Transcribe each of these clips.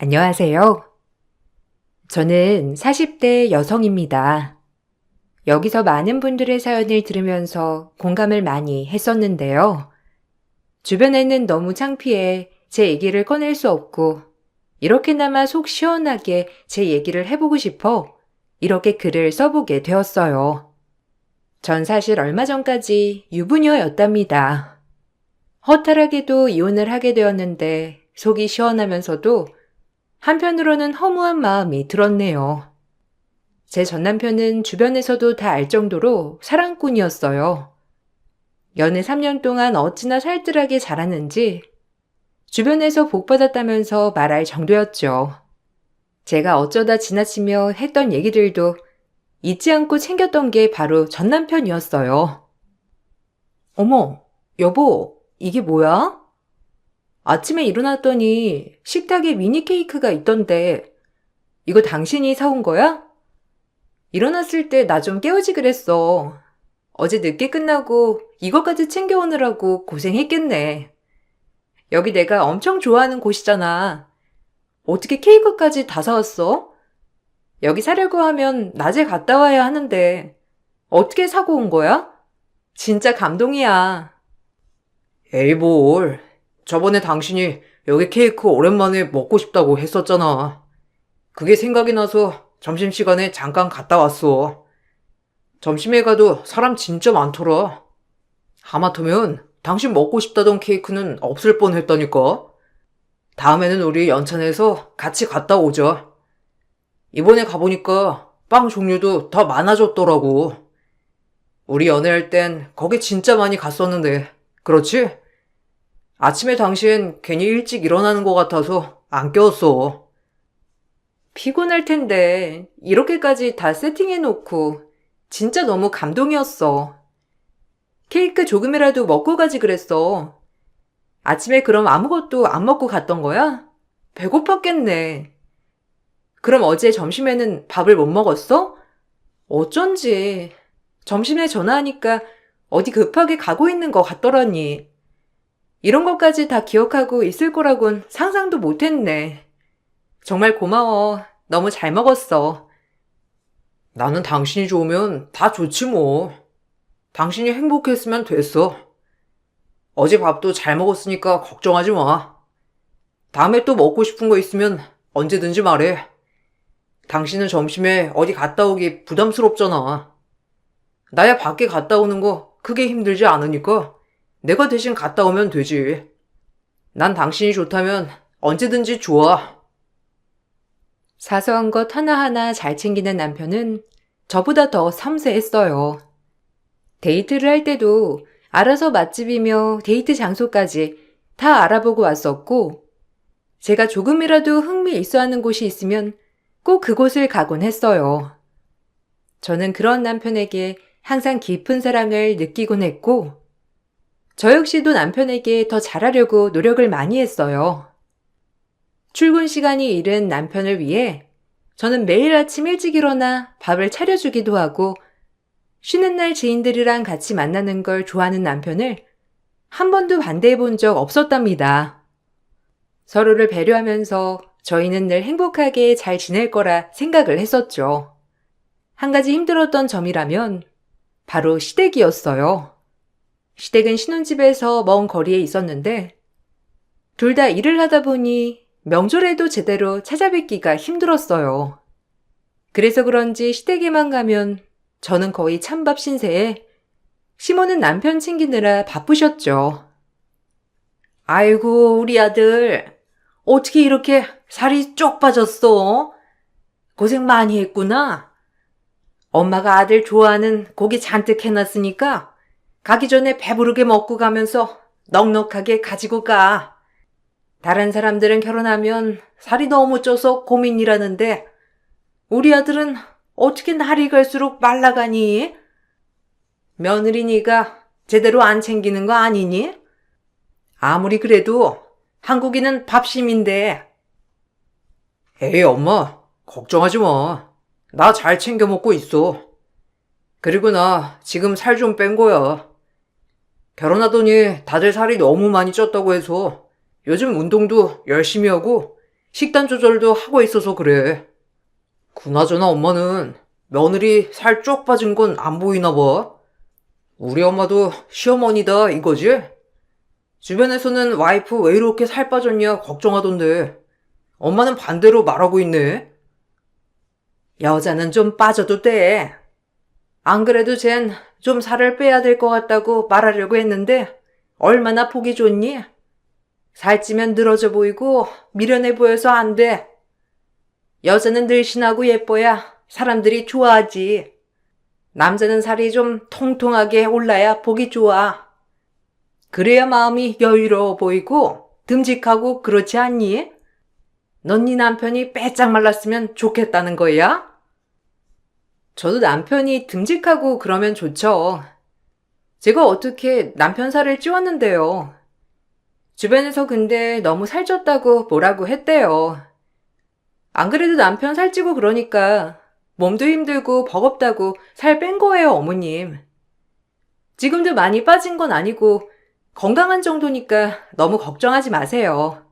안녕하세요. 저는 40대 여성입니다. 여기서 많은 분들의 사연을 들으면서 공감을 많이 했었는데요. 주변에는 너무 창피해 제 얘기를 꺼낼 수 없고, 이렇게나마 속 시원하게 제 얘기를 해보고 싶어 이렇게 글을 써보게 되었어요. 전 사실 얼마 전까지 유부녀였답니다. 허탈하게도 이혼을 하게 되었는데 속이 시원하면서도 한편으로는 허무한 마음이 들었네요. 제 전남편은 주변에서도 다 알 정도로 사랑꾼이었어요. 연애 3년 동안 어찌나 살뜰하게 자랐는지 주변에서 복받았다면서 말할 정도였죠. 제가 어쩌다 지나치며 했던 얘기들도 잊지 않고 챙겼던 게 바로 전남편이었어요. 어머, 여보, 이게 뭐야? 아침에 일어났더니 식탁에 미니 케이크가 있던데 이거 당신이 사온 거야? 일어났을 때 나 좀 깨우지 그랬어. 어제 늦게 끝나고 이것까지 챙겨오느라고 고생했겠네. 여기 내가 엄청 좋아하는 곳이잖아. 어떻게 케이크까지 다 사왔어? 여기 사려고 하면 낮에 갔다 와야 하는데 어떻게 사고 온 거야? 진짜 감동이야. 에이 뭘. 저번에 당신이 여기 케이크 오랜만에 먹고 싶다고 했었잖아. 그게 생각이 나서 점심시간에 잠깐 갔다 왔어. 점심에 가도 사람 진짜 많더라. 하마터면 당신 먹고 싶다던 케이크는 없을 뻔했다니까. 다음에는 우리 연찬에서 같이 갔다 오자. 이번에 가보니까 빵 종류도 더 많아졌더라고. 우리 연애할 땐 거기 진짜 많이 갔었는데, 그렇지? 아침에 당신 괜히 일찍 일어나는 것 같아서 안 깨웠어. 피곤할 텐데 이렇게까지 다 세팅해놓고 진짜 너무 감동이었어. 케이크 조금이라도 먹고 가지 그랬어. 아침에 그럼 아무것도 안 먹고 갔던 거야? 배고팠겠네. 그럼 어제 점심에는 밥을 못 먹었어? 어쩐지. 점심에 전화하니까 어디 급하게 가고 있는 것 같더라니. 이런 것까지 다 기억하고 있을 거라곤 상상도 못했네. 정말 고마워. 너무 잘 먹었어. 나는 당신이 좋으면 다 좋지 뭐. 당신이 행복했으면 됐어. 어제 밥도 잘 먹었으니까 걱정하지 마. 다음에 또 먹고 싶은 거 있으면 언제든지 말해. 당신은 점심에 어디 갔다 오기 부담스럽잖아. 나야 밖에 갔다 오는 거 크게 힘들지 않으니까 내가 대신 갔다 오면 되지. 난 당신이 좋다면 언제든지 좋아. 사소한 것 하나하나 잘 챙기는 남편은 저보다 더 섬세했어요. 데이트를 할 때도 알아서 맛집이며 데이트 장소까지 다 알아보고 왔었고, 제가 조금이라도 흥미 있어 하는 곳이 있으면 꼭 그곳을 가곤 했어요. 저는 그런 남편에게 항상 깊은 사랑을 느끼곤 했고, 저 역시도 남편에게 더 잘하려고 노력을 많이 했어요. 출근 시간이 이른 남편을 위해 저는 매일 아침 일찍 일어나 밥을 차려주기도 하고, 쉬는 날 지인들이랑 같이 만나는 걸 좋아하는 남편을 한 번도 반대해 본 적 없었답니다. 서로를 배려하면서 저희는 늘 행복하게 잘 지낼 거라 생각을 했었죠. 한 가지 힘들었던 점이라면 바로 시댁이었어요. 시댁은 신혼집에서 먼 거리에 있었는데 둘 다 일을 하다 보니 명절에도 제대로 찾아뵙기가 힘들었어요. 그래서 그런지 시댁에만 가면 저는 거의 찬밥 신세에 시모는 남편 챙기느라 바쁘셨죠. 아이고, 우리 아들. 어떻게 이렇게 살이 쪽 빠졌어? 고생 많이 했구나. 엄마가 아들 좋아하는 고기 잔뜩 해놨으니까 가기 전에 배부르게 먹고 가면서 넉넉하게 가지고 가. 다른 사람들은 결혼하면 살이 너무 쪄서 고민이라는데 우리 아들은 어떻게 날이 갈수록 말라가니? 며느리니까 제대로 안 챙기는 거 아니니? 아무리 그래도 한국인은 밥심인데. 에이, 엄마, 걱정하지 마. 나 잘 챙겨 먹고 있어. 그리고 나 지금 살 좀 뺀 거야. 결혼하더니 다들 살이 너무 많이 쪘다고 해서 요즘 운동도 열심히 하고 식단 조절도 하고 있어서 그래. 그나저나 엄마는 며느리 살 쪽 빠진 건 안 보이나 봐. 우리 엄마도 시어머니다 이거지? 주변에서는 와이프 왜 이렇게 살 빠졌냐 걱정하던데 엄마는 반대로 말하고 있네. 여자는 좀 빠져도 돼. 안 그래도 쟨 좀 살을 빼야 될 것 같다고 말하려고 했는데 얼마나 보기 좋니? 살찌면 늘어져 보이고 미련해 보여서 안 돼. 여자는 늘씬하고 예뻐야 사람들이 좋아하지. 남자는 살이 좀 통통하게 올라야 보기 좋아. 그래야 마음이 여유로워 보이고 듬직하고 그렇지 않니? 넌 네 남편이 빼짝 말랐으면 좋겠다는 거야? 저도 남편이 듬직하고 그러면 좋죠. 제가 어떻게 남편 살을 찌웠는데요. 주변에서 근데 너무 살쪘다고 뭐라고 했대요. 안 그래도 남편 살찌고 그러니까 몸도 힘들고 버겁다고 살 뺀 거예요, 어머님. 지금도 많이 빠진 건 아니고 건강한 정도니까 너무 걱정하지 마세요.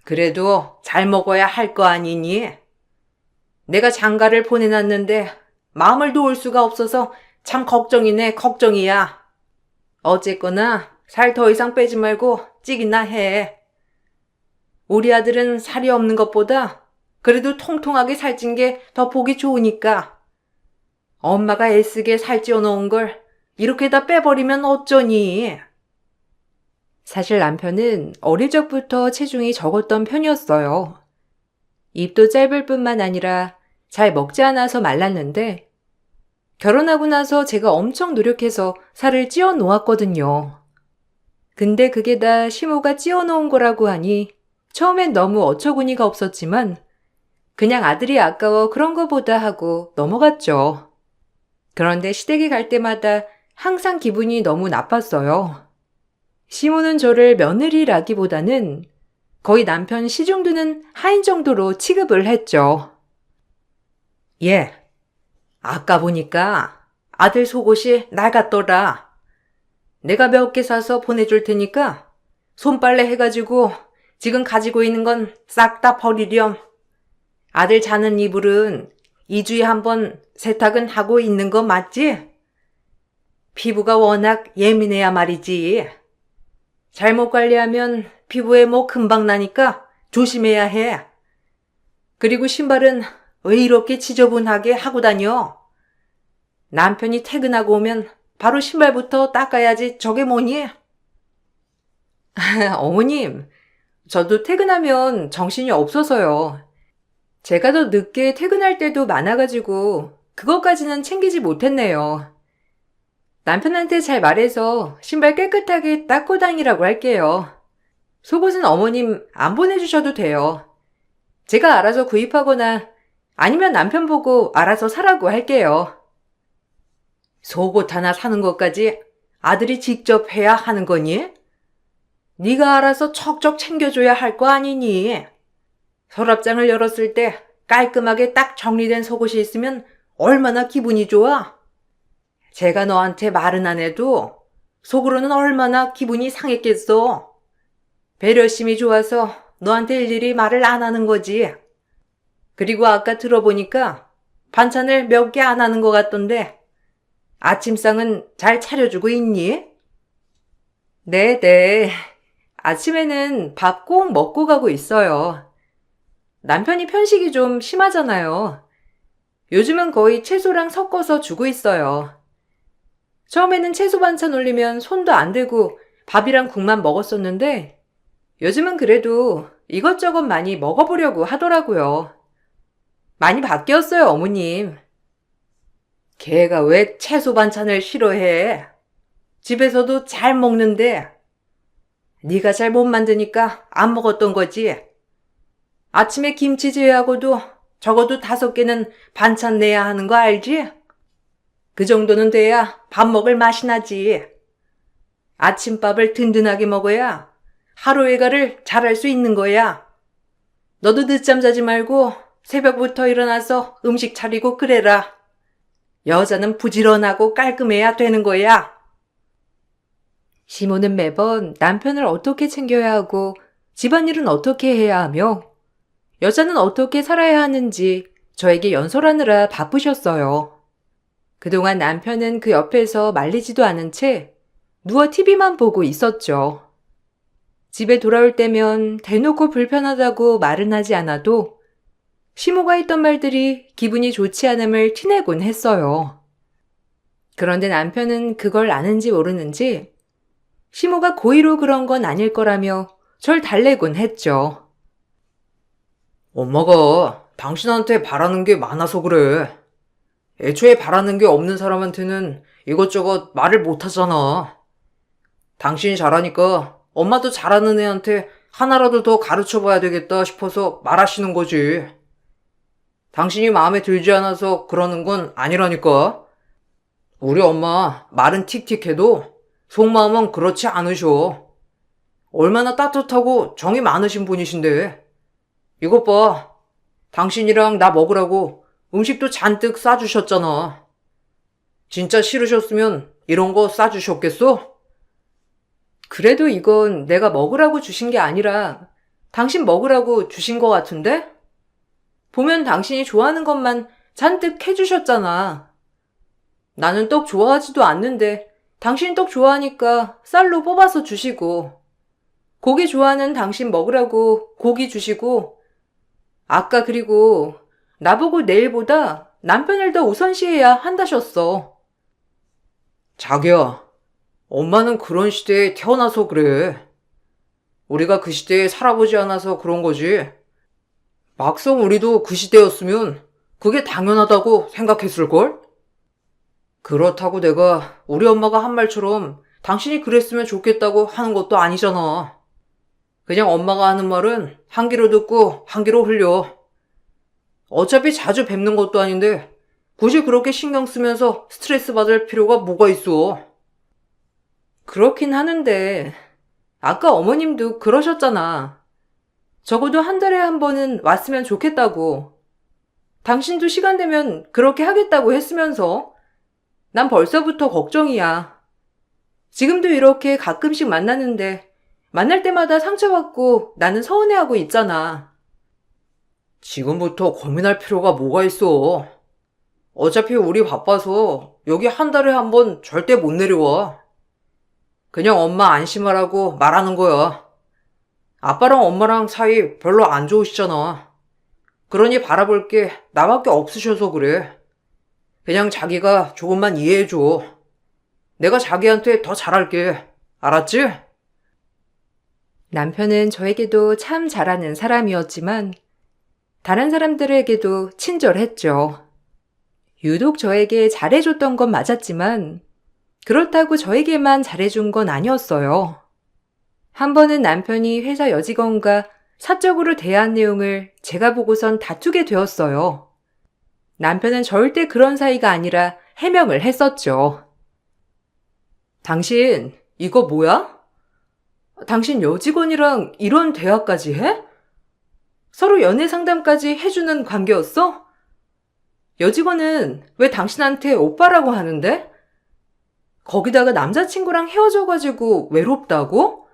그래도 잘 먹어야 할 거 아니니? 내가 장가를 보내놨는데 마음을 놓을 수가 없어서 참 걱정이네, 걱정이야. 어쨌거나 살 더 이상 빼지 말고 찌기나 해. 우리 아들은 살이 없는 것보다 그래도 통통하게 살찐 게 더 보기 좋으니까. 엄마가 애쓰게 살찌워 놓은 걸 이렇게 다 빼버리면 어쩌니? 사실 남편은 어릴 적부터 체중이 적었던 편이었어요. 입도 짧을 뿐만 아니라 잘 먹지 않아서 말랐는데 결혼하고 나서 제가 엄청 노력해서 살을 찌워 놓았거든요. 근데 그게 다 시모가 찌워 놓은 거라고 하니 처음엔 너무 어처구니가 없었지만 그냥 아들이 아까워 그런 거보다 하고 넘어갔죠. 그런데 시댁에 갈 때마다 항상 기분이 너무 나빴어요. 시모는 저를 며느리라기보다는 거의 남편 시중드는 하인 정도로 취급을 했죠. 예, 아까 보니까 아들 속옷이 낡았더라. 내가 몇 개 사서 보내줄 테니까 손빨래 해가지고 지금 가지고 있는 건 싹 다 버리렴. 아들 자는 이불은 2주에 한 번 세탁은 하고 있는 거 맞지? 피부가 워낙 예민해야 말이지. 잘못 관리하면 피부에 뭐 금방 나니까 조심해야 해. 그리고 신발은 왜 이렇게 지저분하게 하고 다녀? 남편이 퇴근하고 오면 바로 신발부터 닦아야지 저게 뭐니? 어머님, 저도 퇴근하면 정신이 없어서요. 제가 더 늦게 퇴근할 때도 많아가지고 그것까지는 챙기지 못했네요. 남편한테 잘 말해서 신발 깨끗하게 닦고 다니라고 할게요. 속옷은 어머님 안 보내주셔도 돼요. 제가 알아서 구입하거나 아니면 남편 보고 알아서 사라고 할게요. 속옷 하나 사는 것까지 아들이 직접 해야 하는 거니? 네가 알아서 척척 챙겨줘야 할 거 아니니? 서랍장을 열었을 때 깔끔하게 딱 정리된 속옷이 있으면 얼마나 기분이 좋아? 제가 너한테 말은 안 해도 속으로는 얼마나 기분이 상했겠어. 배려심이 좋아서 너한테 일일이 말을 안 하는 거지. 그리고 아까 들어보니까 반찬을 몇 개 안 하는 것 같던데 아침상은 잘 차려주고 있니? 네. 아침에는 밥 꼭 먹고 가고 있어요. 남편이 편식이 좀 심하잖아요. 요즘은 거의 채소랑 섞어서 주고 있어요. 처음에는 채소 반찬 올리면 손도 안 대고 밥이랑 국만 먹었었는데 요즘은 그래도 이것저것 많이 먹어보려고 하더라고요. 많이 바뀌었어요, 어머님. 걔가 왜 채소 반찬을 싫어해? 집에서도 잘 먹는데 네가 잘 못 만드니까 안 먹었던 거지. 아침에 김치 제외하고도 적어도 5개는 반찬 내야 하는 거 알지? 그 정도는 돼야 밥 먹을 맛이 나지. 아침밥을 든든하게 먹어야 하루 일과를 잘할 수 있는 거야. 너도 늦잠 자지 말고 새벽부터 일어나서 음식 차리고 그래라. 여자는 부지런하고 깔끔해야 되는 거야. 시모는 매번 남편을 어떻게 챙겨야 하고 집안일은 어떻게 해야 하며 여자는 어떻게 살아야 하는지 저에게 연설하느라 바쁘셨어요. 그동안 남편은 그 옆에서 말리지도 않은 채 누워 TV만 보고 있었죠. 집에 돌아올 때면 대놓고 불편하다고 말은 하지 않아도 시모가 했던 말들이 기분이 좋지 않음을 티내곤 했어요. 그런데 남편은 그걸 아는지 모르는지 시모가 고의로 그런 건 아닐 거라며 절 달래곤 했죠. 엄마가 당신한테 바라는 게 많아서 그래. 애초에 바라는 게 없는 사람한테는 이것저것 말을 못 하잖아. 당신이 잘하니까 엄마도 잘하는 애한테 하나라도 더 가르쳐 봐야 되겠다 싶어서 말하시는 거지. 당신이 마음에 들지 않아서 그러는 건 아니라니까. 우리 엄마 말은 틱틱해도 속마음은 그렇지 않으셔. 얼마나 따뜻하고 정이 많으신 분이신데. 이것 봐. 당신이랑 나 먹으라고 음식도 잔뜩 싸주셨잖아. 진짜 싫으셨으면 이런 거 싸주셨겠어? 그래도 이건 내가 먹으라고 주신 게 아니라 당신 먹으라고 주신 거 같은데? 보면 당신이 좋아하는 것만 잔뜩 해주셨잖아. 나는 떡 좋아하지도 않는데 당신 떡 좋아하니까 쌀로 뽑아서 주시고, 고기 좋아하는 당신 먹으라고 고기 주시고, 아까 그리고 나보고 내일보다 남편을 더 우선시해야 한다셨어. 자기야, 엄마는 그런 시대에 태어나서 그래. 우리가 그 시대에 살아보지 않아서 그런 거지. 막상 우리도 그 시대였으면 그게 당연하다고 생각했을걸? 그렇다고 내가 우리 엄마가 한 말처럼 당신이 그랬으면 좋겠다고 하는 것도 아니잖아. 그냥 엄마가 하는 말은 한 귀로 듣고 한 귀로 흘려. 어차피 자주 뵙는 것도 아닌데 굳이 그렇게 신경 쓰면서 스트레스 받을 필요가 뭐가 있어. 그렇긴 하는데 아까 어머님도 그러셨잖아. 적어도 한 달에 한 번은 왔으면 좋겠다고. 당신도 시간 되면 그렇게 하겠다고 했으면서 난 벌써부터 걱정이야. 지금도 이렇게 가끔씩 만나는데 만날 때마다 상처받고 나는 서운해하고 있잖아. 지금부터 고민할 필요가 뭐가 있어. 어차피 우리 바빠서 여기 한 달에 한 번 절대 못 내려와. 그냥 엄마 안심하라고 말하는 거야. 아빠랑 엄마랑 사이 별로 안 좋으시잖아. 그러니 바라볼 게 나밖에 없으셔서 그래. 그냥 자기가 조금만 이해해줘. 내가 자기한테 더 잘할게. 알았지? 남편은 저에게도 참 잘하는 사람이었지만 다른 사람들에게도 친절했죠. 유독 저에게 잘해줬던 건 맞았지만 그렇다고 저에게만 잘해준 건 아니었어요. 한 번은 남편이 회사 여직원과 사적으로 대한 내용을 제가 보고선 다투게 되었어요. 남편은 절대 그런 사이가 아니라 해명을 했었죠. 당신, 이거 뭐야? 당신 여직원이랑 이런 대화까지 해? 서로 연애 상담까지 해주는 관계였어? 여직원은 왜 당신한테 오빠라고 하는데? 거기다가 남자친구랑 헤어져가지고 외롭다고?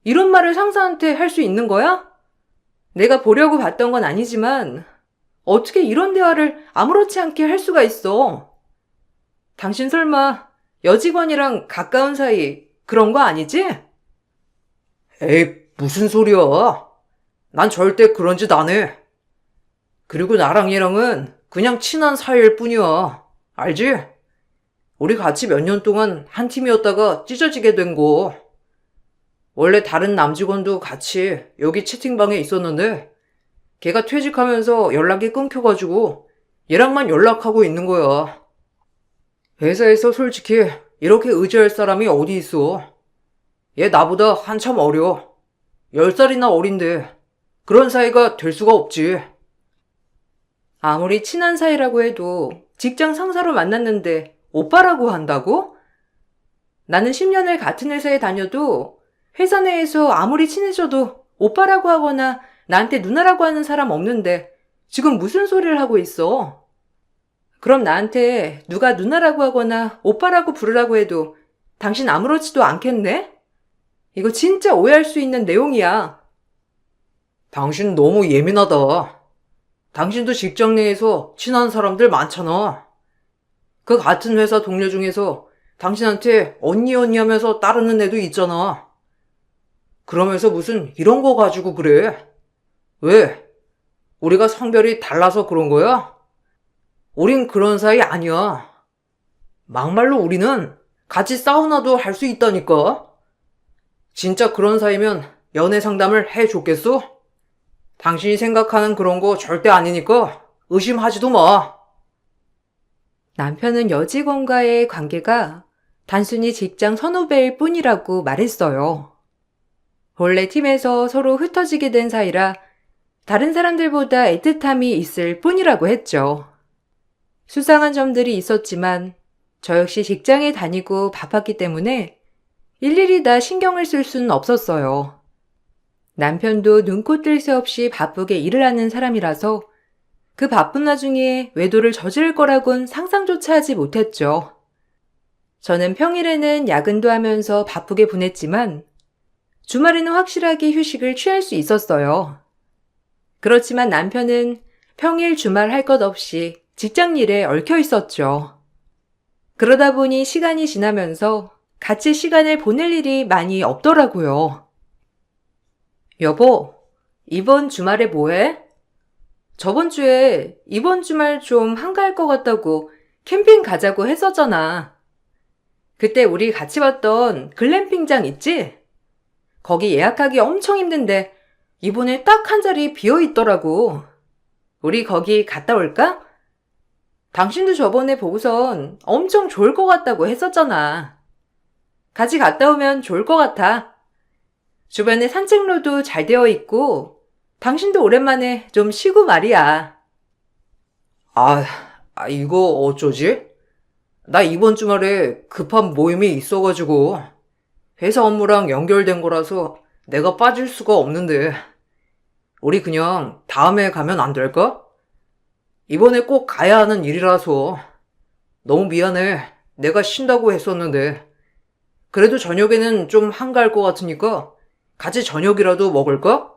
이런 말을 상사한테 할 수 있는 거야? 내가 보려고 봤던 건 아니지만 어떻게 이런 대화를 아무렇지 않게 할 수가 있어? 당신 설마 여직원이랑 가까운 사이 그런 거 아니지? 에이, 무슨 소리야. 난 절대 그런 짓 안 해. 그리고 나랑 얘랑은 그냥 친한 사이일 뿐이야. 알지? 우리 같이 몇 년 동안 한 팀이었다가 찢어지게 된 거. 원래 다른 남직원도 같이 여기 채팅방에 있었는데 걔가 퇴직하면서 연락이 끊겨가지고 얘랑만 연락하고 있는 거야. 회사에서 솔직히 이렇게 의지할 사람이 어디 있어. 얘 나보다 한참 어려. 10살이나 어린데 그런 사이가 될 수가 없지. 아무리 친한 사이라고 해도 직장 상사로 만났는데 오빠라고 한다고? 나는 10년을 같은 회사에 다녀도 회사 내에서 아무리 친해져도 오빠라고 하거나 나한테 누나라고 하는 사람 없는데 지금 무슨 소리를 하고 있어? 그럼 나한테 누가 누나라고 하거나 오빠라고 부르라고 해도 당신 아무렇지도 않겠네? 이거 진짜 오해할 수 있는 내용이야. 당신 너무 예민하다. 당신도 직장 내에서 친한 사람들 많잖아. 그 같은 회사 동료 중에서 당신한테 언니 언니 하면서 따르는 애도 있잖아. 그러면서 무슨 이런 거 가지고 그래? 왜? 우리가 성별이 달라서 그런 거야? 우린 그런 사이 아니야. 막말로 우리는 같이 사우나도 할 수 있다니까. 진짜 그런 사이면 연애 상담을 해줬겠어? 당신이 생각하는 그런 거 절대 아니니까 의심하지도 마. 남편은 여직원과의 관계가 단순히 직장 선후배일 뿐이라고 말했어요. 본래 팀에서 서로 흩어지게 된 사이라 다른 사람들보다 애틋함이 있을 뿐이라고 했죠. 수상한 점들이 있었지만 저 역시 직장에 다니고 바빴기 때문에 일일이 다 신경을 쓸 수는 없었어요. 남편도 눈코 뜰 새 없이 바쁘게 일을 하는 사람이라서 그 바쁜 와중에 외도를 저지를 거라곤 상상조차 하지 못했죠. 저는 평일에는 야근도 하면서 바쁘게 보냈지만 주말에는 확실하게 휴식을 취할 수 있었어요. 그렇지만 남편은 평일 주말 할 것 없이 직장 일에 얽혀 있었죠. 그러다 보니 시간이 지나면서 같이 시간을 보낼 일이 많이 없더라고요. 여보, 이번 주말에 뭐해? 저번 주에 이번 주말 좀 한가할 것 같다고 캠핑 가자고 했었잖아. 그때 우리 같이 봤던 글램핑장 있지? 거기 예약하기 엄청 힘든데 이번에 딱 한 자리 비어 있더라고. 우리 거기 갔다 올까? 당신도 저번에 보고선 엄청 좋을 것 같다고 했었잖아. 같이 갔다 오면 좋을 것 같아. 주변에 산책로도 잘 되어 있고 당신도 오랜만에 좀 쉬고 말이야. 이거 어쩌지? 나 이번 주말에 급한 모임이 있어가지고 회사 업무랑 연결된 거라서 내가 빠질 수가 없는데 우리 그냥 다음에 가면 안 될까? 이번에 꼭 가야 하는 일이라서 너무 미안해. 내가 쉰다고 했었는데 그래도 저녁에는 좀 한가할 것 같으니까 같이 저녁이라도 먹을까?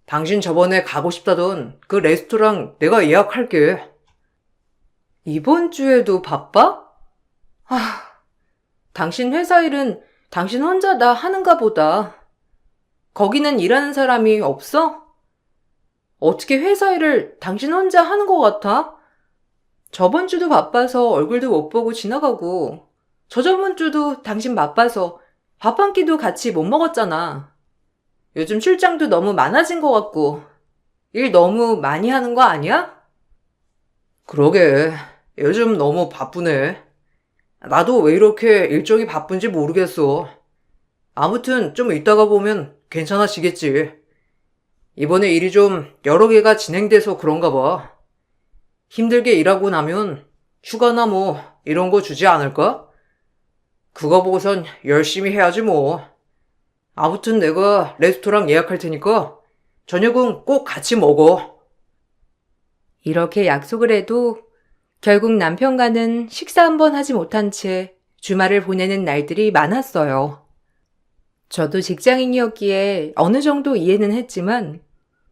당신 저번에 가고 싶다던 그 레스토랑 내가 예약할게. 이번 주에도 바빠? 당신 회사 일은 당신 혼자 다 하는가 보다. 거기는 일하는 사람이 없어? 어떻게 회사 일을 당신 혼자 하는 것 같아? 저번 주도 바빠서 얼굴도 못 보고 지나가고 저저번 주도 당신 바빠서 밥 한 끼도 같이 못 먹었잖아. 요즘 출장도 너무 많아진 것 같고 일 너무 많이 하는 거 아니야? 그러게. 요즘 너무 바쁘네. 나도 왜 이렇게 일정이 바쁜지 모르겠어. 아무튼 좀 이따가 보면 괜찮아지겠지. 이번에 일이 좀 여러 개가 진행돼서 그런가 봐. 힘들게 일하고 나면 휴가나 뭐 이런 거 주지 않을까? 그거 보고선 열심히 해야지 뭐. 아무튼 내가 레스토랑 예약할 테니까 저녁은 꼭 같이 먹어. 이렇게 약속을 해도 결국 남편과는 식사 한번 하지 못한 채 주말을 보내는 날들이 많았어요. 저도 직장인이었기에 어느 정도 이해는 했지만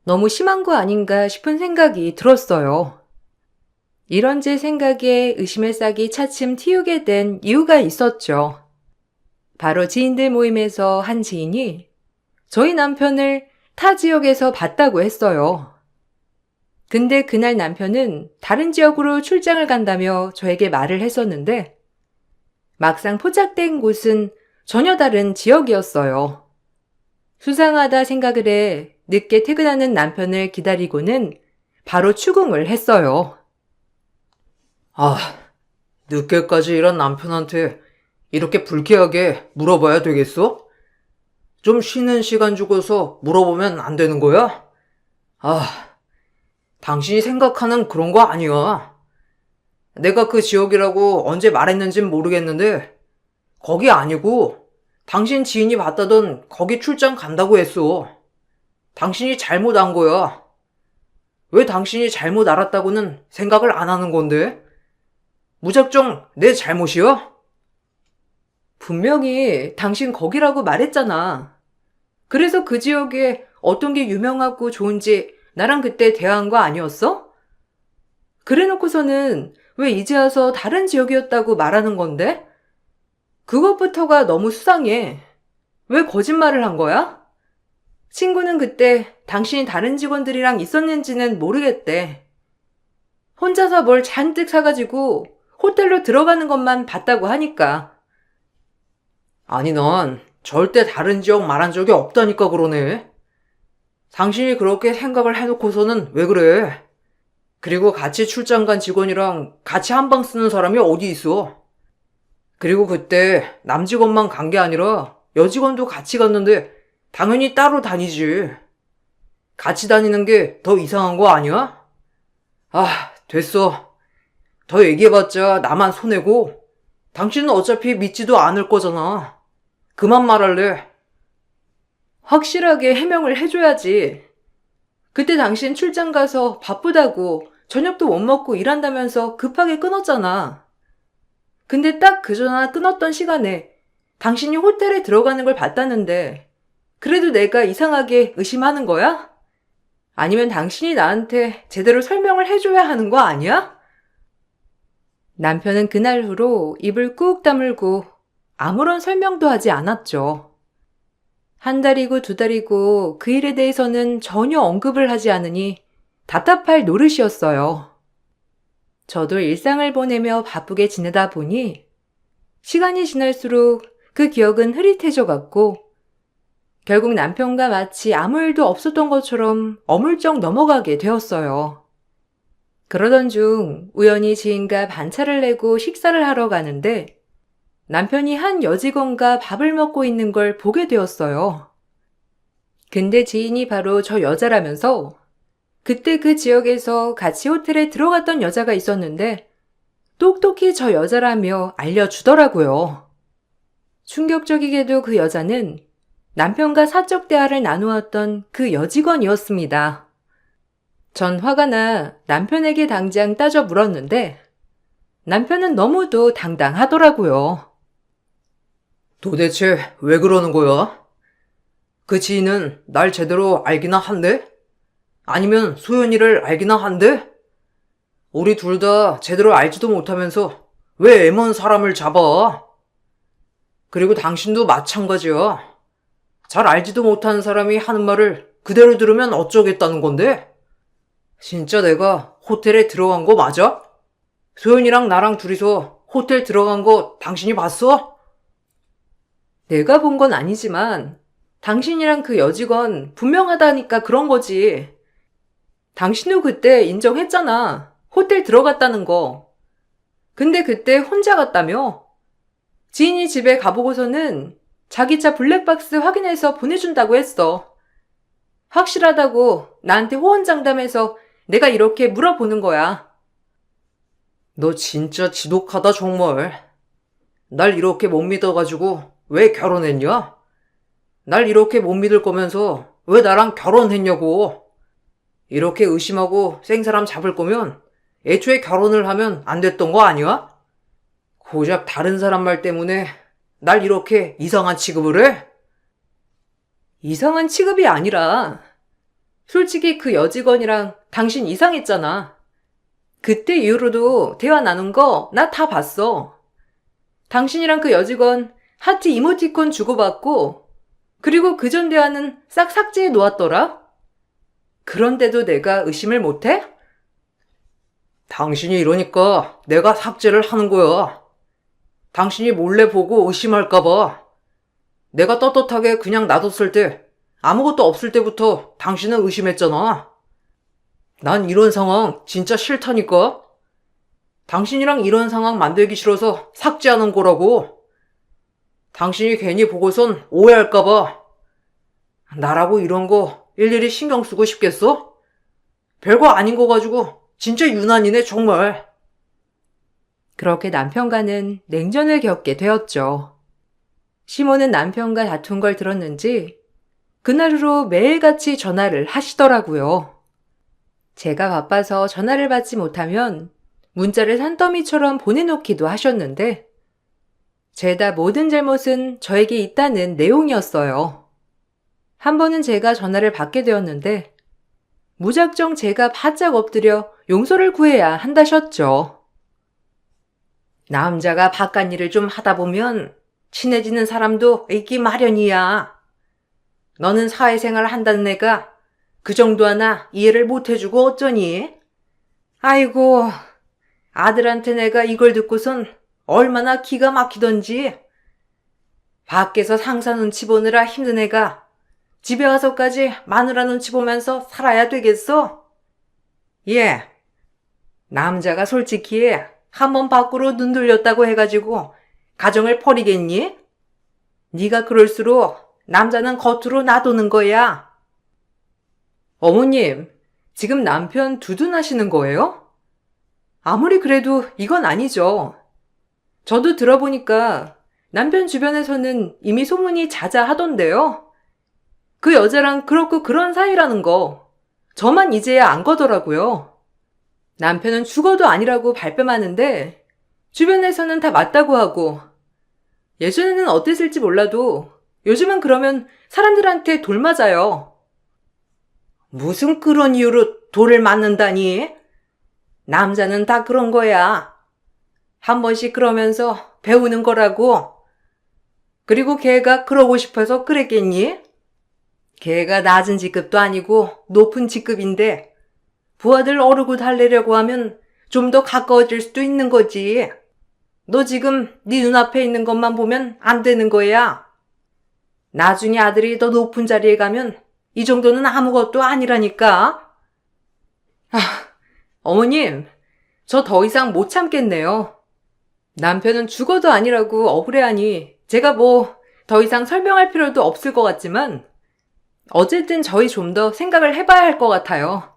너무 심한 거 아닌가 싶은 생각이 들었어요. 이런 제 생각에 의심의 싹이 차츰 틔우게 된 이유가 있었죠. 바로 지인들 모임에서 한 지인이 저희 남편을 타 지역에서 봤다고 했어요. 근데 그날 남편은 다른 지역으로 출장을 간다며 저에게 말을 했었는데 막상 포착된 곳은 전혀 다른 지역이었어요. 수상하다 생각을 해 늦게 퇴근하는 남편을 기다리고는 바로 추궁을 했어요. 늦게까지 일한 남편한테 이렇게 불쾌하게 물어봐야 되겠어? 좀 쉬는 시간 주고서 물어보면 안 되는 거야? 당신이 생각하는 그런 거 아니야. 내가 그 지역이라고 언제 말했는진 모르겠는데 거기 아니고 당신 지인이 봤다던 거기 출장 간다고 했어. 당신이 잘못 안 거야. 왜 당신이 잘못 알았다고는 생각을 안 하는 건데? 무작정 내 잘못이야? 분명히 당신 거기라고 말했잖아. 그래서 그 지역에 어떤 게 유명하고 좋은지 나랑 그때 대화한 거 아니었어? 그래 놓고서는 왜 이제 와서 다른 지역이었다고 말하는 건데? 그것부터가 너무 수상해. 왜 거짓말을 한 거야? 친구는 그때 당신이 다른 직원들이랑 있었는지는 모르겠대. 혼자서 뭘 잔뜩 사가지고 호텔로 들어가는 것만 봤다고 하니까. 아니, 난 절대 다른 지역 말한 적이 없다니까 그러네. 당신이 그렇게 생각을 해놓고서는 왜 그래? 그리고 같이 출장 간 직원이랑 같이 한 방 쓰는 사람이 어디 있어? 그리고 그때 남직원만 간 게 아니라 여직원도 같이 갔는데 당연히 따로 다니지. 같이 다니는 게 더 이상한 거 아니야? 아, 됐어. 더 얘기해봤자 나만 손해고 당신은 어차피 믿지도 않을 거잖아. 그만 말할래. 확실하게 해명을 해줘야지. 그때 당신 출장 가서 바쁘다고 저녁도 못 먹고 일한다면서 급하게 끊었잖아. 근데 딱 그 전화 끊었던 시간에 당신이 호텔에 들어가는 걸 봤다는데 그래도 내가 이상하게 의심하는 거야? 아니면 당신이 나한테 제대로 설명을 해줘야 하는 거 아니야? 남편은 그날 후로 입을 꾹 다물고 아무런 설명도 하지 않았죠. 한 달이고 두 달이고 그 일에 대해서는 전혀 언급을 하지 않으니 답답할 노릇이었어요. 저도 일상을 보내며 바쁘게 지내다 보니 시간이 지날수록 그 기억은 흐릿해져 갔고 결국 남편과 마치 아무 일도 없었던 것처럼 어물쩍 넘어가게 되었어요. 그러던 중 우연히 지인과 반차를 내고 식사를 하러 가는데 남편이 한 여직원과 밥을 먹고 있는 걸 보게 되었어요. 근데 지인이 바로 저 여자라면서 그때 그 지역에서 같이 호텔에 들어갔던 여자가 있었는데 똑똑히 저 여자라며 알려주더라고요. 충격적이게도 그 여자는 남편과 사적 대화를 나누었던 그 여직원이었습니다. 전 화가 나 남편에게 당장 따져 물었는데 남편은 너무도 당당하더라고요. 도대체 왜 그러는 거야? 그 지인은 날 제대로 알기나 한대? 아니면 소연이를 알기나 한대? 우리 둘 다 제대로 알지도 못하면서 왜 애먼 사람을 잡아? 그리고 당신도 마찬가지야. 잘 알지도 못하는 사람이 하는 말을 그대로 들으면 어쩌겠다는 건데? 진짜 내가 호텔에 들어간 거 맞아? 소연이랑 나랑 둘이서 호텔 들어간 거 당신이 봤어? 내가 본 건 아니지만 당신이랑 그 여직원 분명하다니까 그런 거지. 당신도 그때 인정했잖아. 호텔 들어갔다는 거. 근데 그때 혼자 갔다며? 지인이 집에 가보고서는 자기 차 블랙박스 확인해서 보내준다고 했어. 확실하다고 나한테 호언장담해서 내가 이렇게 물어보는 거야. 너 진짜 지독하다 정말. 날 이렇게 못 믿어가지고 왜 결혼했냐? 날 이렇게 못 믿을 거면서 왜 나랑 결혼했냐고. 이렇게 의심하고 생사람 잡을 거면 애초에 결혼을 하면 안 됐던 거 아니야? 고작 다른 사람 말 때문에 날 이렇게 이상한 취급을 해? 이상한 취급이 아니라 솔직히 그 여직원이랑 당신 이상했잖아. 그때 이후로도 대화 나눈 거 나 다 봤어. 당신이랑 그 여직원 하트 이모티콘 주고받고 그리고 그전 대화는 싹 삭제해 놓았더라. 그런데도 내가 의심을 못해? 당신이 이러니까 내가 삭제를 하는 거야. 당신이 몰래 보고 의심할까봐. 내가 떳떳하게 그냥 놔뒀을 때, 아무것도 없을 때부터 당신은 의심했잖아. 난 이런 상황 진짜 싫다니까. 당신이랑 이런 상황 만들기 싫어서 삭제하는 거라고. 당신이 괜히 보고선 오해할까봐. 나라고 이런 거 일일이 신경 쓰고 싶겠어? 별거 아닌 거 가지고 진짜 유난이네 정말. 그렇게 남편과는 냉전을 겪게 되었죠. 시모는 남편과 다툰 걸 들었는지 그날로 매일같이 전화를 하시더라고요. 제가 바빠서 전화를 받지 못하면 문자를 산더미처럼 보내놓기도 하셨는데 죄다 모든 잘못은 저에게 있다는 내용이었어요. 한 번은 제가 전화를 받게 되었는데 무작정 제가 바짝 엎드려 용서를 구해야 한다셨죠. 남자가 바깥 일을 좀 하다 보면 친해지는 사람도 있기 마련이야. 너는 사회생활 한다는 애가 그 정도 하나 이해를 못 해주고 어쩌니? 아이고, 아들한테 내가 이걸 듣고선 얼마나 기가 막히던지. 밖에서 상사 눈치 보느라 힘든 애가 집에 와서까지 마누라 눈치 보면서 살아야 되겠어? 예. 남자가 솔직히 한번 밖으로 눈 돌렸다고 해가지고 가정을 버리겠니? 네가 그럴수록 남자는 겉으로 놔두는 거야. 어머님, 지금 남편 두둔하시는 거예요? 아무리 그래도 이건 아니죠. 저도 들어보니까 남편 주변에서는 이미 소문이 자자하던데요. 그 여자랑 그렇고 그런 사이라는 거 저만 이제야 안 거더라고요. 남편은 죽어도 아니라고 발뺌하는데 주변에서는 다 맞다고 하고 예전에는 어땠을지 몰라도 요즘은 그러면 사람들한테 돌 맞아요. 무슨 그런 이유로 돌을 맞는다니? 남자는 다 그런 거야. 한 번씩 그러면서 배우는 거라고. 그리고 걔가 그러고 싶어서 그랬겠니? 걔가 낮은 직급도 아니고 높은 직급인데 부하들 어르고 달래려고 하면 좀 더 가까워질 수도 있는 거지. 너 지금 네 눈앞에 있는 것만 보면 안 되는 거야. 나중에 아들이 더 높은 자리에 가면 이 정도는 아무것도 아니라니까. 어머님, 저 더 이상 못 참겠네요. 남편은 죽어도 아니라고 억울해하니 제가 뭐 더 이상 설명할 필요도 없을 것 같지만 어쨌든 저희 좀 더 생각을 해봐야 할 것 같아요.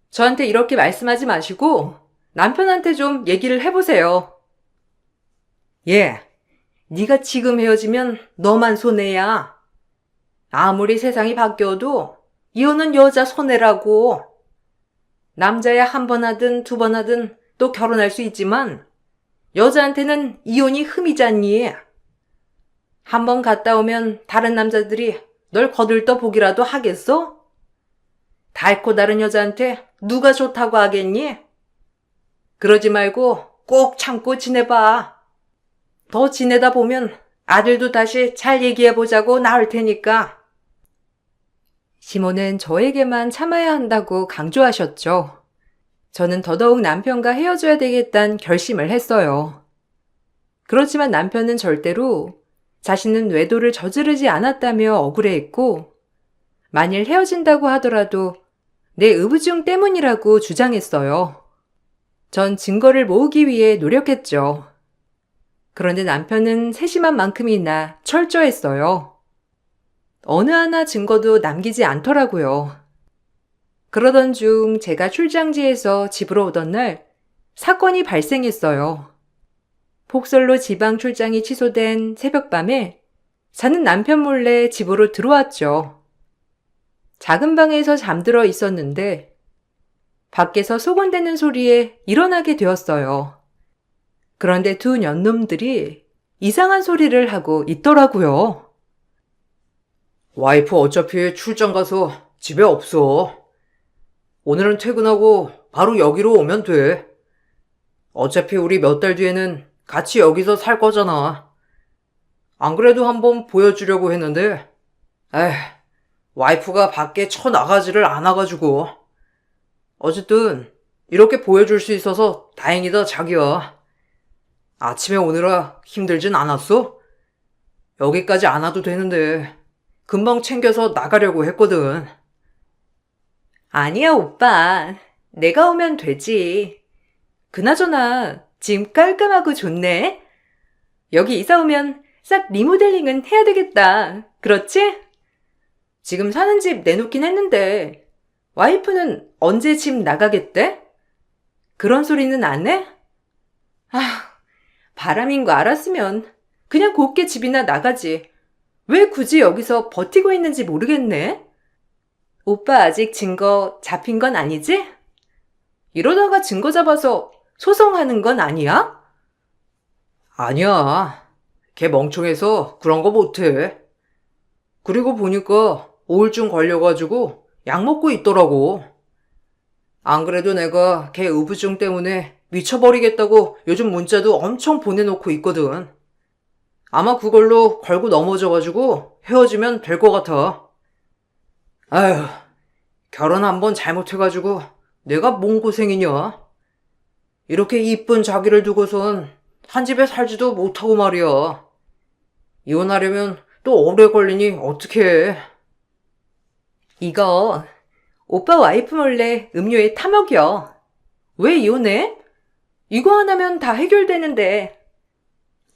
저한테 이렇게 말씀하지 마시고 남편한테 좀 얘기를 해보세요. 예, 네가 지금 헤어지면 너만 손해야. 아무리 세상이 바뀌어도 이혼은 여자 손해라고. 남자야 한 번 하든 두 번 하든 또 결혼할 수 있지만 여자한테는 이혼이 흠이잖니. 한 번 갔다 오면 다른 남자들이 널 거들떠 보기라도 하겠어? 닳고 다른 여자한테 누가 좋다고 하겠니? 그러지 말고 꼭 참고 지내봐. 더 지내다 보면 아들도 다시 잘 얘기해보자고 나올 테니까. 시모는 저에게만 참아야 한다고 강조하셨죠. 저는 더더욱 남편과 헤어져야 되겠다는 결심을 했어요. 그렇지만 남편은 절대로 자신은 외도를 저지르지 않았다며 억울해했고, 만일 헤어진다고 하더라도 내 의부중 때문이라고 주장했어요. 전 증거를 모으기 위해 노력했죠. 그런데 남편은 세심한 만큼이나 철저했어요. 어느 하나 증거도 남기지 않더라고요. 그러던 중 제가 출장지에서 집으로 오던 날 사건이 발생했어요. 폭설로 지방 출장이 취소된 새벽밤에 자는 남편 몰래 집으로 들어왔죠. 작은 방에서 잠들어 있었는데 밖에서 소곤대는 소리에 일어나게 되었어요. 그런데 두 년놈들이 이상한 소리를 하고 있더라고요. 와이프 어차피 출장 가서 집에 없어. 오늘은 퇴근하고 바로 여기로 오면 돼. 어차피 우리 몇 달 뒤에는 같이 여기서 살 거잖아. 안 그래도 한번 보여주려고 했는데, 에휴, 와이프가 밖에 쳐나가지를 않아가지고. 어쨌든 이렇게 보여줄 수 있어서 다행이다, 자기야. 아침에 오느라 힘들진 않았어? 여기까지 안 와도 되는데 금방 챙겨서 나가려고 했거든. 아니야, 오빠. 내가 오면 되지. 그나저나 짐 깔끔하고 좋네. 여기 이사 오면 싹 리모델링은 해야 되겠다. 그렇지? 지금 사는 집 내놓긴 했는데 와이프는 언제 집 나가겠대? 그런 소리는 안 해? 아, 바람인 거 알았으면 그냥 곱게 집이나 나가지. 왜 굳이 여기서 버티고 있는지 모르겠네. 오빠 아직 증거 잡힌 건 아니지? 이러다가 증거 잡아서 소송하는 건 아니야? 아니야. 걔 멍청해서 그런 거 못해. 그리고 보니까 우울증 걸려가지고 약 먹고 있더라고. 안 그래도 내가 걔 우부증 때문에 미쳐버리겠다고 요즘 문자도 엄청 보내놓고 있거든. 아마 그걸로 걸고 넘어져가지고 헤어지면 될 것 같아. 아휴, 결혼 한번 잘못해가지고 내가 뭔 고생이냐? 이렇게 이쁜 자기를 두고선 한 집에 살지도 못하고 말이야. 이혼하려면 또 오래 걸리니 어떡해. 이거 오빠 와이프 몰래 음료에 타먹여. 왜 이혼해? 이거 하나면 다 해결되는데.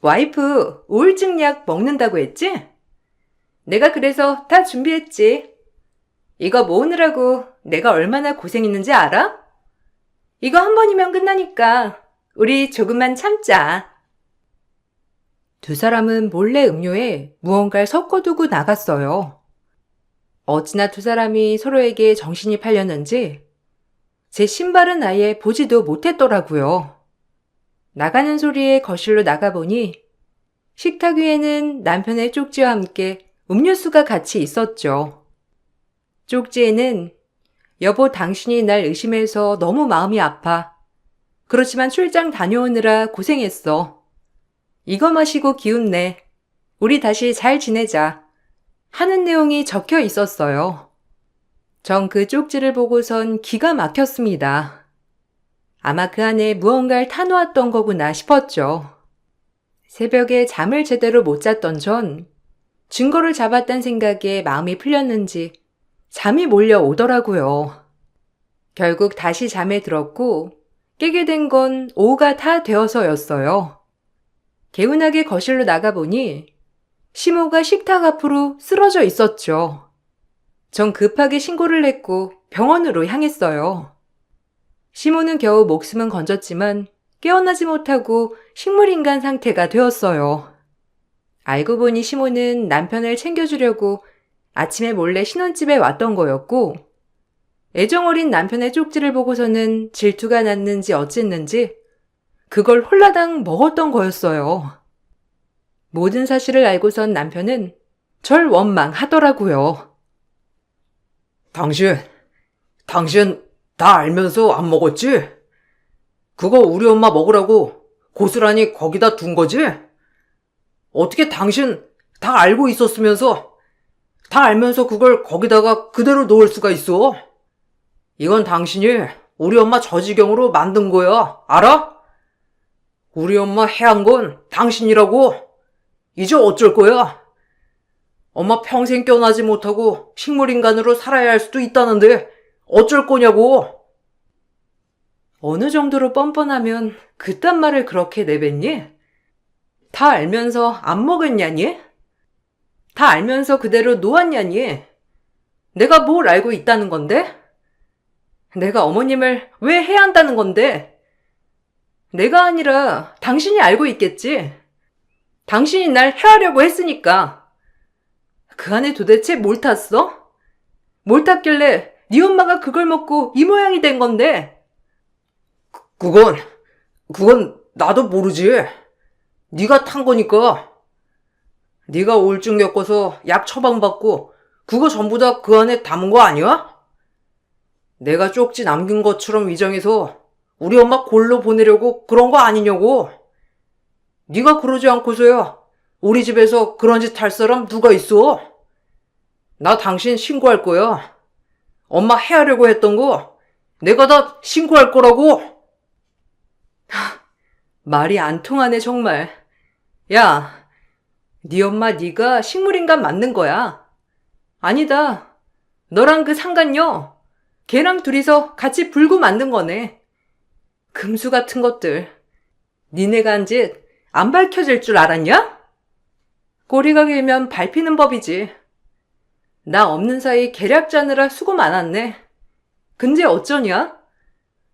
와이프 우울증 약 먹는다고 했지? 내가 그래서 다 준비했지. 이거 모으느라고 내가 얼마나 고생했는지 알아? 이거 한 번이면 끝나니까 우리 조금만 참자. 두 사람은 몰래 음료에 무언가를 섞어두고 나갔어요. 어찌나 두 사람이 서로에게 정신이 팔렸는지 제 신발은 아예 보지도 못했더라고요. 나가는 소리에 거실로 나가보니 식탁 위에는 남편의 쪽지와 함께 음료수가 같이 있었죠. 쪽지에는 여보 당신이 날 의심해서 너무 마음이 아파. 그렇지만 출장 다녀오느라 고생했어. 이거 마시고 기운내. 우리 다시 잘 지내자. 하는 내용이 적혀 있었어요. 전 그 쪽지를 보고선 기가 막혔습니다. 아마 그 안에 무언가를 타놓았던 거구나 싶었죠. 새벽에 잠을 제대로 못 잤던 전 증거를 잡았단 생각에 마음이 풀렸는지 잠이 몰려오더라고요. 결국 다시 잠에 들었고 깨게 된 건 오후가 다 되어서였어요. 개운하게 거실로 나가보니 시모가 식탁 앞으로 쓰러져 있었죠. 전 급하게 신고를 했고 병원으로 향했어요. 시모는 겨우 목숨은 건졌지만 깨어나지 못하고 식물인간 상태가 되었어요. 알고 보니 시모는 남편을 챙겨주려고 아침에 몰래 신혼집에 왔던 거였고 애정어린 남편의 쪽지를 보고서는 질투가 났는지 어쨌는지 그걸 홀라당 먹었던 거였어요. 모든 사실을 알고선 남편은 절 원망하더라고요. 당신 다 알면서 안 먹었지? 그거 우리 엄마 먹으라고 고스란히 거기다 둔 거지? 어떻게 당신 다 알고 있었으면서 다 알면서 그걸 거기다가 그대로 놓을 수가 있어? 이건 당신이 우리 엄마 저 지경으로 만든 거야. 알아? 우리 엄마 해한 건 당신이라고. 이제 어쩔 거야? 엄마 평생 껴나지 못하고 식물인간으로 살아야 할 수도 있다는데 어쩔 거냐고. 어느 정도로 뻔뻔하면 그딴 말을 그렇게 내뱉니? 다 알면서 안 먹었냐니? 다 알면서 그대로 놓았냐니? 내가 뭘 알고 있다는 건데? 내가 어머님을 왜 해야 한다는 건데? 내가 아니라 당신이 알고 있겠지. 당신이 날 해하려고 했으니까. 그 안에 도대체 뭘 탔어? 뭘 탔길래 네 엄마가 그걸 먹고 이 모양이 된 건데? 그건 나도 모르지. 네가 탄 거니까. 네가 우울증 겪어서 약 처방받고 그거 전부 다 그 안에 담은 거 아니야? 내가 쪽지 남긴 것처럼 위장해서 우리 엄마 골로 보내려고 그런 거 아니냐고. 네가 그러지 않고서야 우리 집에서 그런 짓 할 사람 누가 있어? 나 당신 신고할 거야. 엄마 해하려고 했던 거 내가 다 신고할 거라고. 말이 안 통하네 정말. 야, 네 엄마 네가 식물인간 맞는 거야. 아니다. 너랑 그 상간녀 걔랑 둘이서 같이 불고 만든 거네. 금수 같은 것들. 니네가 한 짓 안 밝혀질 줄 알았냐? 꼬리가 길면 밟히는 법이지. 나 없는 사이 계략 짜느라 수고 많았네. 근데 어쩌냐?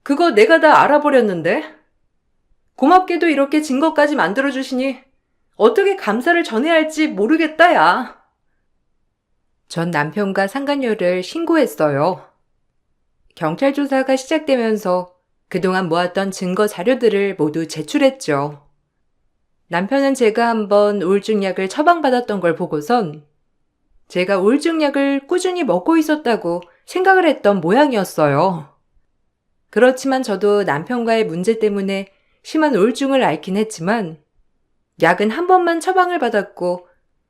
그거 내가 다 알아버렸는데. 고맙게도 이렇게 증거까지 만들어주시니 어떻게 감사를 전해야 할지 모르겠다, 야. 전 남편과 상간녀를 신고했어요. 경찰 조사가 시작되면서 그동안 모았던 증거 자료들을 모두 제출했죠. 남편은 제가 한번 우울증 약을 처방받았던 걸 보고선 제가 우울증약을 꾸준히 먹고 있었다고 생각을 했던 모양이었어요. 그렇지만 저도 남편과의 문제 때문에 심한 우울증을 앓긴 했지만 약은 한 번만 처방을 받았고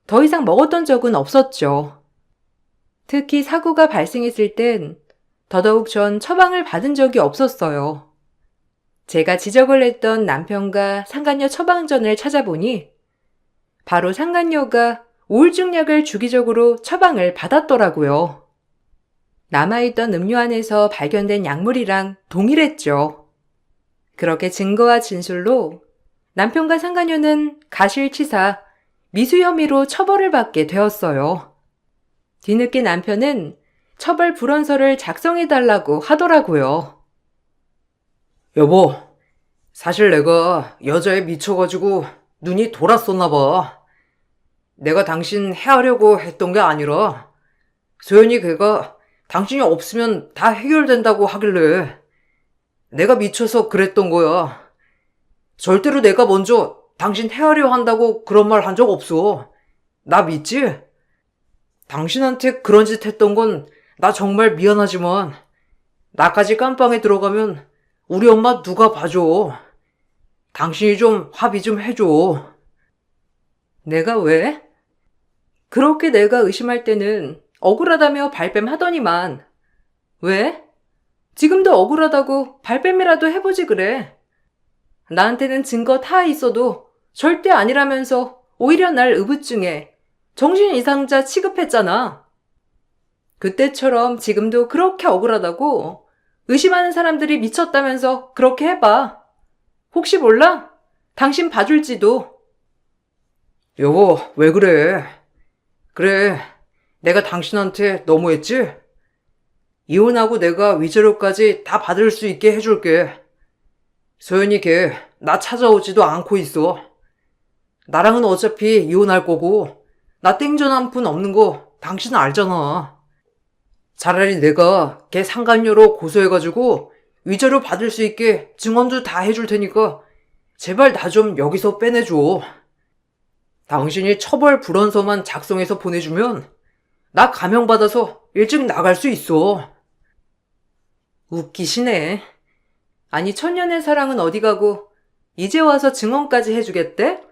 더 이상 먹었던 적은 없었죠. 특히 사고가 발생했을 땐 더더욱 전 처방을 받은 적이 없었어요. 제가 지적을 했던 남편과 상간녀 처방전을 찾아보니 바로 상간녀가 우울증약을 주기적으로 처방을 받았더라고요. 남아있던 음료 안에서 발견된 약물이랑 동일했죠. 그렇게 증거와 진술로 남편과 상간녀는 가실치사, 미수 혐의로 처벌을 받게 되었어요. 뒤늦게 남편은 처벌 불원서를 작성해달라고 하더라고요. 여보, 사실 내가 여자에 미쳐가지고 눈이 돌았었나 봐. 내가 당신 해하려고 했던 게 아니라 소연이 걔가 당신이 없으면 다 해결된다고 하길래 내가 미쳐서 그랬던 거야. 절대로 내가 먼저 당신 해하려 한다고 그런 말 한 적 없어. 나 믿지? 당신한테 그런 짓 했던 건 나 정말 미안하지만 나까지 깜빵에 들어가면 우리 엄마 누가 봐줘. 당신이 좀 합의 좀 해줘. 내가 왜? 그렇게 내가 의심할 때는 억울하다며 발뺌하더니만. 왜? 지금도 억울하다고 발뺌이라도 해보지 그래. 나한테는 증거 다 있어도 절대 아니라면서 오히려 날 의붓증에 정신 이상자 취급했잖아. 그때처럼 지금도 그렇게 억울하다고 의심하는 사람들이 미쳤다면서 그렇게 해봐. 혹시 몰라? 당신 봐줄지도. 여보, 왜 그래? 그래, 내가 당신한테 너무했지? 이혼하고 내가 위자료까지 다 받을 수 있게 해줄게. 소연이 걔 나 찾아오지도 않고 있어. 나랑은 어차피 이혼할 거고 나 땡전 한 푼 없는 거 당신 알잖아. 차라리 내가 걔 상간녀로 고소해가지고 위자료 받을 수 있게 증언도 다 해줄 테니까 제발 나 좀 여기서 빼내줘. 당신이 처벌 불원서만 작성해서 보내주면 나 감형받아서 일찍 나갈 수 있어. 웃기시네. 아니 천년의 사랑은 어디 가고 이제 와서 증언까지 해주겠대?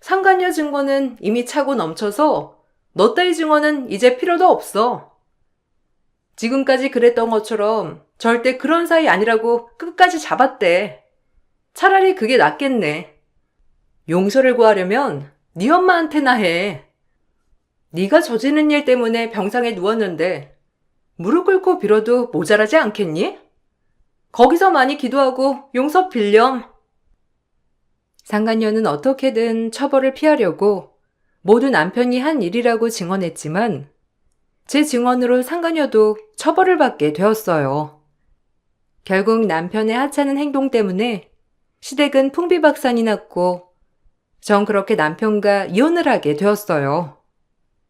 상간녀 증거는 이미 차고 넘쳐서 너 따위 증언은 이제 필요도 없어. 지금까지 그랬던 것처럼 절대 그런 사이 아니라고 끝까지 잡았대. 차라리 그게 낫겠네. 용서를 구하려면 네 엄마한테나 해. 네가 저지른 일 때문에 병상에 누웠는데 무릎 꿇고 빌어도 모자라지 않겠니? 거기서 많이 기도하고 용서 빌렴. 상간녀는 어떻게든 처벌을 피하려고 모두 남편이 한 일이라고 증언했지만 제 증언으로 상간녀도 처벌을 받게 되었어요. 결국 남편의 하찮은 행동 때문에 시댁은 풍비박산이 났고 전 그렇게 남편과 이혼을 하게 되었어요.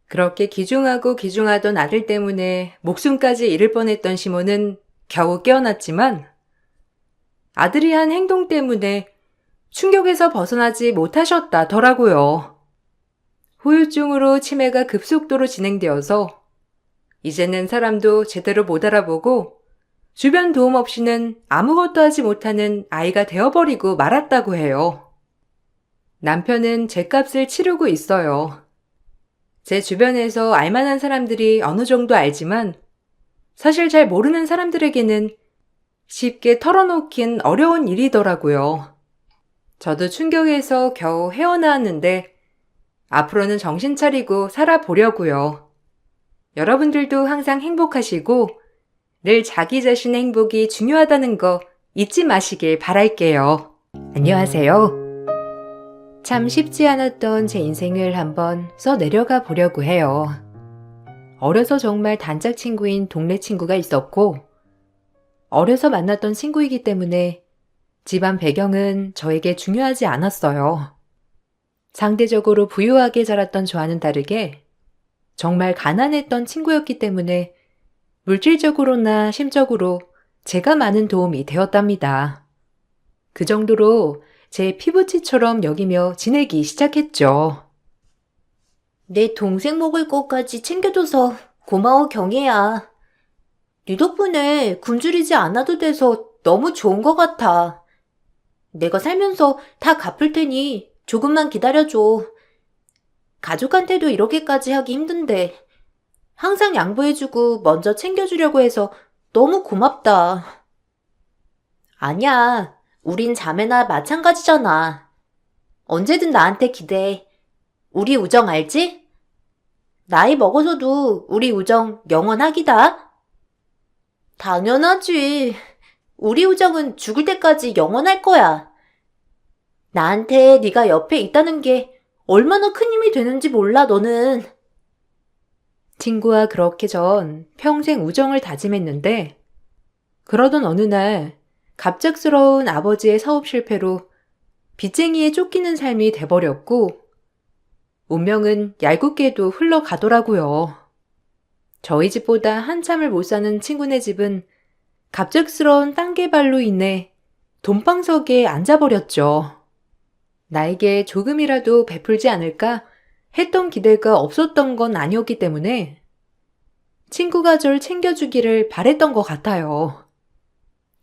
그렇게 기중하고 기중하던 아들 때문에 목숨까지 잃을 뻔했던 시모는 겨우 깨어났지만 아들이 한 행동 때문에 충격에서 벗어나지 못하셨다더라고요. 후유증으로 치매가 급속도로 진행되어서 이제는 사람도 제대로 못 알아보고 주변 도움 없이는 아무것도 하지 못하는 아이가 되어버리고 말았다고 해요. 남편은 죗값을 치르고 있어요. 제 주변에서 알만한 사람들이 어느 정도 알지만 사실 잘 모르는 사람들에게는 쉽게 털어놓긴 어려운 일이더라고요. 저도 충격에서 겨우 헤어나왔는데 앞으로는 정신 차리고 살아보려고요. 여러분들도 항상 행복하시고 늘 자기 자신의 행복이 중요하다는 거 잊지 마시길 바랄게요. 안녕하세요. 참 쉽지 않았던 제 인생을 한번 써내려가 보려고 해요. 어려서 정말 단짝 친구인 동네 친구가 있었고 어려서 만났던 친구이기 때문에 집안 배경은 저에게 중요하지 않았어요. 상대적으로 부유하게 자랐던 저와는 다르게 정말 가난했던 친구였기 때문에 물질적으로나 심적으로 제가 많은 도움이 되었답니다. 그 정도로 제 피부치처럼 여기며 지내기 시작했죠. 내 동생 먹을 것까지 챙겨줘서 고마워, 경혜야. 네 덕분에 굶주리지 않아도 돼서 너무 좋은 것 같아. 내가 살면서 다 갚을 테니 조금만 기다려줘. 가족한테도 이렇게까지 하기 힘든데 항상 양보해주고 먼저 챙겨주려고 해서 너무 고맙다. 아니야. 우린 자매나 마찬가지잖아. 언제든 나한테 기대해. 우리 우정 알지? 나이 먹어서도 우리 우정 영원하기다. 당연하지. 우리 우정은 죽을 때까지 영원할 거야. 나한테 네가 옆에 있다는 게 얼마나 큰 힘이 되는지 몰라, 너는. 친구와 그렇게 전 평생 우정을 다짐했는데, 그러던 어느 날 갑작스러운 아버지의 사업 실패로 빚쟁이에 쫓기는 삶이 돼버렸고, 운명은 얄궂게도 흘러가더라고요. 저희 집보다 한참을 못 사는 친구네 집은 갑작스러운 땅 개발로 인해 돈방석에 앉아버렸죠. 나에게 조금이라도 베풀지 않을까 했던 기대가 없었던 건 아니었기 때문에 친구가 절 챙겨주기를 바랬던 것 같아요.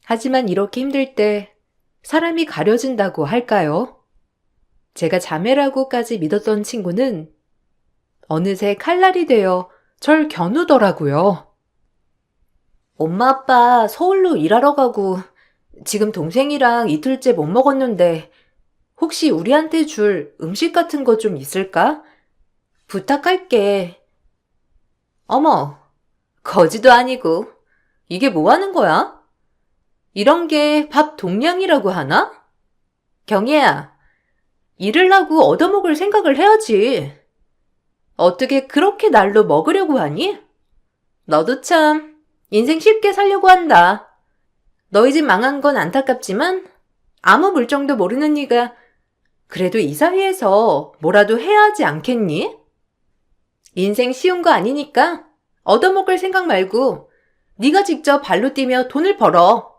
하지만 이렇게 힘들 때 사람이 가려진다고 할까요? 제가 자매라고까지 믿었던 친구는 어느새 칼날이 되어 절 겨누더라고요. 엄마 아빠 서울로 일하러 가고 지금 동생이랑 이틀째 못 먹었는데 혹시 우리한테 줄 음식 같은 거 좀 있을까? 부탁할게. 어머, 거지도 아니고 이게 뭐 하는 거야? 이런 게 밥 동량이라고 하나? 경혜야, 일을 하고 얻어먹을 생각을 해야지. 어떻게 그렇게 날로 먹으려고 하니? 너도 참 인생 쉽게 살려고 한다. 너희 집 망한 건 안타깝지만 아무 물정도 모르는 네가 그래도 이 사회에서 뭐라도 해야 하지 않겠니? 인생 쉬운 거 아니니까 얻어먹을 생각 말고 네가 직접 발로 뛰며 돈을 벌어.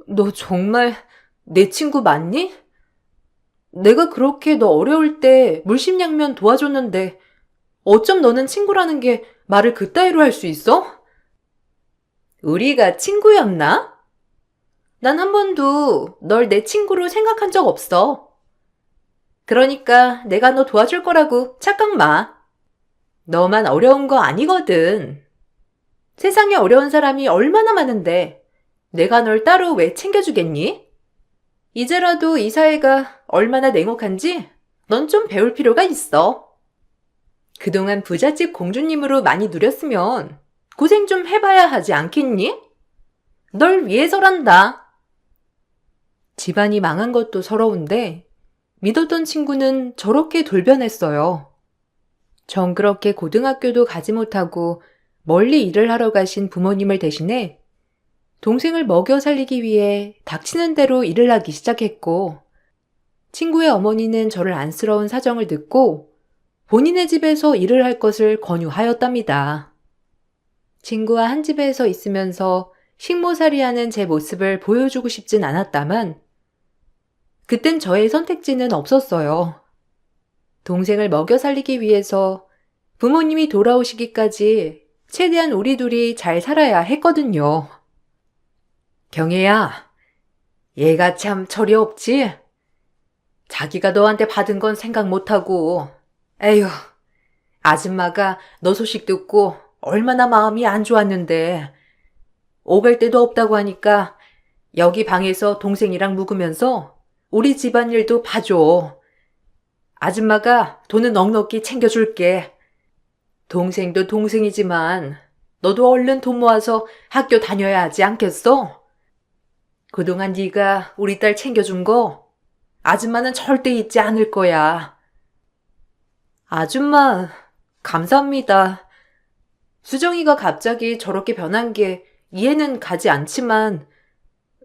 너 정말 내 친구 맞니? 내가 그렇게 너 어려울 때 물심양면 도와줬는데 어쩜 너는 친구라는 게 말을 그따위로 할 수 있어? 우리가 친구였나? 난 한 번도 널 내 친구로 생각한 적 없어. 그러니까 내가 너 도와줄 거라고 착각 마. 너만 어려운 거 아니거든. 세상에 어려운 사람이 얼마나 많은데 내가 널 따로 왜 챙겨주겠니? 이제라도 이 사회가 얼마나 냉혹한지 넌 좀 배울 필요가 있어. 그동안 부잣집 공주님으로 많이 누렸으면 고생 좀 해봐야 하지 않겠니? 널 위해서란다. 집안이 망한 것도 서러운데 믿었던 친구는 저렇게 돌변했어요. 전 그렇게 고등학교도 가지 못하고 멀리 일을 하러 가신 부모님을 대신해 동생을 먹여 살리기 위해 닥치는 대로 일을 하기 시작했고, 친구의 어머니는 저를 안쓰러운 사정을 듣고 본인의 집에서 일을 할 것을 권유하였답니다. 친구와 한 집에서 있으면서 식모살이하는 제 모습을 보여주고 싶진 않았다만 그땐 저의 선택지는 없었어요. 동생을 먹여 살리기 위해서 부모님이 돌아오시기까지 최대한 우리 둘이 잘 살아야 했거든요. 경혜야, 얘가 참 철이 없지? 자기가 너한테 받은 건 생각 못하고, 에휴, 아줌마가 너 소식 듣고 얼마나 마음이 안 좋았는데, 오갈 데도 없다고 하니까 여기 방에서 동생이랑 묵으면서 우리 집안일도 봐줘. 아줌마가 돈은 넉넉히 챙겨줄게. 동생도 동생이지만 너도 얼른 돈 모아서 학교 다녀야 하지 않겠어? 그동안 네가 우리 딸 챙겨준 거 아줌마는 절대 잊지 않을 거야. 아줌마, 감사합니다. 수정이가 갑자기 저렇게 변한 게 이해는 가지 않지만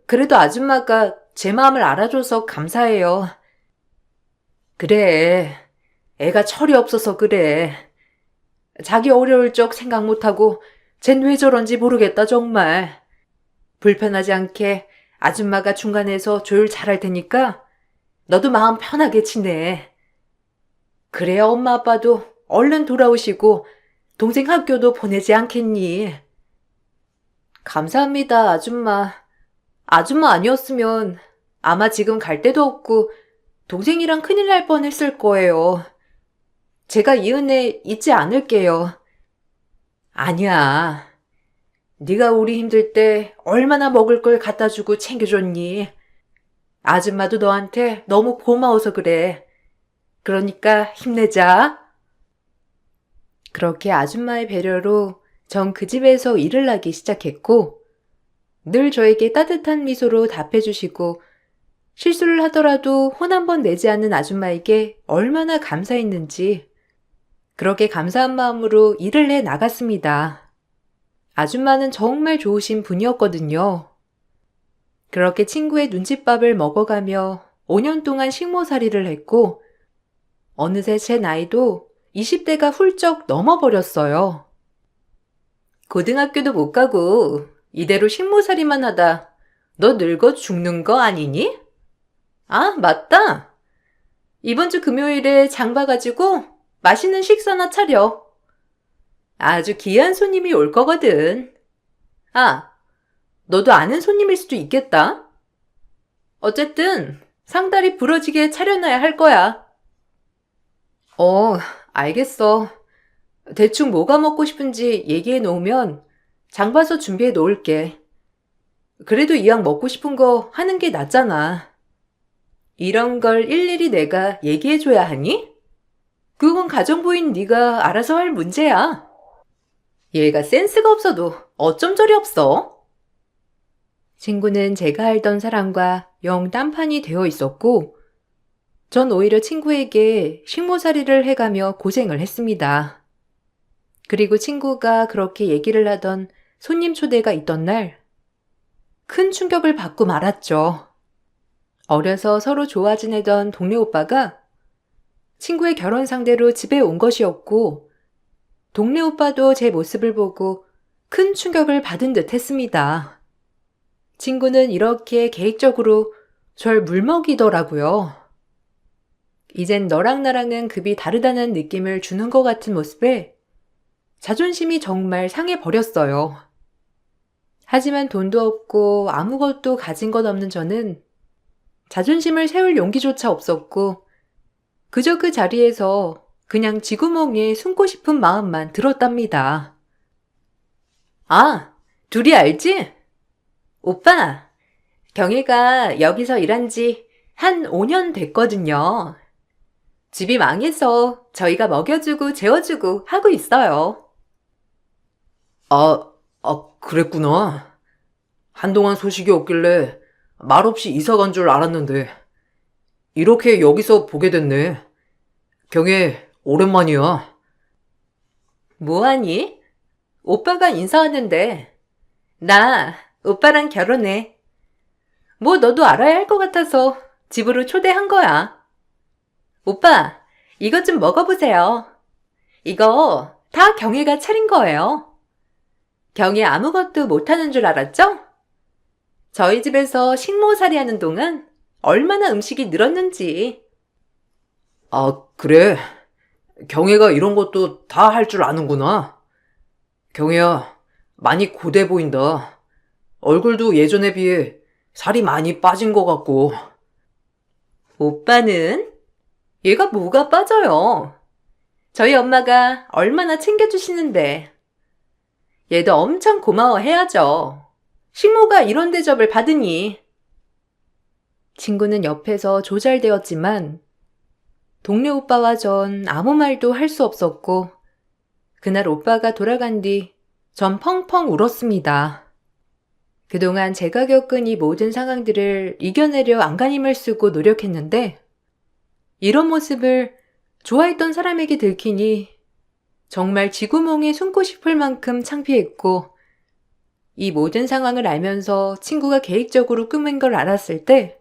그래도 아줌마가 제 마음을 알아줘서 감사해요. 그래, 애가 철이 없어서 그래. 자기 어려울 적 생각 못하고 쟨 왜 저런지 모르겠다 정말. 불편하지 않게 아줌마가 중간에서 조율 잘할 테니까 너도 마음 편하게 지내. 그래야 엄마 아빠도 얼른 돌아오시고 동생 학교도 보내지 않겠니? 감사합니다, 아줌마. 아줌마 아니었으면 아마 지금 갈 데도 없고 동생이랑 큰일 날 뻔했을 거예요. 제가 이 은혜 잊지 않을게요. 아니야. 네가 우리 힘들 때 얼마나 먹을 걸 갖다 주고 챙겨줬니? 아줌마도 너한테 너무 고마워서 그래. 그러니까 힘내자. 그렇게 아줌마의 배려로 전 그 집에서 일을 하기 시작했고, 늘 저에게 따뜻한 미소로 답해주시고, 실수를 하더라도 혼 한 번 내지 않는 아줌마에게 얼마나 감사했는지, 그렇게 감사한 마음으로 일을 해 나갔습니다. 아줌마는 정말 좋으신 분이었거든요. 그렇게 친구의 눈칫밥을 먹어가며 5년 동안 식모살이를 했고, 어느새 제 나이도 20대가 훌쩍 넘어버렸어요. 고등학교도 못 가고 이대로 식모살이만 하다 너 늙어 죽는 거 아니니? 아, 맞다. 이번 주 금요일에 장 봐가지고 맛있는 식사나 차려. 아주 귀한 손님이 올 거거든. 아, 너도 아는 손님일 수도 있겠다. 어쨌든 상다리 부러지게 차려놔야 할 거야. 알겠어. 대충 뭐가 먹고 싶은지 얘기해 놓으면 장 봐서 준비해 놓을게. 그래도 이왕 먹고 싶은 거 하는 게 낫잖아. 이런 걸 일일이 내가 얘기해 줘야 하니? 그건 가정부인 네가 알아서 할 문제야. 얘가 센스가 없어도 어쩜 저리 없어? 친구는 제가 알던 사람과 영 딴판이 되어 있었고, 전 오히려 친구에게 식모살이를 해가며 고생을 했습니다. 그리고 친구가 그렇게 얘기를 하던 손님 초대가 있던 날, 큰 충격을 받고 말았죠. 어려서 서로 좋아 지내던 동네 오빠가 친구의 결혼 상대로 집에 온 것이었고, 동네 오빠도 제 모습을 보고 큰 충격을 받은 듯 했습니다. 친구는 이렇게 계획적으로 절 물먹이더라고요. 이젠 너랑 나랑은 급이 다르다는 느낌을 주는 것 같은 모습에 자존심이 정말 상해버렸어요. 하지만 돈도 없고 아무것도 가진 것 없는 저는 자존심을 세울 용기조차 없었고, 그저 그 자리에서 그냥 쥐구멍에 숨고 싶은 마음만 들었답니다. 아, 둘이 알지? 오빠, 경희가 여기서 일한 지 한 5년 됐거든요. 집이 망해서 저희가 먹여주고 재워주고 하고 있어요. 그랬구나. 한동안 소식이 없길래 말없이 이사 간 줄 알았는데 이렇게 여기서 보게 됐네. 경혜, 오랜만이야. 뭐하니? 오빠가 인사하는데. 나 오빠랑 결혼해. 뭐 너도 알아야 할 것 같아서 집으로 초대한 거야. 오빠, 이것 좀 먹어보세요. 이거 다 경혜가 차린 거예요. 경혜 아무것도 못하는 줄 알았죠? 저희 집에서 식모살이 하는 동안 얼마나 음식이 늘었는지. 아, 그래. 경혜가 이런 것도 다 할 줄 아는구나. 경혜야, 많이 고돼 보인다. 얼굴도 예전에 비해 살이 많이 빠진 것 같고. 오빠는? 얘가 뭐가 빠져요? 저희 엄마가 얼마나 챙겨주시는데. 얘도 엄청 고마워해야죠. 식모가 이런 대접을 받으니. 친구는 옆에서 조잘되었지만 동네 오빠와 전 아무 말도 할 수 없었고, 그날 오빠가 돌아간 뒤 전 펑펑 울었습니다. 그동안 제가 겪은 이 모든 상황들을 이겨내려 안간힘을 쓰고 노력했는데, 이런 모습을 좋아했던 사람에게 들키니 정말 쥐구멍에 숨고 싶을 만큼 창피했고, 이 모든 상황을 알면서 친구가 계획적으로 꾸민 걸 알았을 때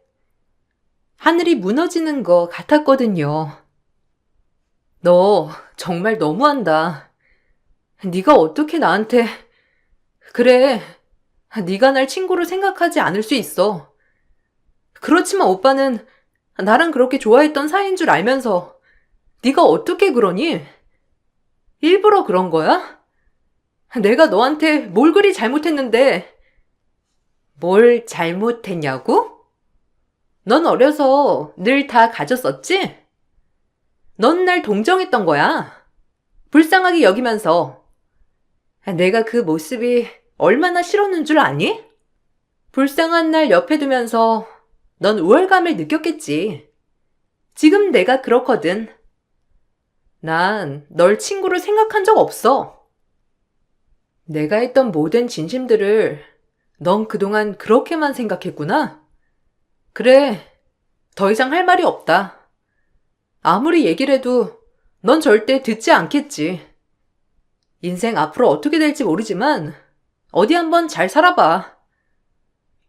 하늘이 무너지는 것 같았거든요. 너 정말 너무한다. 네가 어떻게 나한테... 그래, 네가 날 친구로 생각하지 않을 수 있어. 그렇지만 오빠는 나랑 그렇게 좋아했던 사이인 줄 알면서 네가 어떻게 그러니? 일부러 그런 거야? 내가 너한테 뭘 그리 잘못했는데. 뭘 잘못했냐고? 넌 어려서 늘 다 가졌었지? 넌 날 동정했던 거야. 불쌍하게 여기면서. 내가 그 모습이 얼마나 싫었는 줄 아니? 불쌍한 날 옆에 두면서 넌 우월감을 느꼈겠지. 지금 내가 그렇거든. 난 널 친구로 생각한 적 없어. 내가 했던 모든 진심들을 넌 그동안 그렇게만 생각했구나? 그래, 더 이상 할 말이 없다. 아무리 얘기를 해도 넌 절대 듣지 않겠지. 인생 앞으로 어떻게 될지 모르지만 어디 한번 잘 살아봐.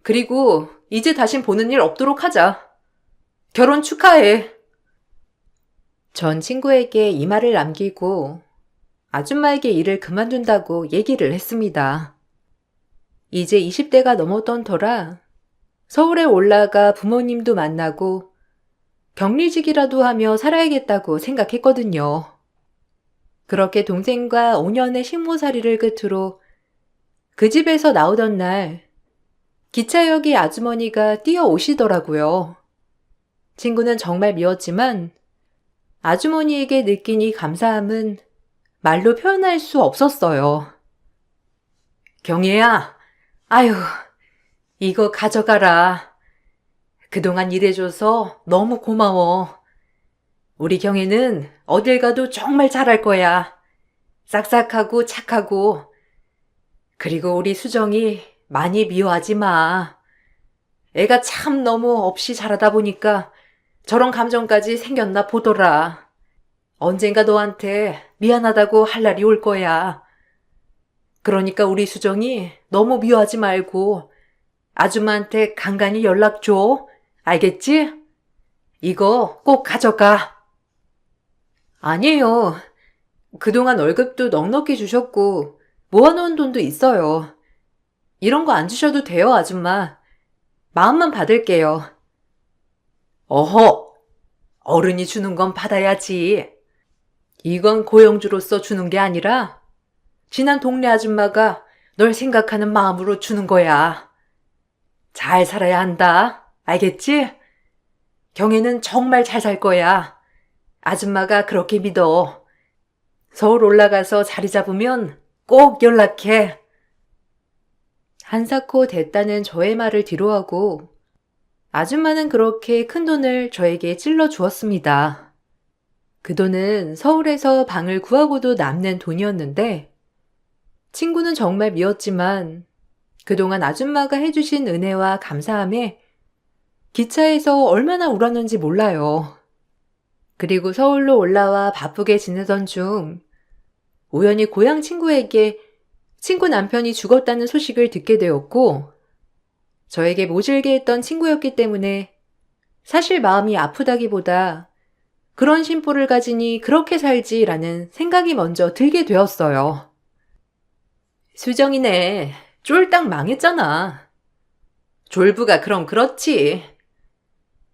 그리고 이제 다신 보는 일 없도록 하자. 결혼 축하해. 전 친구에게 이 말을 남기고 아줌마에게 일을 그만둔다고 얘기를 했습니다. 이제 20대가 넘었던 터라 서울에 올라가 부모님도 만나고 격리직이라도 하며 살아야겠다고 생각했거든요. 그렇게 동생과 5년의 식모살이를 끝으로 그 집에서 나오던 날 기차역에 아주머니가 뛰어오시더라고요. 친구는 정말 미웠지만 아주머니에게 느낀 이 감사함은 말로 표현할 수 없었어요. 경혜야, 아유, 이거 가져가라. 그동안 일해줘서 너무 고마워. 우리 경혜는 어딜 가도 정말 잘할 거야. 싹싹하고 착하고. 그리고 우리 수정이 많이 미워하지 마. 애가 참 너무 없이 자라다 보니까 저런 감정까지 생겼나 보더라. 언젠가 너한테 미안하다고 할 날이 올 거야. 그러니까 우리 수정이 너무 미워하지 말고 아줌마한테 간간히 연락 줘. 알겠지? 이거 꼭 가져가. 아니에요. 그동안 월급도 넉넉히 주셨고 모아놓은 돈도 있어요. 이런 거 안 주셔도 돼요, 아줌마. 마음만 받을게요. 어허! 어른이 주는 건 받아야지. 이건 고용주로서 주는 게 아니라 지난 동네 아줌마가 널 생각하는 마음으로 주는 거야. 잘 살아야 한다. 알겠지? 경혜는 정말 잘 살 거야. 아줌마가 그렇게 믿어. 서울 올라가서 자리 잡으면 꼭 연락해. 한사코 됐다는 저의 말을 뒤로하고 아줌마는 그렇게 큰 돈을 저에게 찔러 주었습니다. 그 돈은 서울에서 방을 구하고도 남는 돈이었는데 친구는 정말 미웠지만 그동안 아줌마가 해주신 은혜와 감사함에 기차에서 얼마나 울었는지 몰라요. 그리고 서울로 올라와 바쁘게 지내던 중 우연히 고향 친구에게 친구 남편이 죽었다는 소식을 듣게 되었고 저에게 모질게 했던 친구였기 때문에 사실 마음이 아프다기보다 그런 심보를 가지니 그렇게 살지라는 생각이 먼저 들게 되었어요. 수정이네. 쫄딱 망했잖아. 졸부가 그럼 그렇지.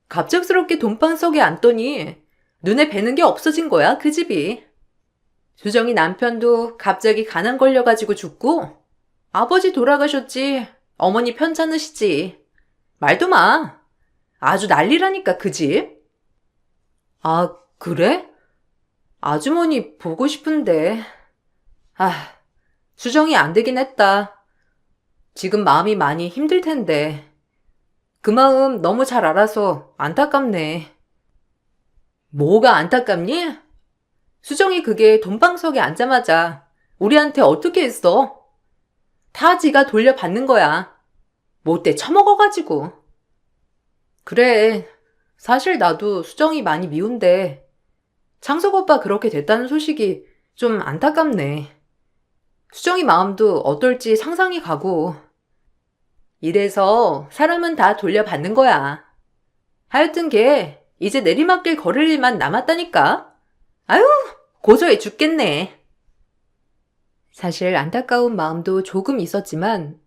갑작스럽게 돈방석에 앉더니 눈에 뵈는 게 없어진 거야, 그 집이. 수정이 남편도 갑자기 가난 걸려가지고 죽고 아버지 돌아가셨지. 어머니 편찮으시지. 말도 마. 아주 난리라니까, 그 집. 아, 그래? 아주머니 보고 싶은데. 아, 수정이 안 되긴 했다. 지금 마음이 많이 힘들 텐데. 그 마음 너무 잘 알아서 안타깝네. 뭐가 안타깝니? 수정이 그게 돈방석에 앉자마자 우리한테 어떻게 했어? 다 지가 돌려받는 거야. 못돼 처먹어가지고. 그래, 사실 나도 수정이 많이 미운데 창석 오빠 그렇게 됐다는 소식이 좀 안타깝네. 수정이 마음도 어떨지 상상이 가고. 이래서 사람은 다 돌려받는 거야. 하여튼 걔 이제 내리막길 걸을 일만 남았다니까. 아유, 고소해 죽겠네. 사실 안타까운 마음도 조금 있었지만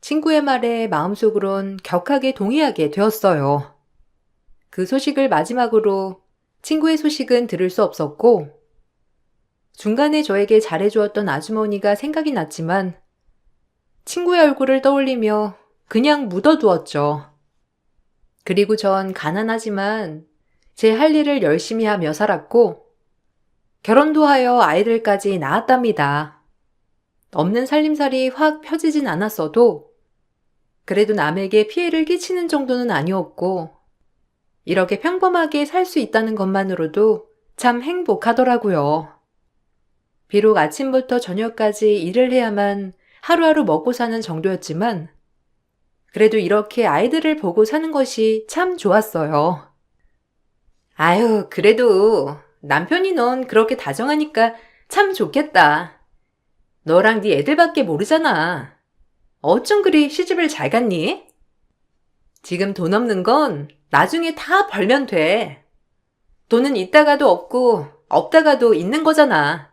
친구의 말에 마음속으론 격하게 동의하게 되었어요. 그 소식을 마지막으로 친구의 소식은 들을 수 없었고, 중간에 저에게 잘해주었던 아주머니가 생각이 났지만, 친구의 얼굴을 떠올리며 그냥 묻어두었죠. 그리고 전 가난하지만 제 할 일을 열심히 하며 살았고, 결혼도 하여 아이들까지 낳았답니다. 없는 살림살이 확 펴지진 않았어도 그래도 남에게 피해를 끼치는 정도는 아니었고 이렇게 평범하게 살 수 있다는 것만으로도 참 행복하더라고요. 비록 아침부터 저녁까지 일을 해야만 하루하루 먹고 사는 정도였지만 그래도 이렇게 아이들을 보고 사는 것이 참 좋았어요. 아유, 그래도 남편이 넌 그렇게 다정하니까 참 좋겠다. 너랑 네 애들밖에 모르잖아. 어쩜 그리 시집을 잘 갔니? 지금 돈 없는 건 나중에 다 벌면 돼. 돈은 있다가도 없고 없다가도 있는 거잖아.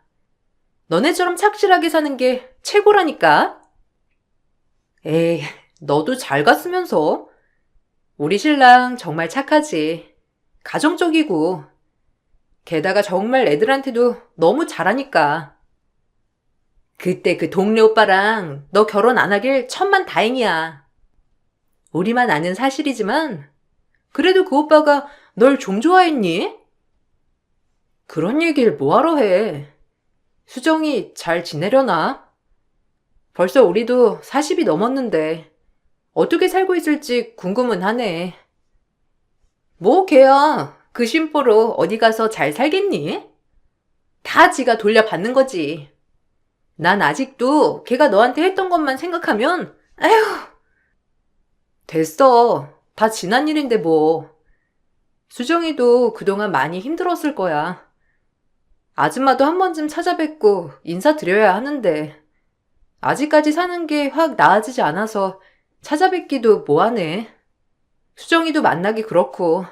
너네처럼 착실하게 사는 게 최고라니까. 에이, 너도 잘 갔으면서. 우리 신랑 정말 착하지. 가정적이고. 게다가 정말 애들한테도 너무 잘하니까. 그때 그 동네 오빠랑 너 결혼 안 하길 천만 다행이야. 우리만 아는 사실이지만 그래도 그 오빠가 널 좀 좋아했니? 그런 얘기를 뭐하러 해. 수정이 잘 지내려나? 벌써 우리도 40이 넘었는데 어떻게 살고 있을지 궁금은 하네. 뭐 걔야 그 심보로 어디 가서 잘 살겠니? 다 지가 돌려받는 거지. 난 아직도 걔가 너한테 했던 것만 생각하면 에휴. 됐어. 다 지난 일인데 뭐. 수정이도 그동안 많이 힘들었을 거야. 아줌마도 한 번쯤 찾아뵙고 인사드려야 하는데 아직까지 사는 게 확 나아지지 않아서 찾아뵙기도 뭐하네. 수정이도 만나기 그렇고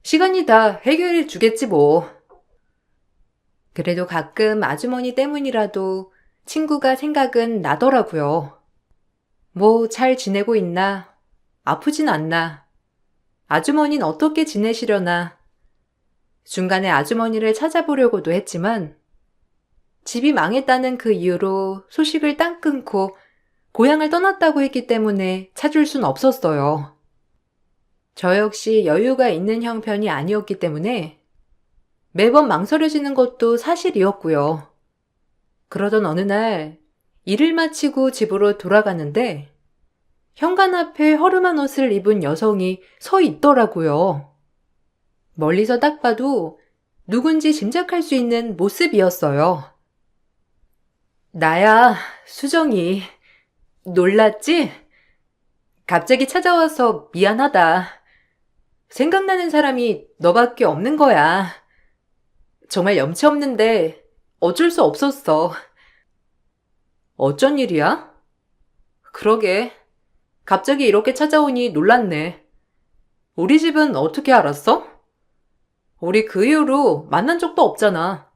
시간이 다 해결해 주겠지 뭐. 그래도 가끔 아주머니 때문이라도 친구가 생각은 나더라고요. 뭐 잘 지내고 있나? 아프진 않나? 아주머니는 어떻게 지내시려나? 중간에 아주머니를 찾아보려고도 했지만 집이 망했다는 그 이유로 소식을 딱 끊고 고향을 떠났다고 했기 때문에 찾을 순 없었어요. 저 역시 여유가 있는 형편이 아니었기 때문에 매번 망설여지는 것도 사실이었고요. 그러던 어느 날 일을 마치고 집으로 돌아가는데 현관 앞에 허름한 옷을 입은 여성이 서 있더라고요. 멀리서 딱 봐도 누군지 짐작할 수 있는 모습이었어요. 나야, 수정이. 놀랐지? 갑자기 찾아와서 미안하다. 생각나는 사람이 너밖에 없는 거야. 정말 염치 없는데 어쩔 수 없었어. 어쩐 일이야? 그러게. 갑자기 이렇게 찾아오니 놀랐네. 우리 집은 어떻게 알았어? 우리 그 이후로 만난 적도 없잖아.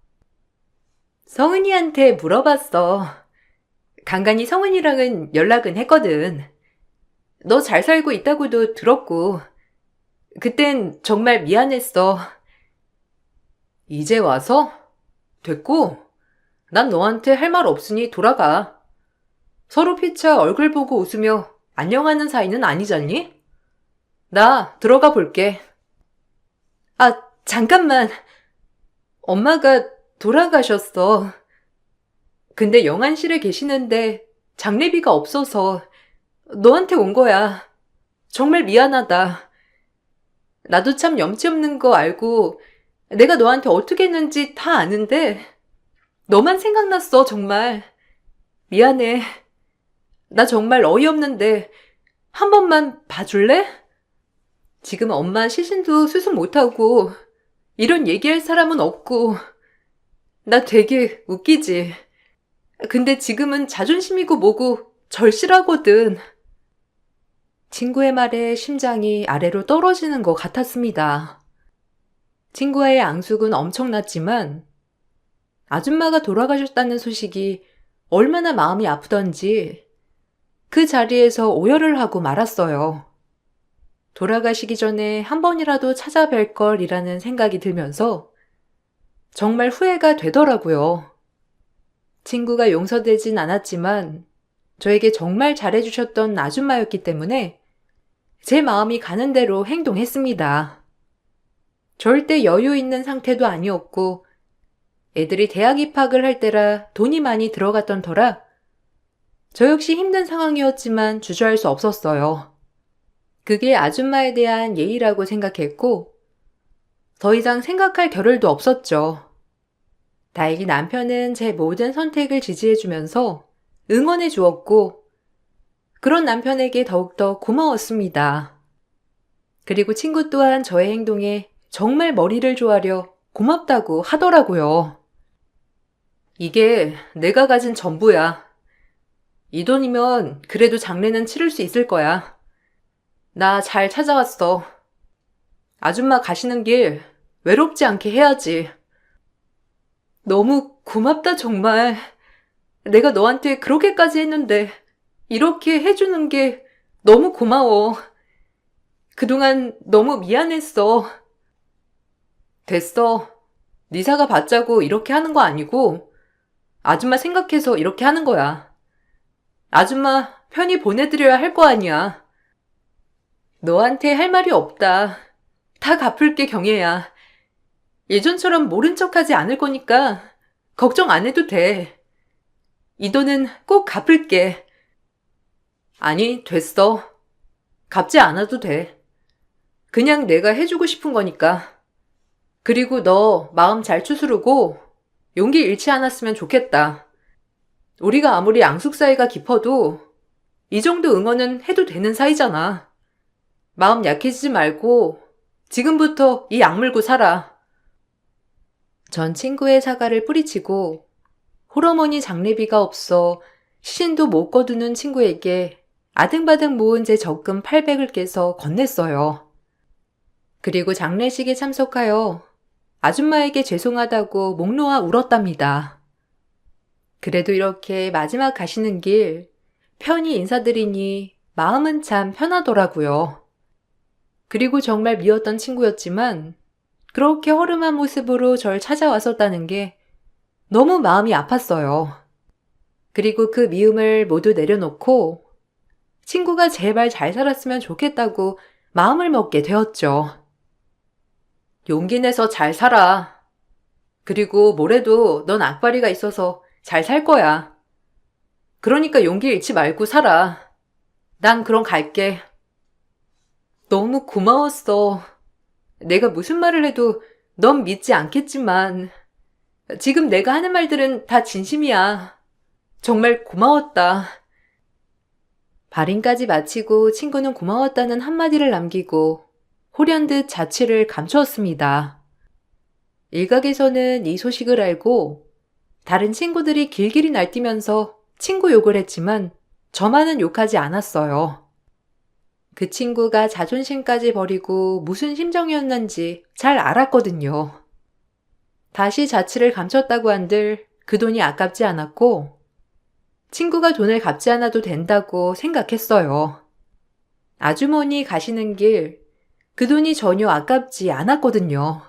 성은이한테 물어봤어. 간간히 성은이랑은 연락은 했거든. 너 잘 살고 있다고도 들었고. 그땐 정말 미안했어. 이제 와서? 됐고. 난 너한테 할 말 없으니 돌아가. 서로 피차 얼굴 보고 웃으며 안녕하는 사이는 아니잖니? 나 들어가 볼게. 아, 잠깐만. 엄마가 돌아가셨어. 근데 영안실에 계시는데 장례비가 없어서 너한테 온 거야. 정말 미안하다. 나도 참 염치 없는 거 알고 내가 너한테 어떻게 했는지 다 아는데 너만 생각났어, 정말. 미안해. 나 정말 어이없는데 한 번만 봐줄래? 지금 엄마 시신도 수습 못하고 이런 얘기할 사람은 없고 나 되게 웃기지. 근데 지금은 자존심이고 뭐고 절실하거든. 친구의 말에 심장이 아래로 떨어지는 것 같았습니다. 친구와의 앙숙은 엄청났지만 아줌마가 돌아가셨다는 소식이 얼마나 마음이 아프던지 그 자리에서 오열을 하고 말았어요. 돌아가시기 전에 한 번이라도 찾아뵐 걸이라는 생각이 들면서 정말 후회가 되더라고요. 친구가 용서되진 않았지만 저에게 정말 잘해주셨던 아줌마였기 때문에 제 마음이 가는 대로 행동했습니다. 절대 여유 있는 상태도 아니었고 애들이 대학 입학을 할 때라 돈이 많이 들어갔던 터라 저 역시 힘든 상황이었지만 주저할 수 없었어요. 그게 아줌마에 대한 예의라고 생각했고 더 이상 생각할 겨를도 없었죠. 다행히 남편은 제 모든 선택을 지지해주면서 응원해 주었고 그런 남편에게 더욱더 고마웠습니다. 그리고 친구 또한 저의 행동에 정말 머리를 조아려 고맙다고 하더라고요. 이게 내가 가진 전부야. 이 돈이면 그래도 장례는 치를 수 있을 거야. 나 잘 찾아왔어. 아줌마 가시는 길 외롭지 않게 해야지. 너무 고맙다 정말. 내가 너한테 그렇게까지 했는데 이렇게 해주는 게 너무 고마워. 그동안 너무 미안했어. 됐어. 네 사가 받자고 이렇게 하는 거 아니고 아줌마 생각해서 이렇게 하는 거야. 아줌마 편히 보내드려야 할 거 아니야. 너한테 할 말이 없다. 다 갚을게 경혜야. 예전처럼 모른 척하지 않을 거니까 걱정 안 해도 돼. 이 돈은 꼭 갚을게. 아니, 됐어. 갚지 않아도 돼. 그냥 내가 해주고 싶은 거니까. 그리고 너 마음 잘 추스르고 용기 잃지 않았으면 좋겠다. 우리가 아무리 앙숙 사이가 깊어도 이 정도 응원은 해도 되는 사이잖아. 마음 약해지지 말고 지금부터 이 악물고 살아. 전 친구의 사과를 뿌리치고 홀어머니 장례비가 없어 시신도 못 거두는 친구에게 아등바등 모은 제 적금 800을 깨서 건넸어요. 그리고 장례식에 참석하여 아줌마에게 죄송하다고 목 놓아 울었답니다. 그래도 이렇게 마지막 가시는 길 편히 인사드리니 마음은 참 편하더라고요. 그리고 정말 미웠던 친구였지만 그렇게 허름한 모습으로 절 찾아왔었다는 게 너무 마음이 아팠어요. 그리고 그 미움을 모두 내려놓고 친구가 제발 잘 살았으면 좋겠다고 마음을 먹게 되었죠. 용기 내서 잘 살아. 그리고 뭐래도 넌 악바리가 있어서 잘 살 거야. 그러니까 용기 잃지 말고 살아. 난 그럼 갈게. 너무 고마웠어. 내가 무슨 말을 해도 넌 믿지 않겠지만 지금 내가 하는 말들은 다 진심이야. 정말 고마웠다. 발인까지 마치고 친구는 고마웠다는 한마디를 남기고 홀연듯 자취를 감추었습니다. 일각에서는 이 소식을 알고 다른 친구들이 길길이 날뛰면서 친구 욕을 했지만 저만은 욕하지 않았어요. 그 친구가 자존심까지 버리고 무슨 심정이었는지 잘 알았거든요. 다시 자취를 감췄다고 한들 그 돈이 아깝지 않았고 친구가 돈을 갚지 않아도 된다고 생각했어요. 아주머니 가시는 길 그 돈이 전혀 아깝지 않았거든요.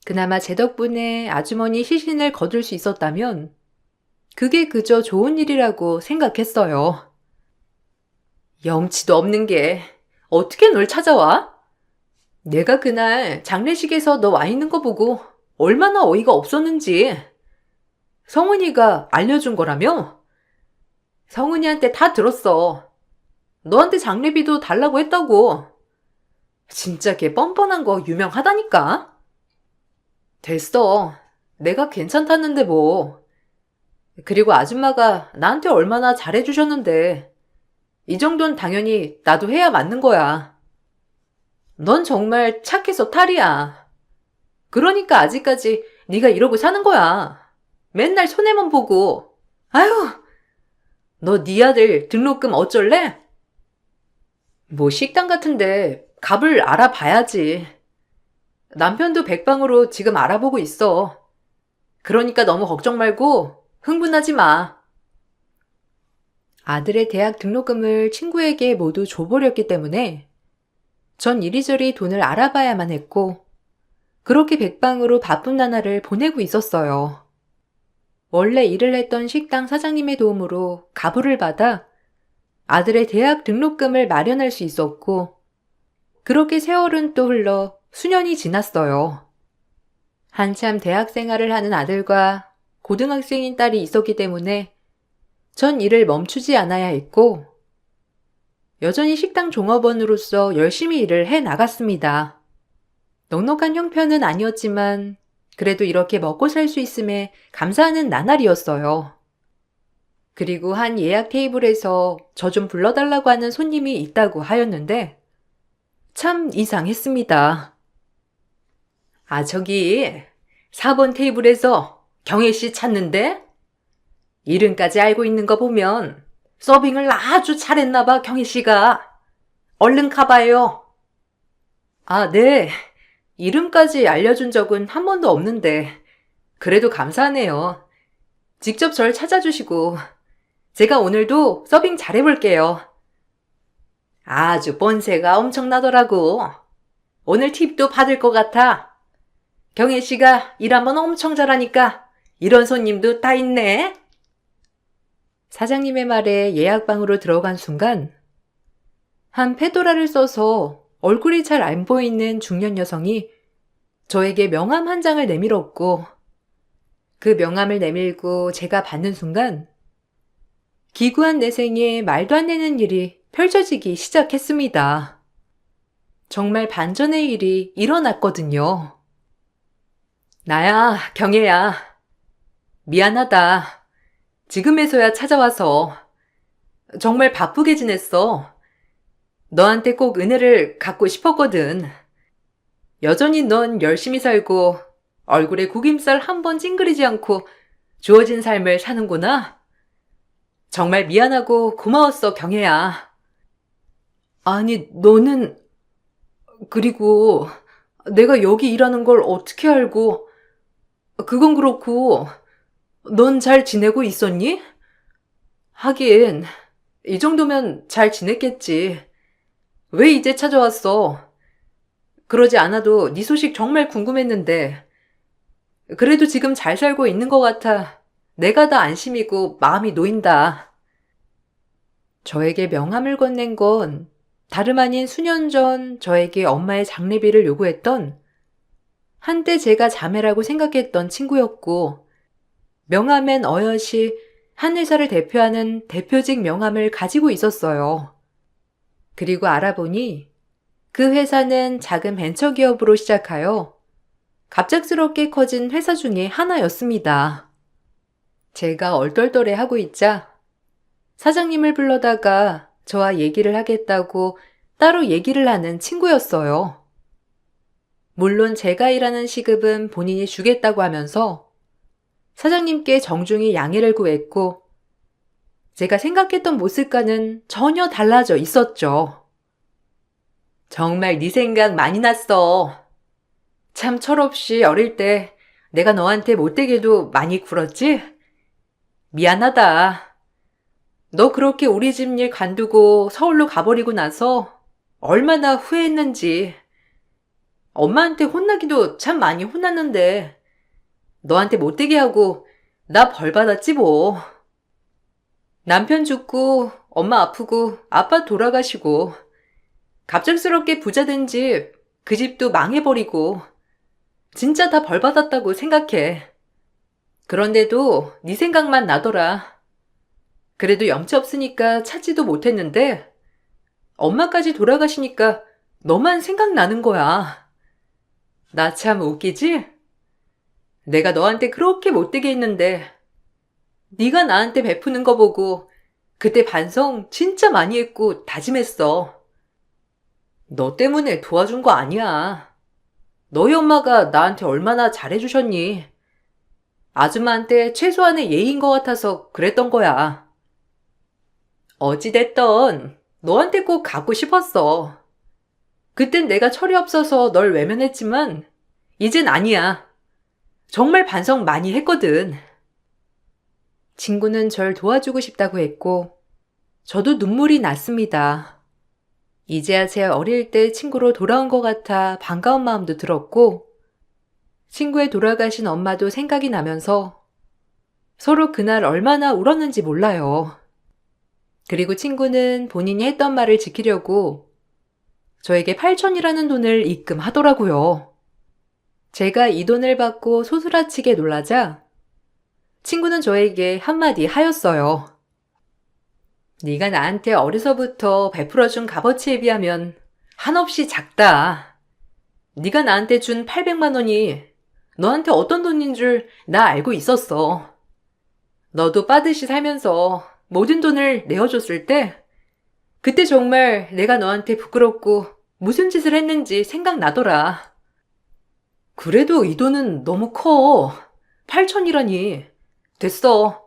그나마 제 덕분에 아주머니 시신을 거둘 수 있었다면 그게 그저 좋은 일이라고 생각했어요. 염치도 없는 게 어떻게 널 찾아와? 내가 그날 장례식에서 너 와 있는 거 보고 얼마나 어이가 없었는지. 성은이가 알려준 거라며? 성은이한테 다 들었어. 너한테 장례비도 달라고 했다고. 진짜 걔 뻔뻔한 거 유명하다니까. 됐어. 내가 괜찮다는데 뭐. 그리고 아줌마가 나한테 얼마나 잘해주셨는데 이 정도는 당연히 나도 해야 맞는 거야. 넌 정말 착해서 탈이야. 그러니까 아직까지 네가 이러고 사는 거야. 맨날 손해만 보고. 아유, 너 네 아들 등록금 어쩔래? 뭐 식당 같은데 값을 알아봐야지. 남편도 백방으로 지금 알아보고 있어. 그러니까 너무 걱정 말고 흥분하지 마. 아들의 대학 등록금을 친구에게 모두 줘버렸기 때문에 전 이리저리 돈을 알아봐야만 했고, 그렇게 백방으로 바쁜 나날을 보내고 있었어요. 원래 일을 했던 식당 사장님의 도움으로 가부를 받아 아들의 대학 등록금을 마련할 수 있었고, 그렇게 세월은 또 흘러 수년이 지났어요. 한참 대학 생활을 하는 아들과 고등학생인 딸이 있었기 때문에 전 일을 멈추지 않아야 했고, 여전히 식당 종업원으로서 열심히 일을 해 나갔습니다. 넉넉한 형편은 아니었지만 그래도 이렇게 먹고 살 수 있음에 감사하는 나날이었어요. 그리고 한 예약 테이블에서 저 좀 불러달라고 하는 손님이 있다고 하였는데 참 이상했습니다. 아, 저기 4번 테이블에서 경혜 씨 찾는데? 이름까지 알고 있는 거 보면 서빙을 아주 잘했나 봐, 경혜 씨가. 얼른 가봐요. 아, 네. 이름까지 알려준 적은 한 번도 없는데 그래도 감사하네요. 직접 절 찾아주시고 제가 오늘도 서빙 잘해볼게요. 아주 본세가 엄청나더라고. 오늘 팁도 받을 것 같아. 경혜 씨가 일 한번 엄청 잘하니까 이런 손님도 다 있네. 사장님의 말에 예약방으로 들어간 순간 한 페도라를 써서 얼굴이 잘 안 보이는 중년 여성이 저에게 명함 한 장을 내밀었고, 그 명함을 내밀고 제가 받는 순간 기구한 내 생에 말도 안 되는 일이 펼쳐지기 시작했습니다. 정말 반전의 일이 일어났거든요. 나야, 경혜야. 미안하다. 지금에서야 찾아와서. 정말 바쁘게 지냈어. 너한테 꼭 은혜를 갚고 싶었거든. 여전히 넌 열심히 살고 얼굴에 구김살 한 번 찡그리지 않고 주어진 삶을 사는구나. 정말 미안하고 고마웠어, 경혜야. 아니, 너는... 그리고 내가 여기 일하는 걸 어떻게 알고... 그건 그렇고 넌 잘 지내고 있었니? 하긴 이 정도면 잘 지냈겠지. 왜 이제 찾아왔어? 그러지 않아도 네 소식 정말 궁금했는데 그래도 지금 잘 살고 있는 것 같아 내가 다 안심이고 마음이 놓인다. 저에게 명함을 건넨 건 다름 아닌 수년 전 저에게 엄마의 장례비를 요구했던 한때 제가 자매라고 생각했던 친구였고, 명함엔 어여시 한 회사를 대표하는 대표직 명함을 가지고 있었어요. 그리고 알아보니 그 회사는 작은 벤처기업으로 시작하여 갑작스럽게 커진 회사 중에 하나였습니다. 제가 얼떨떨해하고 있자 사장님을 불러다가 저와 얘기를 하겠다고 따로 얘기를 하는 친구였어요. 물론 제가 일하는 시급은 본인이 주겠다고 하면서 사장님께 정중히 양해를 구했고, 제가 생각했던 모습과는 전혀 달라져 있었죠. 정말 네 생각 많이 났어. 참 철없이 어릴 때 내가 너한테 못되게도 많이 굴었지? 미안하다. 너 그렇게 우리 집 일 관두고 서울로 가버리고 나서 얼마나 후회했는지. 엄마한테 혼나기도 참 많이 혼났는데 너한테 못되게 하고 나 벌 받았지 뭐. 남편 죽고 엄마 아프고 아빠 돌아가시고 갑작스럽게 부자 된 집, 그 집도 망해버리고 진짜 다 벌 받았다고 생각해. 그런데도 네 생각만 나더라. 그래도 염치 없으니까 찾지도 못했는데 엄마까지 돌아가시니까 너만 생각나는 거야. 나 참 웃기지? 내가 너한테 그렇게 못되게 했는데 네가 나한테 베푸는 거 보고 그때 반성 진짜 많이 했고 다짐했어. 너 때문에 도와준 거 아니야. 너희 엄마가 나한테 얼마나 잘해주셨니? 아줌마한테 최소한의 예의인 것 같아서 그랬던 거야. 어찌됐던 너한테 꼭 갖고 싶었어. 그땐 내가 철이 없어서 널 외면했지만 이젠 아니야. 정말 반성 많이 했거든. 친구는 절 도와주고 싶다고 했고 저도 눈물이 났습니다. 이제야 제 어릴 때 친구로 돌아온 것 같아 반가운 마음도 들었고, 친구의 돌아가신 엄마도 생각이 나면서 서로 그날 얼마나 울었는지 몰라요. 그리고 친구는 본인이 했던 말을 지키려고 저에게 8천이라는 돈을 입금하더라고요. 제가 이 돈을 받고 소스라치게 놀라자 친구는 저에게 한마디 하였어요. 네가 나한테 어려서부터 베풀어준 값어치에 비하면 한없이 작다. 네가 나한테 준 800만 원이 너한테 어떤 돈인 줄 나 알고 있었어. 너도 빠듯이 살면서 모든 돈을 내어줬을 때 그때 정말 내가 너한테 부끄럽고 무슨 짓을 했는지 생각나더라. 그래도 이 돈은 너무 커. 8천이라니. 됐어.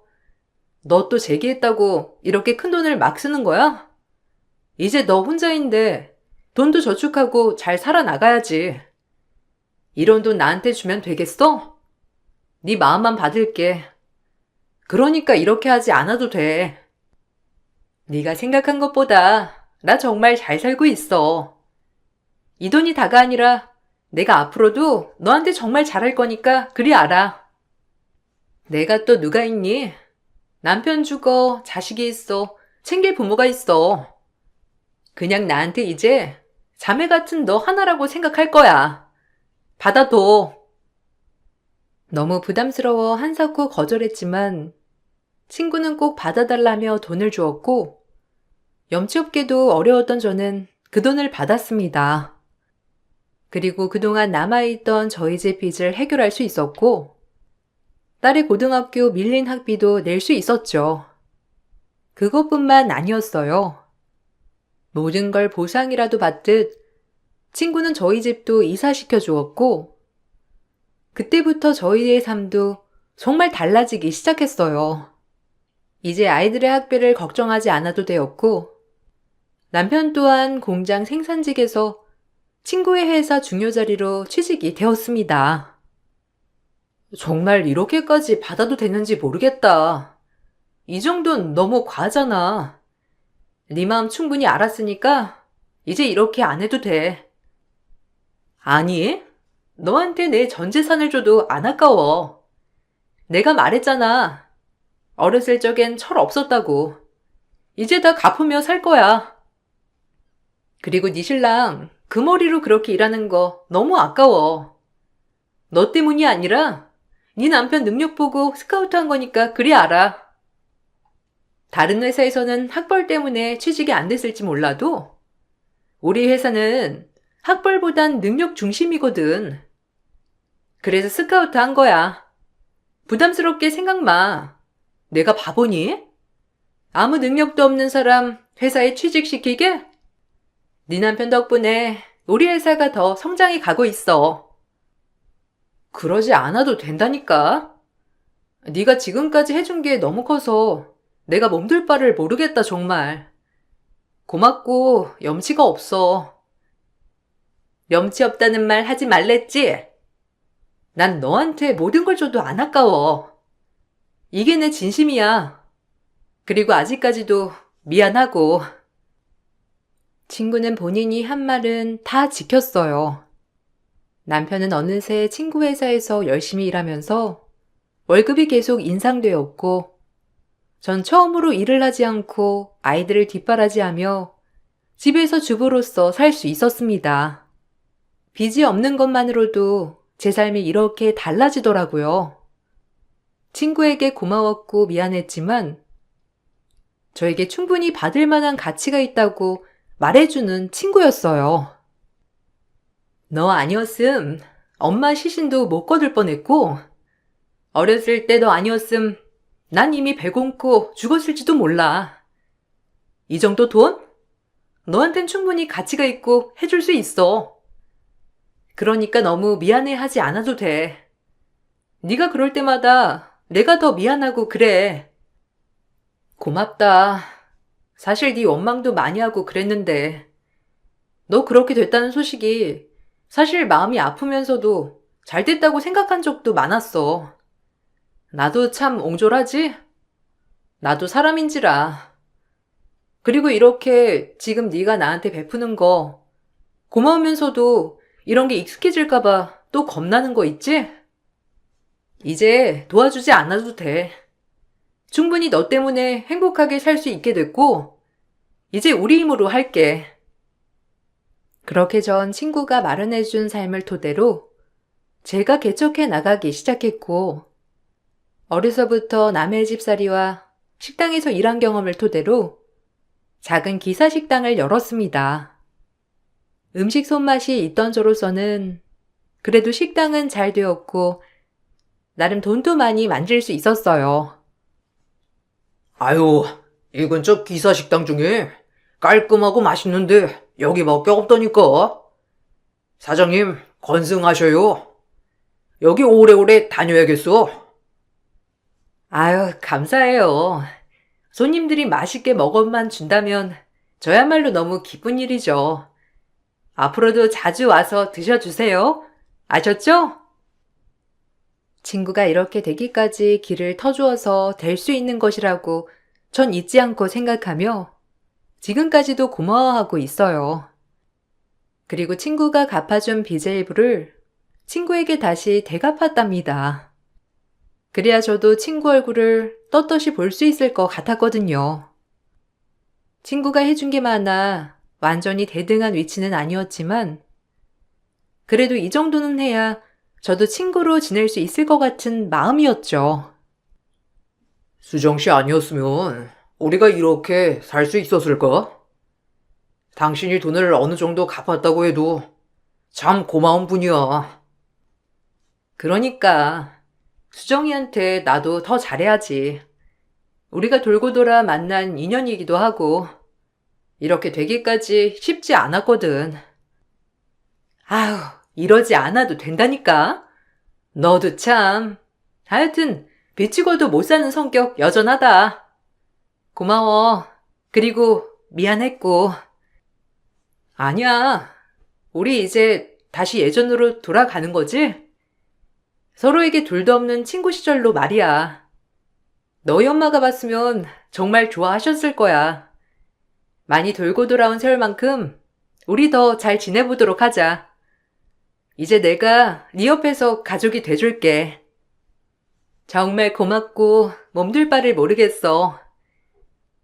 너 또 재기했다고 이렇게 큰 돈을 막 쓰는 거야? 이제 너 혼자인데 돈도 저축하고 잘 살아나가야지. 이런 돈 나한테 주면 되겠어? 네 마음만 받을게. 그러니까 이렇게 하지 않아도 돼. 네가 생각한 것보다 나 정말 잘 살고 있어. 이 돈이 다가 아니라 내가 앞으로도 너한테 정말 잘할 거니까 그리 알아. 내가 또 누가 있니? 남편 죽어, 자식이 있어, 챙길 부모가 있어. 그냥 나한테 이제 자매 같은 너 하나라고 생각할 거야. 받아둬. 너무 부담스러워 한사코 거절했지만 친구는 꼭 받아달라며 돈을 주었고, 염치 없게도 어려웠던 저는 그 돈을 받았습니다. 그리고 그동안 남아있던 저희 집 빚을 해결할 수 있었고, 딸의 고등학교 밀린 학비도 낼 수 있었죠. 그것뿐만 아니었어요. 모든 걸 보상이라도 받듯 친구는 저희 집도 이사시켜 주었고, 그때부터 저희의 삶도 정말 달라지기 시작했어요. 이제 아이들의 학비를 걱정하지 않아도 되었고, 남편 또한 공장 생산직에서 친구의 회사 중요 자리로 취직이 되었습니다. 정말 이렇게까지 받아도 되는지 모르겠다. 이 정도는 너무 과하잖아. 네 마음 충분히 알았으니까 이제 이렇게 안 해도 돼. 아니, 너한테 내 전 재산을 줘도 안 아까워. 내가 말했잖아. 어렸을 적엔 철 없었다고. 이제 다 갚으며 살 거야. 그리고 네 신랑 그 머리로 그렇게 일하는 거 너무 아까워. 너 때문이 아니라 네 남편 능력 보고 스카우트한 거니까 그리 알아. 다른 회사에서는 학벌 때문에 취직이 안 됐을지 몰라도 우리 회사는 학벌보단 능력 중심이거든. 그래서 스카우트 한 거야. 부담스럽게 생각 마. 내가 바보니? 아무 능력도 없는 사람 회사에 취직시키게? 네 남편 덕분에 우리 회사가 더 성장해 가고 있어. 그러지 않아도 된다니까. 네가 지금까지 해준 게 너무 커서 내가 몸둘 바를 모르겠다 정말. 고맙고 염치가 없어. 염치 없다는 말 하지 말랬지? 난 너한테 모든 걸 줘도 안 아까워. 이게 내 진심이야. 그리고 아직까지도 미안하고. 친구는 본인이 한 말은 다 지켰어요. 남편은 어느새 친구 회사에서 열심히 일하면서 월급이 계속 인상되었고, 전 처음으로 일을 하지 않고 아이들을 뒷바라지하며 집에서 주부로서 살 수 있었습니다. 빚이 없는 것만으로도 제 삶이 이렇게 달라지더라고요. 친구에게 고마웠고 미안했지만 저에게 충분히 받을 만한 가치가 있다고 말해주는 친구였어요. 너 아니었음 엄마 시신도 못 거둘 뻔했고, 어렸을 때 너 아니었음 난 이미 배 굶고 죽었을지도 몰라. 이 정도 돈? 너한텐 충분히 가치가 있고 해줄 수 있어. 그러니까 너무 미안해하지 않아도 돼. 네가 그럴 때마다 내가 더 미안하고 그래. 고맙다. 사실 네 원망도 많이 하고 그랬는데 너 그렇게 됐다는 소식이 사실 마음이 아프면서도 잘 됐다고 생각한 적도 많았어. 나도 참 옹졸하지? 나도 사람인지라. 그리고 이렇게 지금 네가 나한테 베푸는 거 고마우면서도 이런 게 익숙해질까봐 또 겁나는 거 있지? 이제 도와주지 않아도 돼. 충분히 너 때문에 행복하게 살 수 있게 됐고, 이제 우리 힘으로 할게. 그렇게 전 친구가 마련해준 삶을 토대로 제가 개척해 나가기 시작했고, 어려서부터 남의 집살이와 식당에서 일한 경험을 토대로 작은 기사 식당을 열었습니다. 음식 손맛이 있던 저로서는 그래도 식당은 잘 되었고, 나름 돈도 많이 만질 수 있었어요. 아유, 이 근처 기사식당 중에 깔끔하고 맛있는데 여기밖에 없다니까. 사장님, 건승하셔요. 여기 오래오래 다녀야겠어. 아유, 감사해요. 손님들이 맛있게 먹어만 준다면 저야말로 너무 기쁜 일이죠. 앞으로도 자주 와서 드셔주세요. 아셨죠? 친구가 이렇게 되기까지 길을 터주어서 될 수 있는 것이라고 전 잊지 않고 생각하며 지금까지도 고마워하고 있어요. 그리고 친구가 갚아준 빚의 일부를 친구에게 다시 되갚았답니다. 그래야 저도 친구 얼굴을 떳떳이 볼 수 있을 것 같았거든요. 친구가 해준 게 많아 완전히 대등한 위치는 아니었지만 그래도 이 정도는 해야 저도 친구로 지낼 수 있을 것 같은 마음이었죠. 수정씨 아니었으면 우리가 이렇게 살 수 있었을까? 당신이 돈을 어느 정도 갚았다고 해도 참 고마운 분이야. 그러니까 수정이한테 나도 더 잘해야지. 우리가 돌고 돌아 만난 인연이기도 하고 이렇게 되기까지 쉽지 않았거든. 아휴, 이러지 않아도 된다니까. 너도 참. 하여튼 비치고도 못 사는 성격 여전하다. 고마워. 그리고 미안했고. 아니야. 우리 이제 다시 예전으로 돌아가는 거지? 서로에게 둘도 없는 친구 시절로 말이야. 너희 엄마가 봤으면 정말 좋아하셨을 거야. 많이 돌고 돌아온 세월만큼 우리 더 잘 지내보도록 하자. 이제 내가 네 옆에서 가족이 돼줄게. 정말 고맙고 몸둘 바를 모르겠어.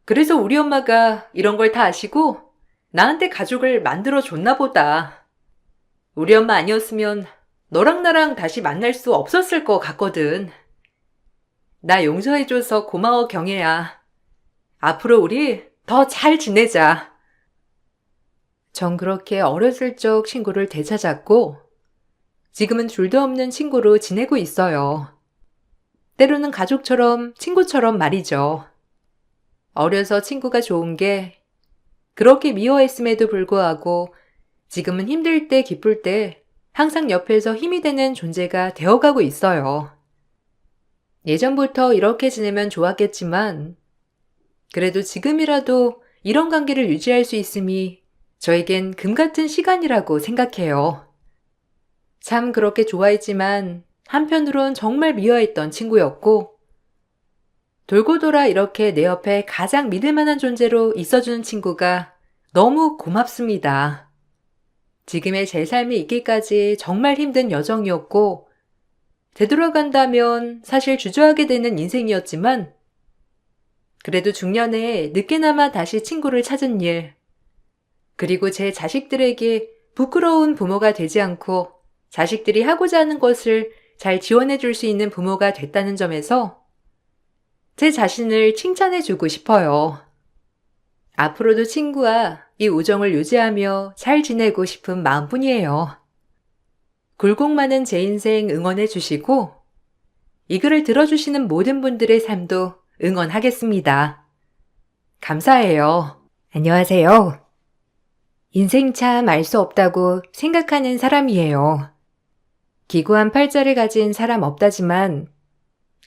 그래서 우리 엄마가 이런 걸 다 아시고 나한테 가족을 만들어 줬나 보다. 우리 엄마 아니었으면 너랑 나랑 다시 만날 수 없었을 것 같거든. 나 용서해줘서 고마워, 경혜야. 앞으로 우리 더 잘 지내자. 전 그렇게 어렸을 적 친구를 되찾았고 지금은 둘도 없는 친구로 지내고 있어요. 때로는 가족처럼 친구처럼 말이죠. 어려서 친구가 좋은 게 그렇게 미워했음에도 불구하고 지금은 힘들 때 기쁠 때 항상 옆에서 힘이 되는 존재가 되어가고 있어요. 예전부터 이렇게 지내면 좋았겠지만 그래도 지금이라도 이런 관계를 유지할 수 있음이 저에겐 금 같은 시간이라고 생각해요. 참 그렇게 좋아했지만 한편으론 정말 미워했던 친구였고 돌고 돌아 이렇게 내 옆에 가장 믿을 만한 존재로 있어주는 친구가 너무 고맙습니다. 지금의 제 삶이 있기까지 정말 힘든 여정이었고 되돌아간다면 사실 주저하게 되는 인생이었지만 그래도 중년에 늦게나마 다시 친구를 찾은 일 그리고 제 자식들에게 부끄러운 부모가 되지 않고 자식들이 하고자 하는 것을 잘 지원해 줄 수 있는 부모가 됐다는 점에서 제 자신을 칭찬해주고 싶어요. 앞으로도 친구와 이 우정을 유지하며 잘 지내고 싶은 마음뿐이에요. 굴곡 많은 제 인생 응원해 주시고 이 글을 들어주시는 모든 분들의 삶도 응원하겠습니다. 감사해요. 안녕하세요. 인생 참 알 수 없다고 생각하는 사람이에요. 기구한 팔자를 가진 사람 없다지만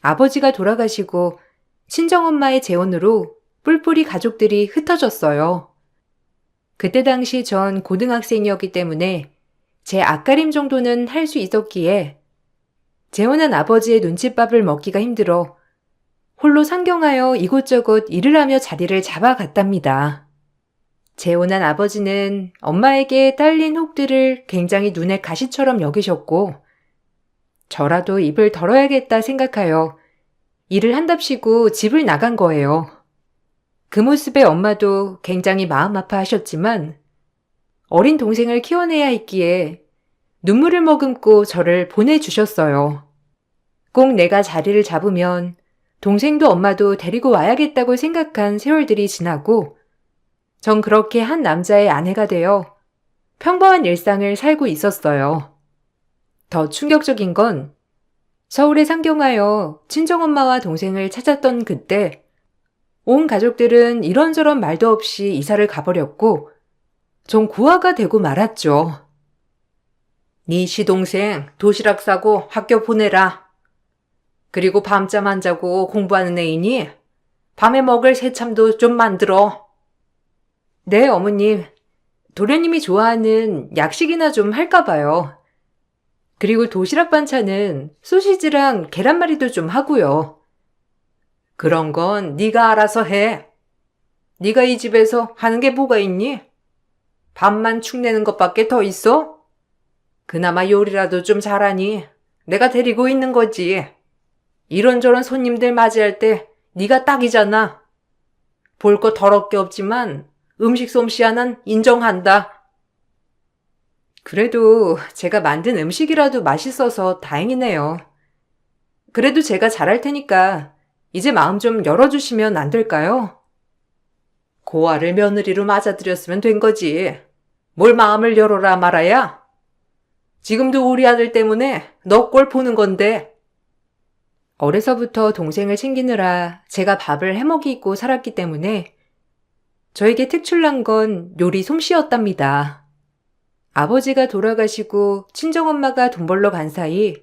아버지가 돌아가시고 친정엄마의 재혼으로 뿔뿔이 가족들이 흩어졌어요. 그때 당시 전 고등학생이었기 때문에 제 앞가림 정도는 할 수 있었기에 재혼한 아버지의 눈칫밥을 먹기가 힘들어 홀로 상경하여 이곳저곳 일을 하며 자리를 잡아갔답니다. 재혼한 아버지는 엄마에게 딸린 혹들을 굉장히 눈에 가시처럼 여기셨고 저라도 입을 덜어야겠다 생각하여 일을 한답시고 집을 나간 거예요. 그 모습에 엄마도 굉장히 마음 아파하셨지만 어린 동생을 키워내야 했기에 눈물을 머금고 저를 보내주셨어요. 꼭 내가 자리를 잡으면 동생도 엄마도 데리고 와야겠다고 생각한 세월들이 지나고 전 그렇게 한 남자의 아내가 되어 평범한 일상을 살고 있었어요. 더 충격적인 건 서울에 상경하여 친정엄마와 동생을 찾았던 그때 온 가족들은 이런저런 말도 없이 이사를 가버렸고 전 고아가 되고 말았죠. 네 시동생 도시락 싸고 학교 보내라. 그리고 밤잠 안 자고 공부하는 애이니 밤에 먹을 새참도 좀 만들어. 네, 어머님. 도련님이 좋아하는 약식이나 좀 할까 봐요. 그리고 도시락 반찬은 소시지랑 계란말이도 좀 하고요. 그런 건 네가 알아서 해. 네가 이 집에서 하는 게 뭐가 있니? 밥만 축내는 것밖에 더 있어? 그나마 요리라도 좀 잘하니 내가 데리고 있는 거지. 이런저런 손님들 맞이할 때 네가 딱이잖아. 볼 거 더럽게 없지만 음식 솜씨 하나는 인정한다. 그래도 제가 만든 음식이라도 맛있어서 다행이네요. 그래도 제가 잘할 테니까 이제 마음 좀 열어주시면 안 될까요? 고아를 며느리로 맞아들였으면 된 거지. 뭘 마음을 열어라 말아야? 지금도 우리 아들 때문에 너 꼴 보는 건데. 어려서부터 동생을 챙기느라 제가 밥을 해먹이고 살았기 때문에 저에게 특출난 건 요리 솜씨였답니다. 아버지가 돌아가시고 친정엄마가 돈 벌러 간 사이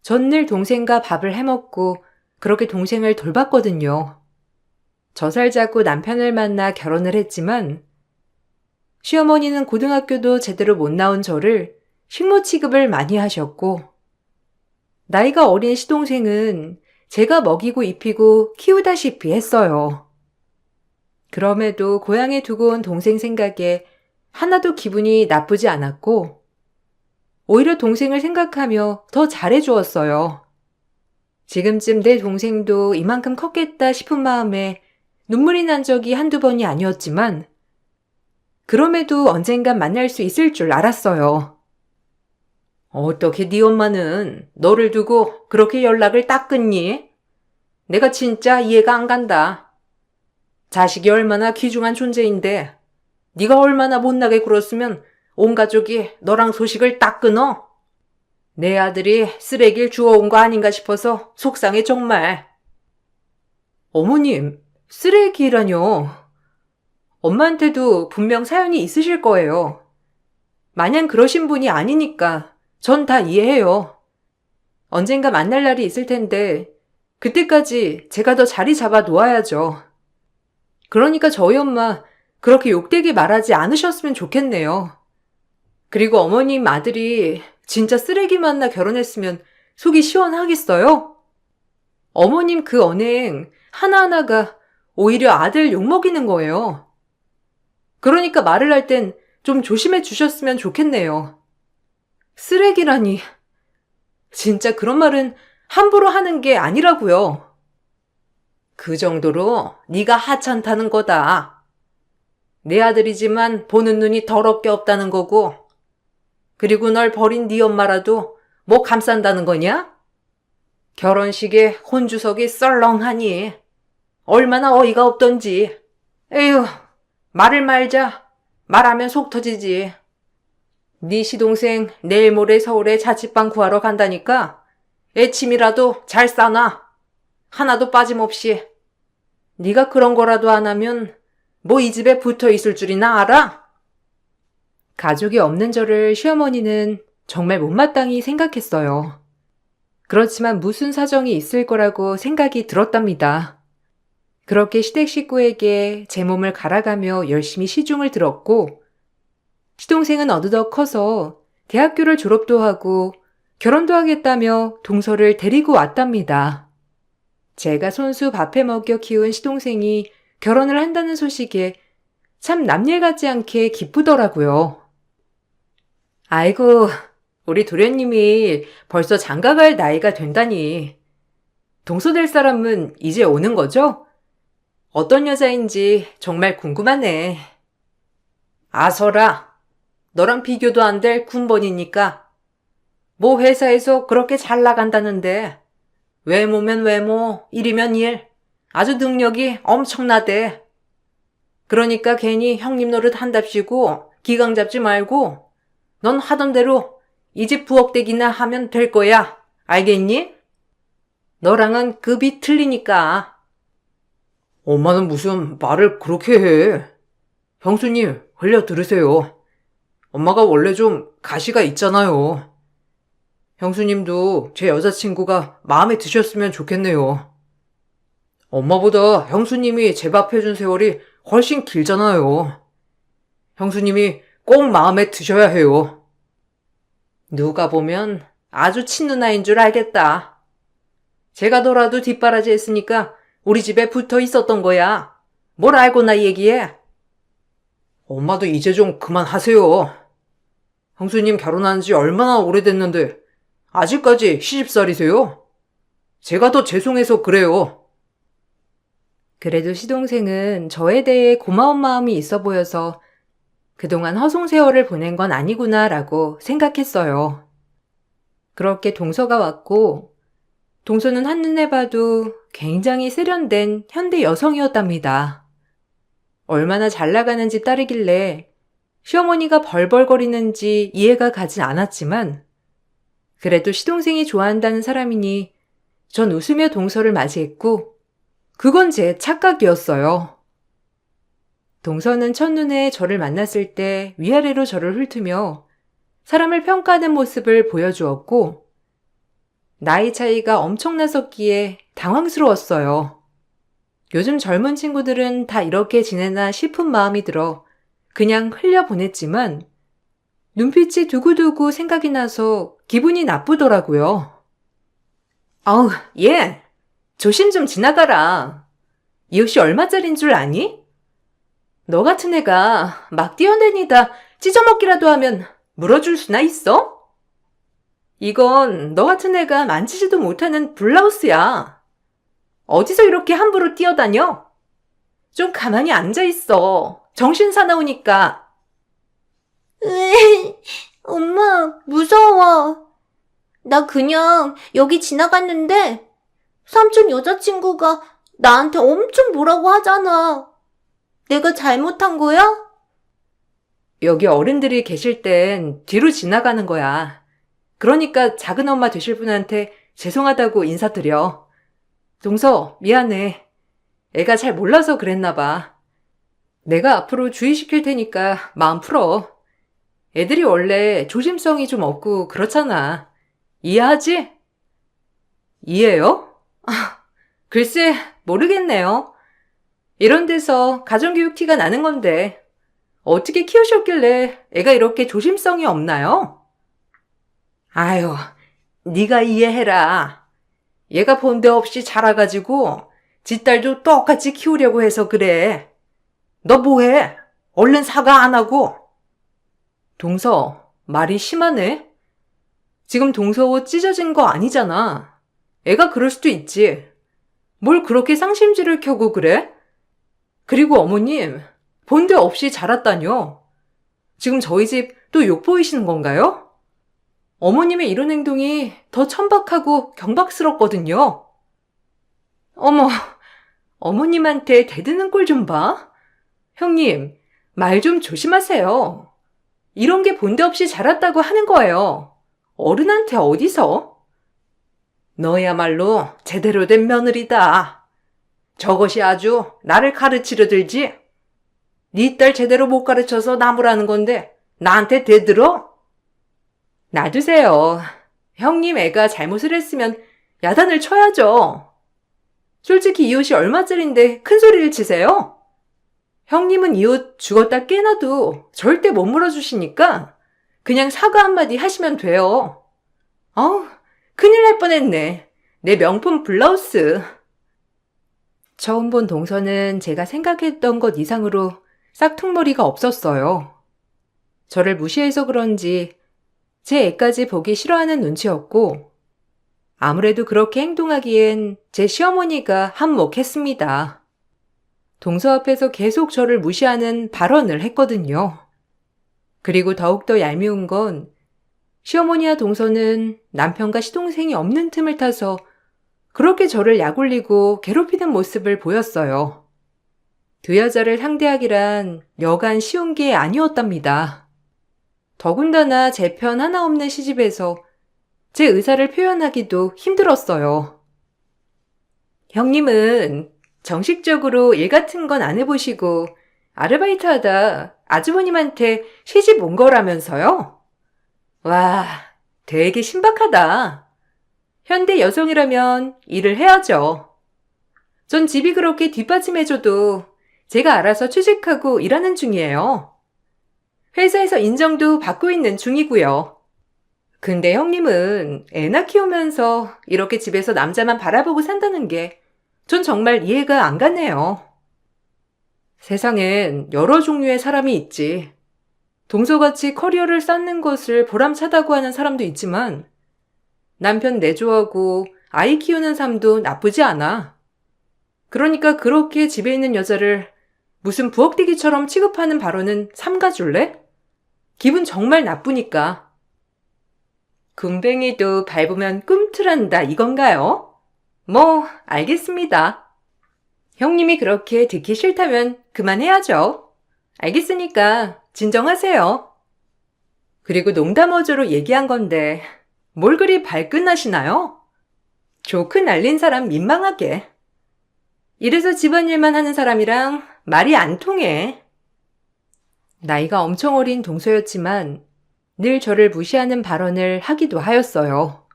전 늘 동생과 밥을 해먹고 그렇게 동생을 돌봤거든요. 저 살자고 남편을 만나 결혼을 했지만 시어머니는 고등학교도 제대로 못 나온 저를 식모 취급을 많이 하셨고 나이가 어린 시동생은 제가 먹이고 입히고 키우다시피 했어요. 그럼에도 고향에 두고 온 동생 생각에 하나도 기분이 나쁘지 않았고 오히려 동생을 생각하며 더 잘해주었어요. 지금쯤 내 동생도 이만큼 컸겠다 싶은 마음에 눈물이 난 적이 한두 번이 아니었지만 그럼에도 언젠간 만날 수 있을 줄 알았어요. 어떻게 네 엄마는 너를 두고 그렇게 연락을 딱 끊니? 내가 진짜 이해가 안 간다. 자식이 얼마나 귀중한 존재인데 네가 얼마나 못나게 굴었으면 온 가족이 너랑 소식을 딱 끊어? 내 아들이 쓰레기를 주워온 거 아닌가 싶어서 속상해 정말. 어머님, 쓰레기라뇨. 엄마한테도 분명 사연이 있으실 거예요. 마냥 그러신 분이 아니니까 전 다 이해해요. 언젠가 만날 날이 있을 텐데 그때까지 제가 더 자리 잡아 놓아야죠. 그러니까 저희 엄마 그렇게 욕되게 말하지 않으셨으면 좋겠네요. 그리고 어머님 아들이 진짜 쓰레기 만나 결혼했으면 속이 시원하겠어요? 어머님 그 언행 하나하나가 오히려 아들 욕먹이는 거예요. 그러니까 말을 할 땐 좀 조심해 주셨으면 좋겠네요. 쓰레기라니. 진짜 그런 말은 함부로 하는 게 아니라고요. 그 정도로 네가 하찮다는 거다. 내 아들이지만 보는 눈이 더럽게 없다는 거고 그리고 널 버린 네 엄마라도 뭐 감싼다는 거냐? 결혼식에 혼주석이 썰렁하니 얼마나 어이가 없던지. 에휴, 말을 말자. 말하면 속 터지지. 네 시동생 내일 모레 서울에 자취방 구하러 간다니까 애침이라도 잘 싸놔. 하나도 빠짐없이. 네가 그런 거라도 안 하면 뭐 이 집에 붙어 있을 줄이나 알아? 가족이 없는 저를 시어머니는 정말 못마땅히 생각했어요. 그렇지만 무슨 사정이 있을 거라고 생각이 들었답니다. 그렇게 시댁 식구에게 제 몸을 갈아가며 열심히 시중을 들었고 시동생은 어느덧 커서 대학교를 졸업도 하고 결혼도 하겠다며 동서를 데리고 왔답니다. 제가 손수 밥해 먹여 키운 시동생이 결혼을 한다는 소식에 참 남일 같지 않게 기쁘더라고요. 아이고, 우리 도련님이 벌써 장가갈 나이가 된다니. 동서 될 사람은 이제 오는 거죠? 어떤 여자인지 정말 궁금하네. 아서라, 너랑 비교도 안 될 군번이니까. 뭐 회사에서 그렇게 잘 나간다는데 외모면 외모, 일이면 일. 아주 능력이 엄청나대. 그러니까 괜히 형님 노릇 한답시고 기강 잡지 말고 넌 하던 대로 이 집 부엌대기나 하면 될 거야. 알겠니? 너랑은 급이 틀리니까. 엄마는 무슨 말을 그렇게 해. 형수님, 흘려 들으세요. 엄마가 원래 좀 가시가 있잖아요. 형수님도 제 여자친구가 마음에 드셨으면 좋겠네요. 엄마보다 형수님이 제 밥 해준 세월이 훨씬 길잖아요. 형수님이 꼭 마음에 드셔야 해요. 누가 보면 아주 친누나인 줄 알겠다. 제가 너라도 뒷바라지 했으니까 우리 집에 붙어 있었던 거야. 뭘 알고나 얘기해. 엄마도 이제 좀 그만하세요. 형수님 결혼한 지 얼마나 오래됐는데 아직까지 시집살이세요? 제가 더 죄송해서 그래요. 그래도 시동생은 저에 대해 고마운 마음이 있어 보여서 그동안 허송 세월을 보낸 건 아니구나라고 생각했어요. 그렇게 동서가 왔고, 동서는 한눈에 봐도 굉장히 세련된 현대 여성이었답니다. 얼마나 잘 나가는 집 딸이길래 시어머니가 벌벌거리는지 이해가 가진 않았지만, 그래도 시동생이 좋아한다는 사람이니 전 웃으며 동서를 맞이했고, 그건 제 착각이었어요. 동서는 첫눈에 저를 만났을 때 위아래로 저를 훑으며 사람을 평가하는 모습을 보여주었고, 나이 차이가 엄청났었기에 당황스러웠어요. 요즘 젊은 친구들은 다 이렇게 지내나 싶은 마음이 들어 그냥 흘려보냈지만 눈빛이 두고두고 생각이 나서 기분이 나쁘더라고요. 아우, 얘! 조심 좀 지나가라. 이 옷이 얼마짜린 줄 아니? 너 같은 애가 막 뛰어다니다 찢어먹기라도 하면 물어줄 수나 있어? 이건 너 같은 애가 만지지도 못하는 블라우스야. 어디서 이렇게 함부로 뛰어다녀? 좀 가만히 앉아있어. 정신 사나우니까. 엄마, 무서워. 나 그냥 여기 지나갔는데 삼촌 여자친구가 나한테 엄청 뭐라고 하잖아. 내가 잘못한 거야? 여기 어른들이 계실 땐 뒤로 지나가는 거야. 그러니까 작은 엄마 되실 분한테 죄송하다고 인사드려. 동서, 미안해. 애가 잘 몰라서 그랬나 봐. 내가 앞으로 주의시킬 테니까 마음 풀어. 애들이 원래 조심성이 좀 없고 그렇잖아. 이해하지? 이해요? 글쎄, 모르겠네요. 이런 데서 가정교육 티가 나는 건데 어떻게 키우셨길래 애가 이렇게 조심성이 없나요? 아유, 네가 이해해라. 얘가 본데 없이 자라가지고 지 딸도 똑같이 키우려고 해서 그래. 너 뭐해? 얼른 사과 안 하고. 동서, 말이 심하네. 지금 동서 옷 찢어진 거 아니잖아. 애가 그럴 수도 있지. 뭘 그렇게 상심지를 켜고 그래? 그리고 어머님, 본데 없이 자랐다뇨. 지금 저희 집 또 욕 보이시는 건가요? 어머님의 이런 행동이 더 천박하고 경박스럽거든요. 어머, 어머님한테 대드는 꼴 좀 봐. 형님, 말 좀 조심하세요. 이런 게 본데 없이 자랐다고 하는 거예요. 어른한테 어디서? 너야말로 제대로 된 며느리다. 저것이 아주 나를 가르치려 들지? 네 딸 제대로 못 가르쳐서 나무라는 건데 나한테 대들어? 놔두세요. 형님 애가 잘못을 했으면 야단을 쳐야죠. 솔직히 이 옷이 얼마짜린데 큰 소리를 치세요? 형님은 이 옷 죽었다 깨놔도 절대 못 물어주시니까 그냥 사과 한마디 하시면 돼요. 어우, 큰일 날 뻔했네. 내 명품 블라우스. 처음 본 동서는 제가 생각했던 것 이상으로 싹퉁머리가 없었어요. 저를 무시해서 그런지 제 애까지 보기 싫어하는 눈치였고, 아무래도 그렇게 행동하기엔 제 시어머니가 한몫했습니다. 동서 앞에서 계속 저를 무시하는 발언을 했거든요. 그리고 더욱더 얄미운 건 시어머니와 동서는 남편과 시동생이 없는 틈을 타서 그렇게 저를 약올리고 괴롭히는 모습을 보였어요. 두 여자를 상대하기란 여간 쉬운 게 아니었답니다. 더군다나 제 편 하나 없는 시집에서 제 의사를 표현하기도 힘들었어요. 형님은 정식적으로 일 같은 건 안 해보시고 아르바이트 하다 아주버님한테 시집 온 거라면서요? 와, 되게 신박하다. 현대 여성이라면 일을 해야죠. 전 집이 그렇게 뒷받침해줘도 제가 알아서 취직하고 일하는 중이에요. 회사에서 인정도 받고 있는 중이고요. 근데 형님은 애나 키우면서 이렇게 집에서 남자만 바라보고 산다는 게 전 정말 이해가 안 가네요. 세상엔 여러 종류의 사람이 있지. 동서같이 커리어를 쌓는 것을 보람차다고 하는 사람도 있지만 남편 내조하고 아이 키우는 삶도 나쁘지 않아. 그러니까 그렇게 집에 있는 여자를 무슨 부엌대기처럼 취급하는 발언은 삼가줄래? 기분 정말 나쁘니까. 금뱅이도 밟으면 꿈틀한다 이건가요? 뭐 알겠습니다. 형님이 그렇게 듣기 싫다면 그만해야죠. 알겠으니까 진정하세요. 그리고 농담 어조로 얘기한 건데 뭘 그리 발끈하시나요? 조크 날린 사람 민망하게. 이래서 집안일만 하는 사람이랑 말이 안 통해. 나이가 엄청 어린 동서였지만 늘 저를 무시하는 발언을 하기도 하였어요.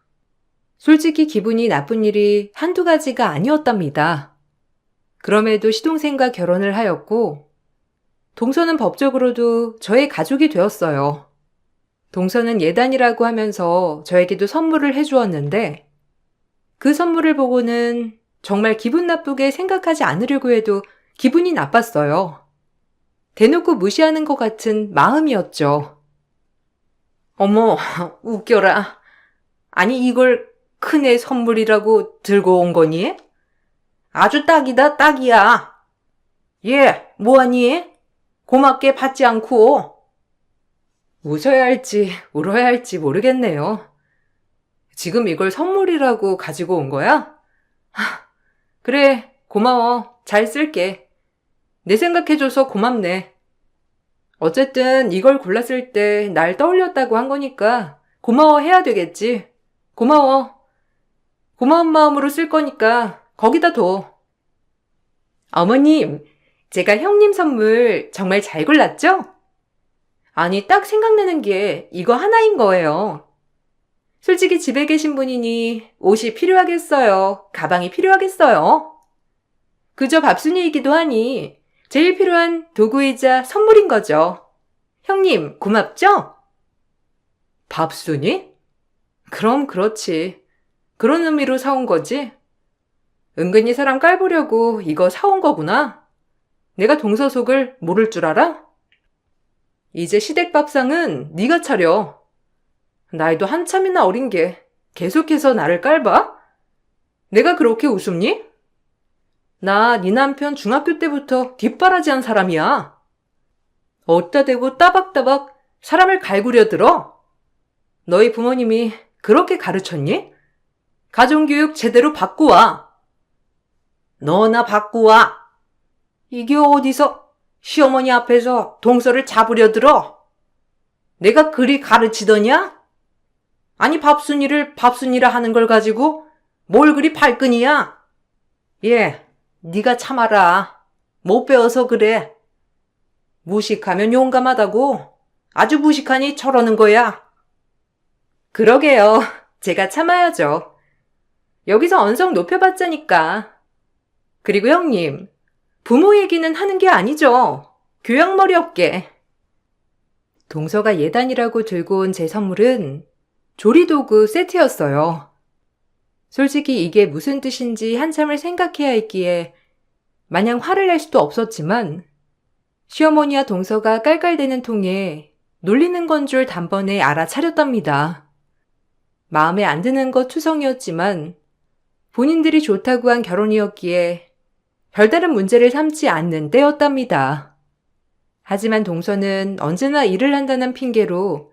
솔직히 기분이 나쁜 일이 한두 가지가 아니었답니다. 그럼에도 시동생과 결혼을 하였고 동서는 법적으로도 저의 가족이 되었어요. 동서는 예단이라고 하면서 저에게도 선물을 해주었는데 그 선물을 보고는 정말 기분 나쁘게 생각하지 않으려고 해도 기분이 나빴어요. 대놓고 무시하는 것 같은 마음이었죠. 어머, 웃겨라. 아니 이걸 큰애 선물이라고 들고 온 거니? 아주 딱이다, 딱이야. 얘, 뭐하니? 고맙게 받지 않고. 웃어야 할지 울어야 할지 모르겠네요. 지금 이걸 선물이라고 가지고 온 거야? 그래, 고마워. 잘 쓸게. 내 생각해줘서 고맙네. 어쨌든 이걸 골랐을 때 날 떠올렸다고 한 거니까 고마워해야 되겠지. 고마워. 고마운 마음으로 쓸 거니까 거기다 둬. 어머님, 제가 형님 선물 정말 잘 골랐죠? 아니, 딱 생각나는 게 이거 하나인 거예요. 솔직히 집에 계신 분이니 옷이 필요하겠어요? 가방이 필요하겠어요? 그저 밥순이이기도 하니 제일 필요한 도구이자 선물인 거죠. 형님, 고맙죠? 밥순이? 그럼 그렇지. 그런 의미로 사온 거지? 은근히 사람 깔보려고 이거 사온 거구나. 내가 동서 속을 모를 줄 알아? 이제 시댁밥상은 네가 차려. 나이도 한참이나 어린 게 계속해서 나를 깔봐? 내가 그렇게 우습니? 나 네 남편 중학교 때부터 뒷바라지한 사람이야. 어디다 대고 따박따박 사람을 갈구려 들어? 너희 부모님이 그렇게 가르쳤니? 가정교육 제대로 받고 와. 너나 받고 와. 이게 어디서 시어머니 앞에서 동서를 잡으려 들어? 내가 그리 가르치더냐? 아니 밥순이를 밥순이라 하는 걸 가지고 뭘 그리 발끈이야? 예, 네가 참아라. 못 배워서 그래. 무식하면 용감하다고. 아주 무식하니 저러는 거야. 그러게요. 제가 참아야죠. 여기서 언성 높여봤자니까. 그리고 형님, 부모 얘기는 하는 게 아니죠. 교양머리 없게. 동서가 예단이라고 들고 온 제 선물은 조리도구 세트였어요. 솔직히 이게 무슨 뜻인지 한참을 생각해야 했기에 마냥 화를 낼 수도 없었지만 시어머니와 동서가 깔깔대는 통에 놀리는 건 줄 단번에 알아차렸답니다. 마음에 안 드는 것 투성이었지만 본인들이 좋다고 한 결혼이었기에 별다른 문제를 삼지 않는 때였답니다. 하지만 동서는 언제나 일을 한다는 핑계로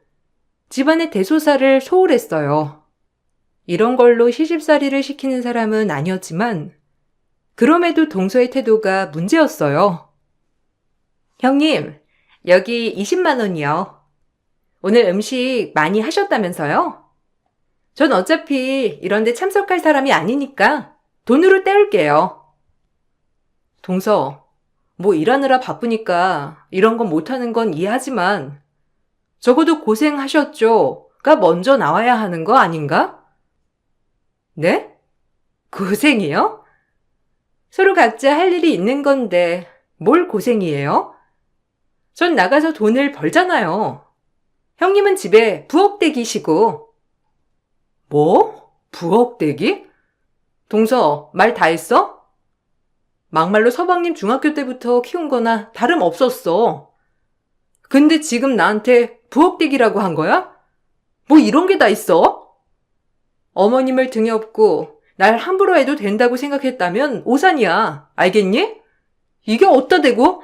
집안의 대소사를 소홀했어요. 이런 걸로 시집살이를 시키는 사람은 아니었지만 그럼에도 동서의 태도가 문제였어요. 형님, 여기 20만 원이요. 오늘 음식 많이 하셨다면서요? 전 어차피 이런 데 참석할 사람이 아니니까 돈으로 때울게요. 동서, 뭐 일하느라 바쁘니까 이런 건 못하는 건 이해하지만 적어도 고생하셨죠가 먼저 나와야 하는 거 아닌가? 네? 고생이요? 서로 각자 할 일이 있는 건데 뭘 고생이에요? 전 나가서 돈을 벌잖아요. 형님은 집에 부엌대기시고. 뭐? 부엌대기? 동서, 말 다 했어? 막말로 서방님 중학교 때부터 키운 거나 다름없었어. 근데 지금 나한테 부엌대기라고 한 거야? 뭐 이런 게 다 있어? 어머님을 등에 업고 날 함부로 해도 된다고 생각했다면 오산이야. 알겠니? 이게 어디다 대고?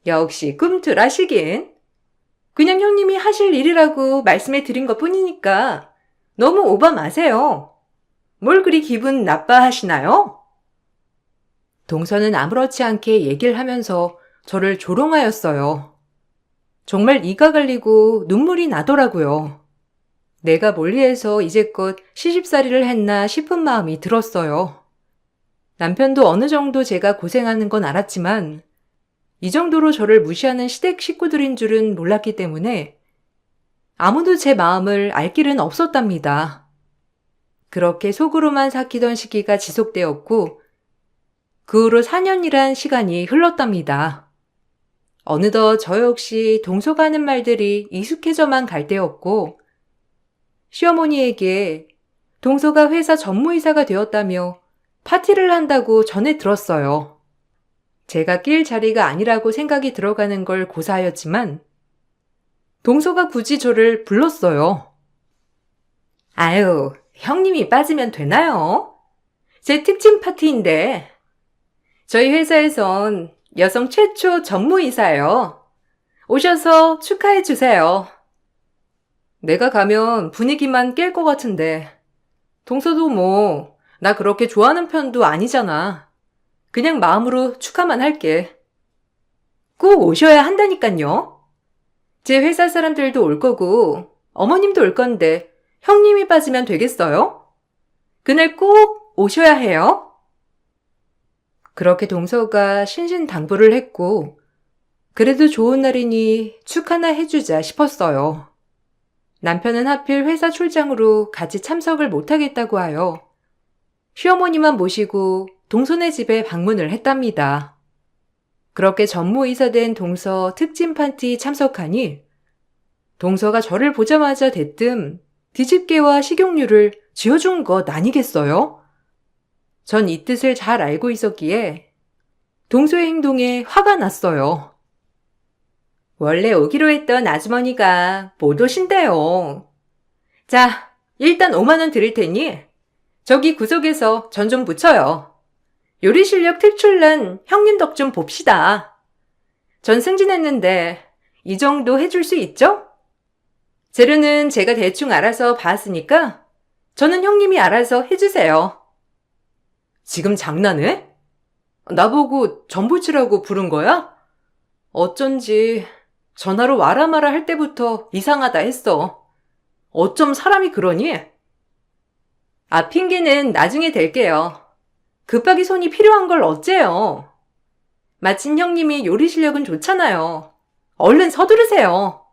역시 꿈틀하시긴. 그냥 형님이 하실 일이라고 말씀해 드린 것 뿐이니까 너무 오바 마세요. 뭘 그리 기분 나빠하시나요? 동서는 아무렇지 않게 얘기를 하면서 저를 조롱하였어요. 정말 이가 갈리고 눈물이 나더라고요. 내가 멀리해서 이제껏 시집살이를 했나 싶은 마음이 들었어요. 남편도 어느 정도 제가 고생하는 건 알았지만 이 정도로 저를 무시하는 시댁 식구들인 줄은 몰랐기 때문에 아무도 제 마음을 알 길은 없었답니다. 그렇게 속으로만 삭히던 시기가 지속되었고 그 후로 4년이란 시간이 흘렀답니다. 어느덧 저 역시 동서가 하는 말들이 익숙해져만 갈 때였고 시어머니에게 동서가 회사 전무이사가 되었다며 파티를 한다고 전해 들었어요. 제가 낄 자리가 아니라고 생각이 들어가는 걸 고사하였지만 동서가 굳이 저를 불렀어요. 아유, 형님이 빠지면 되나요? 제 특집 파티인데 저희 회사에선 여성 최초 전무이사예요. 오셔서 축하해 주세요. 내가 가면 분위기만 깰 것 같은데 동서도 뭐 나 그렇게 좋아하는 편도 아니잖아. 그냥 마음으로 축하만 할게. 꼭 오셔야 한다니깐요. 제 회사 사람들도 올 거고 어머님도 올 건데 형님이 빠지면 되겠어요? 그날 꼭 오셔야 해요. 그렇게 동서가 신신당부를 했고 그래도 좋은 날이니 축하나 해주자 싶었어요. 남편은 하필 회사 출장으로 같이 참석을 못하겠다고 하여 시어머니만 모시고 동서네 집에 방문을 했답니다. 그렇게 전무이사 된 동서 특집 파티 참석하니 동서가 저를 보자마자 대뜸 뒤집개와 식용유를 쥐어준 것 아니겠어요? 전 이 뜻을 잘 알고 있었기에 동서의 행동에 화가 났어요. 원래 오기로 했던 아주머니가 못 오신대요. 자, 일단 5만 원 드릴 테니 저기 구석에서 전 좀 붙여요. 요리 실력 특출난 형님 덕 좀 봅시다. 전 승진했는데 이 정도 해줄 수 있죠? 재료는 제가 대충 알아서 봤으니까 저는 형님이 알아서 해주세요. 지금 장난해? 나보고 전 붙이라고 부른 거야? 어쩐지 전화로 와라 마라 할 때부터 이상하다 했어. 어쩜 사람이 그러니? 아, 핑계는 나중에 댈게요. 급하게 손이 필요한 걸 어째요? 마침 형님이 요리 실력은 좋잖아요. 얼른 서두르세요.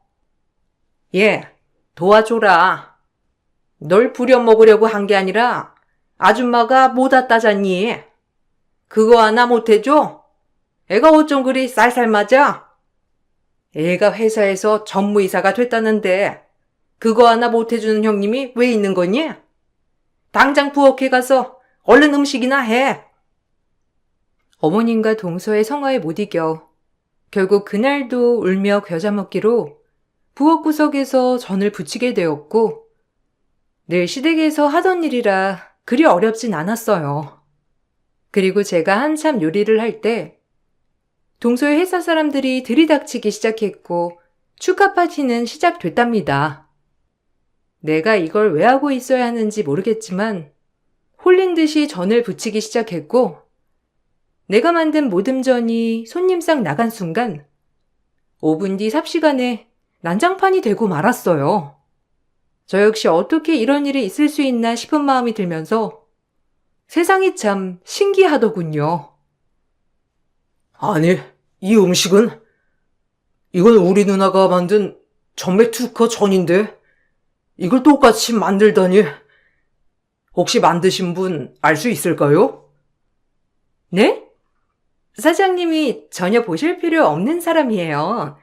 예, 도와줘라. 널 부려먹으려고 한 게 아니라 아줌마가 못 왔다잖니. 그거 하나 못해줘? 애가 어쩜 그리 쌀쌀 맞아? 애가 회사에서 전무이사가 됐다는데 그거 하나 못해주는 형님이 왜 있는 거니? 당장 부엌에 가서 얼른 음식이나 해. 어머님과 동서의 성화에 못 이겨 결국 그날도 울며 겨자 먹기로 부엌 구석에서 전을 부치게 되었고 늘 시댁에서 하던 일이라 그리 어렵진 않았어요. 그리고 제가 한참 요리를 할 때 동서의 회사 사람들이 들이닥치기 시작했고 축하 파티는 시작됐답니다. 내가 이걸 왜 하고 있어야 하는지 모르겠지만 홀린 듯이 전을 부치기 시작했고 내가 만든 모듬전이 손님상 나간 순간 5분 뒤 삽시간에 난장판이 되고 말았어요. 저 역시 어떻게 이런 일이 있을 수 있나 싶은 마음이 들면서 세상이 참 신기하더군요. 아니, 이 음식은? 이건 우리 누나가 만든 전매특허 전인데 이걸 똑같이 만들다니. 혹시 만드신 분 알 수 있을까요? 네? 사장님이 전혀 보실 필요 없는 사람이에요.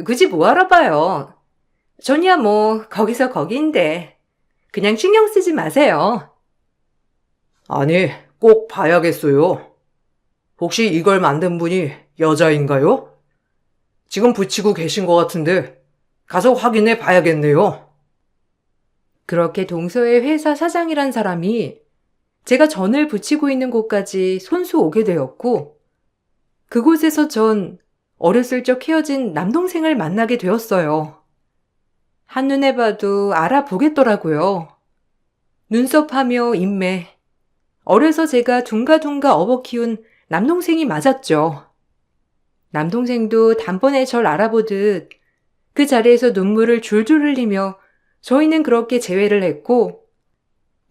굳이 뭐 알아봐요. 전이야 뭐 거기서 거기인데 그냥 신경 쓰지 마세요. 아니, 꼭 봐야겠어요. 혹시 이걸 만든 분이 여자인가요? 지금 붙이고 계신 것 같은데 가서 확인해 봐야겠네요. 그렇게 동서의 회사 사장이란 사람이 제가 전을 부치고 있는 곳까지 손수 오게 되었고 그곳에서 전 어렸을 적 헤어진 남동생을 만나게 되었어요. 한눈에 봐도 알아보겠더라고요. 눈썹하며 인매. 어려서 제가 둥가둥가 업어 키운 남동생이 맞았죠. 남동생도 단번에 절 알아보듯 그 자리에서 눈물을 줄줄 흘리며 저희는 그렇게 재회를 했고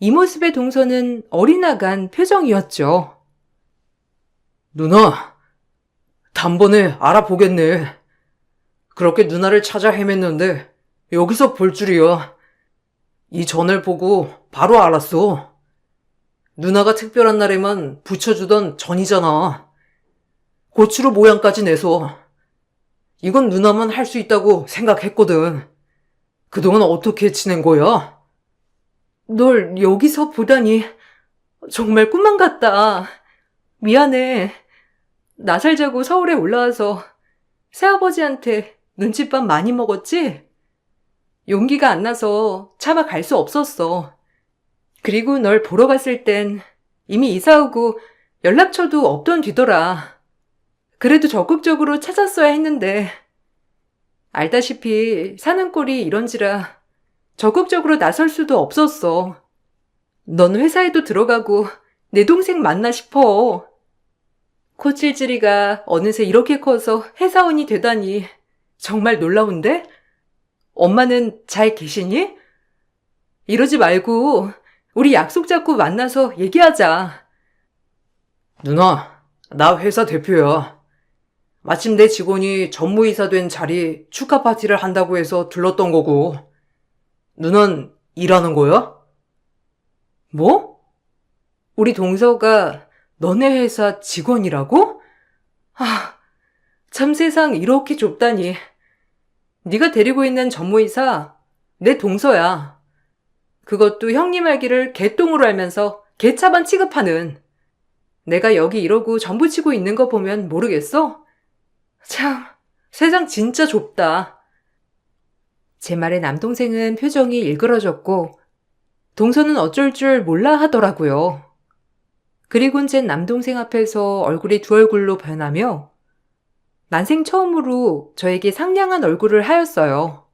이 모습의 동서는 어리나간 표정이었죠. 누나, 단번에 알아보겠네. 그렇게 누나를 찾아 헤맸는데 여기서 볼 줄이야. 이 전을 보고 바로 알았어. 누나가 특별한 날에만 부쳐주던 전이잖아. 고추로 모양까지 내서. 이건 누나만 할 수 있다고 생각했거든. 그동안 어떻게 지낸 거야? 널 여기서 보다니 정말 꿈만 같다. 미안해. 나 살자고 서울에 올라와서 새아버지한테 눈칫밥 많이 먹었지? 용기가 안 나서 차마 갈 수 없었어. 그리고 널 보러 갔을 땐 이미 이사 오고 연락처도 없던 뒤더라. 그래도 적극적으로 찾았어야 했는데 알다시피 사는 꼴이 이런지라 적극적으로 나설 수도 없었어. 넌 회사에도 들어가고 내 동생 맞나 싶어. 코찔찔이가 어느새 이렇게 커서 회사원이 되다니 정말 놀라운데? 엄마는 잘 계시니? 이러지 말고 우리 약속 잡고 만나서 얘기하자. 누나, 나 회사 대표야. 마침 내 직원이 전무이사 된 자리 축하 파티를 한다고 해서 들렀던 거고. 누난 일하는 거야? 뭐? 우리 동서가 너네 회사 직원이라고? 아, 참 세상 이렇게 좁다니. 네가 데리고 있는 전무이사 내 동서야. 그것도 형님 알기를 개똥으로 알면서 개차반 취급하는. 내가 여기 이러고 전부치고 있는 거 보면 모르겠어? 참, 세상 진짜 좁다. 제 말에 남동생은 표정이 일그러졌고 동서는 어쩔 줄 몰라 하더라고요. 그리곤 제 남동생 앞에서 얼굴이 두 얼굴로 변하며 난생 처음으로 저에게 상냥한 얼굴을 하였어요.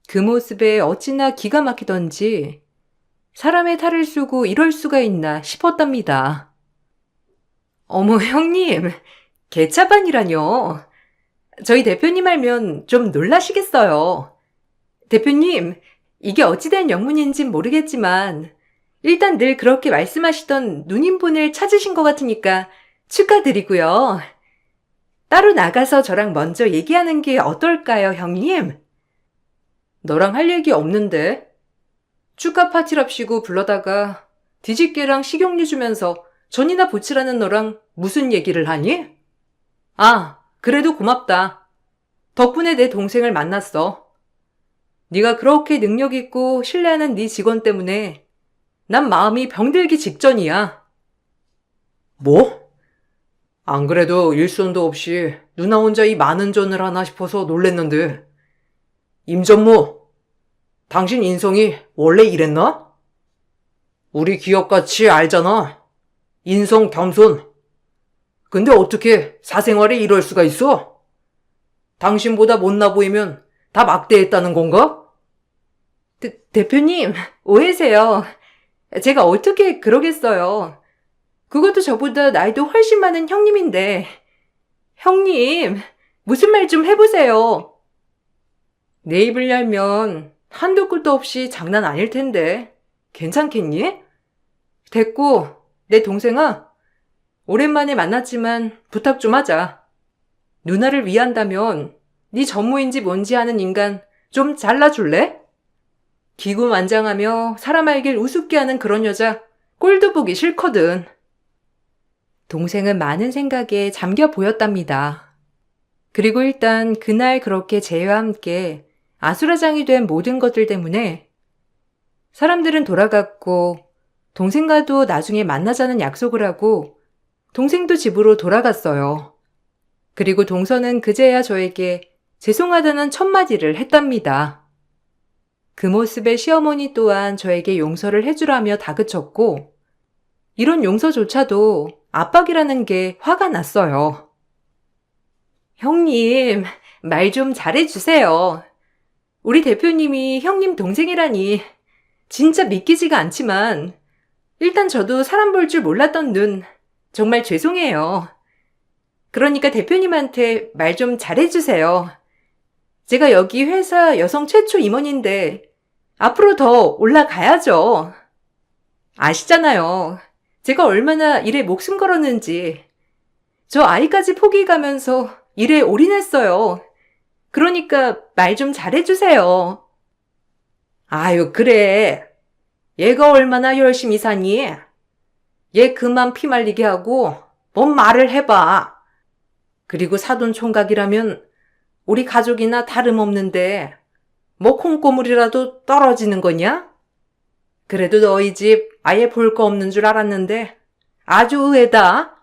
그 모습에 어찌나 기가 막히던지 사람의 탈을 쓰고 이럴 수가 있나 싶었답니다. 어머 형님, 개차반이라뇨. 저희 대표님 알면 좀 놀라시겠어요. 대표님, 이게 어찌된 영문인진 모르겠지만 일단 늘 그렇게 말씀하시던 누님분을 찾으신 것 같으니까 축하드리고요. 따로 나가서 저랑 먼저 얘기하는 게 어떨까요, 형님? 너랑 할 얘기 없는데? 축하 파티랍시고 불러다가 뒤집개랑 식용유 주면서 전이나 부치라는 너랑 무슨 얘기를 하니? 아, 그래도 고맙다. 덕분에 내 동생을 만났어. 네가 그렇게 능력 있고 신뢰하는 네 직원 때문에 난 마음이 병들기 직전이야. 뭐? 안 그래도 일손도 없이 누나 혼자 이 많은 전을 하나 싶어서 놀랬는데. 임전무, 당신 인성이 원래 이랬나? 우리 기업같이 알잖아. 인성 겸손. 근데 어떻게 사생활에 이럴 수가 있어? 당신보다 못나 보이면 다 막대했다는 건가? 대표님, 오해세요. 제가 어떻게 그러겠어요. 그것도 저보다 나이도 훨씬 많은 형님인데. 형님, 무슨 말 좀 해보세요. 내 입을 열면 한도 끝도 없이 장난 아닐 텐데. 괜찮겠니? 됐고, 내 동생아. 오랜만에 만났지만 부탁 좀 하자. 누나를 위한다면 네 전무인지 뭔지 아는 인간 좀 잘라줄래? 기구만장하며 사람 알길 우습게 하는 그런 여자 꼴도 보기 싫거든. 동생은 많은 생각에 잠겨 보였답니다. 그리고 일단 그날 그렇게 재회와 함께 아수라장이 된 모든 것들 때문에 사람들은 돌아갔고 동생과도 나중에 만나자는 약속을 하고 동생도 집으로 돌아갔어요. 그리고 동서는 그제야 저에게 죄송하다는 첫마디를 했답니다. 그 모습에 시어머니 또한 저에게 용서를 해주라며 다그쳤고 이런 용서조차도 압박이라는 게 화가 났어요. 형님, 말 좀 잘해주세요. 우리 대표님이 형님 동생이라니 진짜 믿기지가 않지만 일단 저도 사람 볼 줄 몰랐던 눈 정말 죄송해요. 그러니까 대표님한테 말 좀 잘해주세요. 제가 여기 회사 여성 최초 임원인데 앞으로 더 올라가야죠. 아시잖아요. 제가 얼마나 일에 목숨 걸었는지. 저 아이까지 포기해가면서 일에 올인했어요. 그러니까 말 좀 잘해주세요. 아유, 그래. 얘가 얼마나 열심히 사니? 얘 그만 피 말리게 하고 뭔 말을 해봐. 그리고 사돈 총각이라면 우리 가족이나 다름없는데 뭐 콩고물이라도 떨어지는 거냐? 그래도 너희 집 아예 볼 거 없는 줄 알았는데 아주 의외다.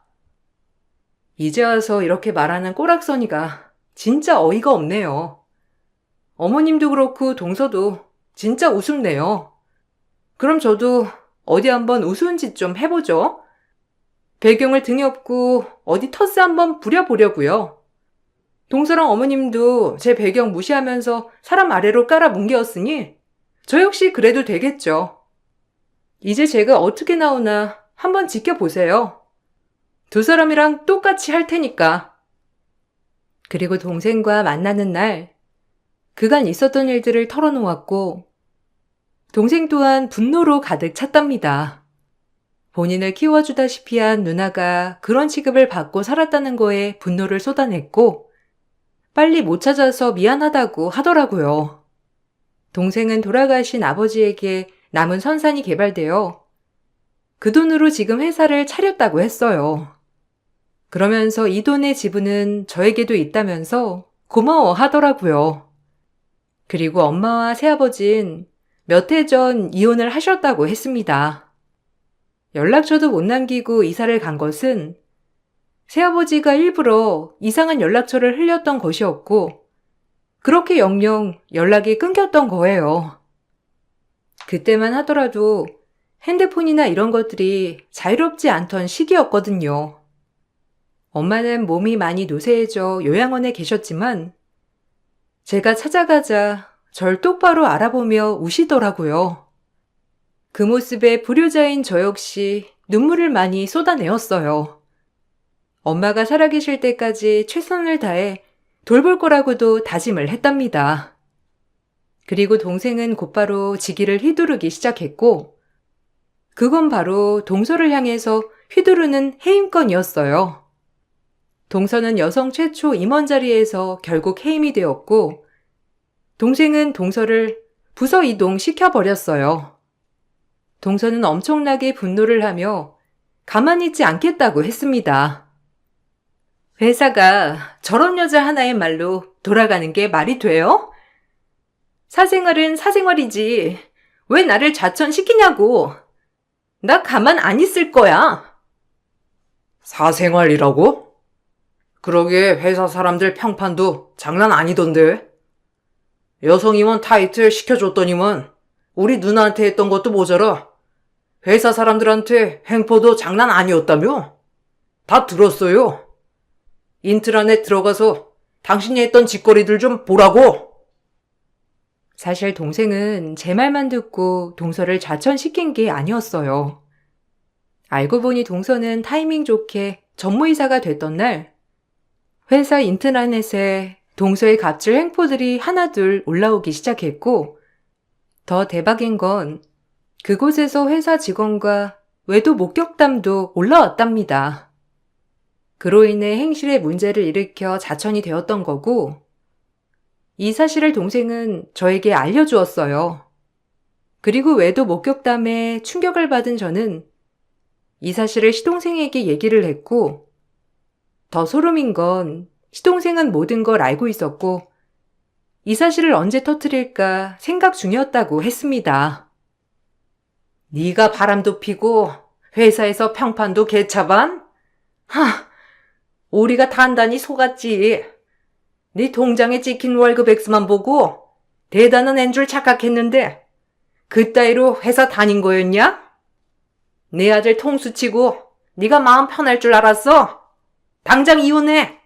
이제 와서 이렇게 말하는 꼬락서니가 진짜 어이가 없네요. 어머님도 그렇고 동서도 진짜 우습네요. 그럼 저도 어디 한번 우스운 짓 좀 해보죠. 배경을 등에 업고 어디 텃세 한번 부려보려고요. 동서랑 어머님도 제 배경 무시하면서 사람 아래로 깔아 뭉개었으니 저 역시 그래도 되겠죠. 이제 제가 어떻게 나오나 한번 지켜보세요. 두 사람이랑 똑같이 할 테니까. 그리고 동생과 만나는 날 그간 있었던 일들을 털어놓았고 동생 또한 분노로 가득 찼답니다. 본인을 키워주다시피 한 누나가 그런 취급을 받고 살았다는 거에 분노를 쏟아냈고 빨리 못 찾아서 미안하다고 하더라고요. 동생은 돌아가신 아버지에게 남은 선산이 개발되어 그 돈으로 지금 회사를 차렸다고 했어요. 그러면서 이 돈의 지분은 저에게도 있다면서 고마워 하더라고요. 그리고 엄마와 새아버진 몇 해 전 이혼을 하셨다고 했습니다. 연락처도 못 남기고 이사를 간 것은 새아버지가 일부러 이상한 연락처를 흘렸던 것이었고 그렇게 영영 연락이 끊겼던 거예요. 그때만 하더라도 핸드폰이나 이런 것들이 자유롭지 않던 시기였거든요. 엄마는 몸이 많이 노쇠해져 요양원에 계셨지만 제가 찾아가자 절 똑바로 알아보며 우시더라고요. 그 모습에 불효자인 저 역시 눈물을 많이 쏟아내었어요. 엄마가 살아계실 때까지 최선을 다해 돌볼 거라고도 다짐을 했답니다. 그리고 동생은 곧바로 지기를 휘두르기 시작했고 그건 바로 동서를 향해서 휘두르는 해임건이었어요. 동서는 여성 최초 임원 자리에서 결국 해임이 되었고 동생은 동서를 부서 이동시켜버렸어요. 동서는 엄청나게 분노를 하며 가만히 있지 않겠다고 했습니다. 회사가 저런 여자 하나의 말로 돌아가는 게 말이 돼요? 사생활은 사생활이지 왜 나를 좌천시키냐고. 나 가만 안 있을 거야. 사생활이라고? 그러게 회사 사람들 평판도 장난 아니던데. 여성임원 타이틀 시켜줬더니만 우리 누나한테 했던 것도 모자라 회사 사람들한테 횡포도 장난 아니었다며? 다 들었어요. 인트라넷 들어가서 당신이 했던 짓거리들 좀 보라고. 사실 동생은 제 말만 듣고 동서를 좌천시킨 게 아니었어요. 알고 보니 동서는 타이밍 좋게 전무이사가 됐던 날 회사 인트라넷에 동서의 갑질 횡포들이 하나둘 올라오기 시작했고 더 대박인 건 그곳에서 회사 직원과 외도 목격담도 올라왔답니다. 그로 인해 행실에 문제를 일으켜 자천이 되었던 거고 이 사실을 동생은 저에게 알려주었어요. 그리고 외도 목격담에 충격을 받은 저는 이 사실을 시동생에게 얘기를 했고 더 소름인 건 시동생은 모든 걸 알고 있었고 이 사실을 언제 터뜨릴까 생각 중이었다고 했습니다. 네가 바람도 피고 회사에서 평판도 개차반? 우리가 단단히 속았지. 네 통장에 찍힌 월급 액수만 보고 대단한 앤 줄 착각했는데 그따위로 회사 다닌 거였냐? 내 아들 통수치고 네가 마음 편할 줄 알았어? 당장 이혼해.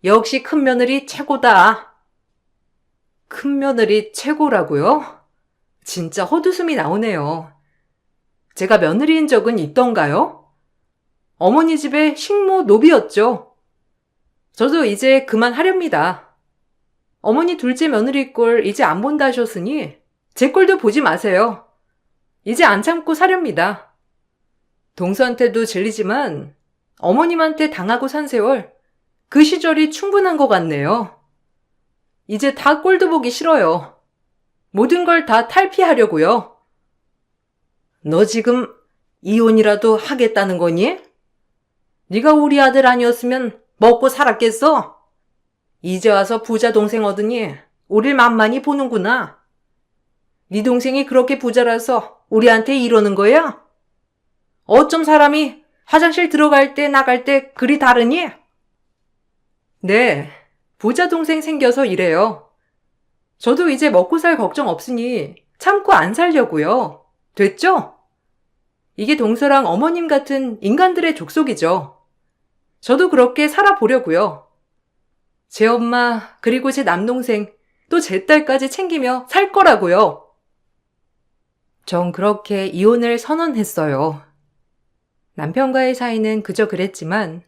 역시 큰 며느리 최고다. 큰 며느리 최고라고요? 진짜 헛웃음이 나오네요. 제가 며느리인 적은 있던가요? 어머니 집에 식모 노비였죠. 저도 이제 그만하렵니다. 어머니 둘째 며느리 꼴 이제 안 본다 하셨으니 제 꼴도 보지 마세요. 이제 안 참고 사렵니다. 동서한테도 질리지만 어머님한테 당하고 산 세월 그 시절이 충분한 것 같네요. 이제 다 꼴도 보기 싫어요. 모든 걸 다 탈피하려고요. 너 지금 이혼이라도 하겠다는 거니? 네가 우리 아들 아니었으면 먹고 살았겠어? 이제 와서 부자 동생 얻으니 우릴 만만히 보는구나. 네 동생이 그렇게 부자라서 우리한테 이러는 거야? 어쩜 사람이 화장실 들어갈 때 나갈 때 그리 다르니? 네, 부자 동생 생겨서 이래요. 저도 이제 먹고 살 걱정 없으니 참고 안 살려고요. 됐죠? 이게 동서랑 어머님 같은 인간들의 족속이죠. 저도 그렇게 살아보려고요. 제 엄마 그리고 제 남동생 또 제 딸까지 챙기며 살 거라고요. 전 그렇게 이혼을 선언했어요. 남편과의 사이는 그저 그랬지만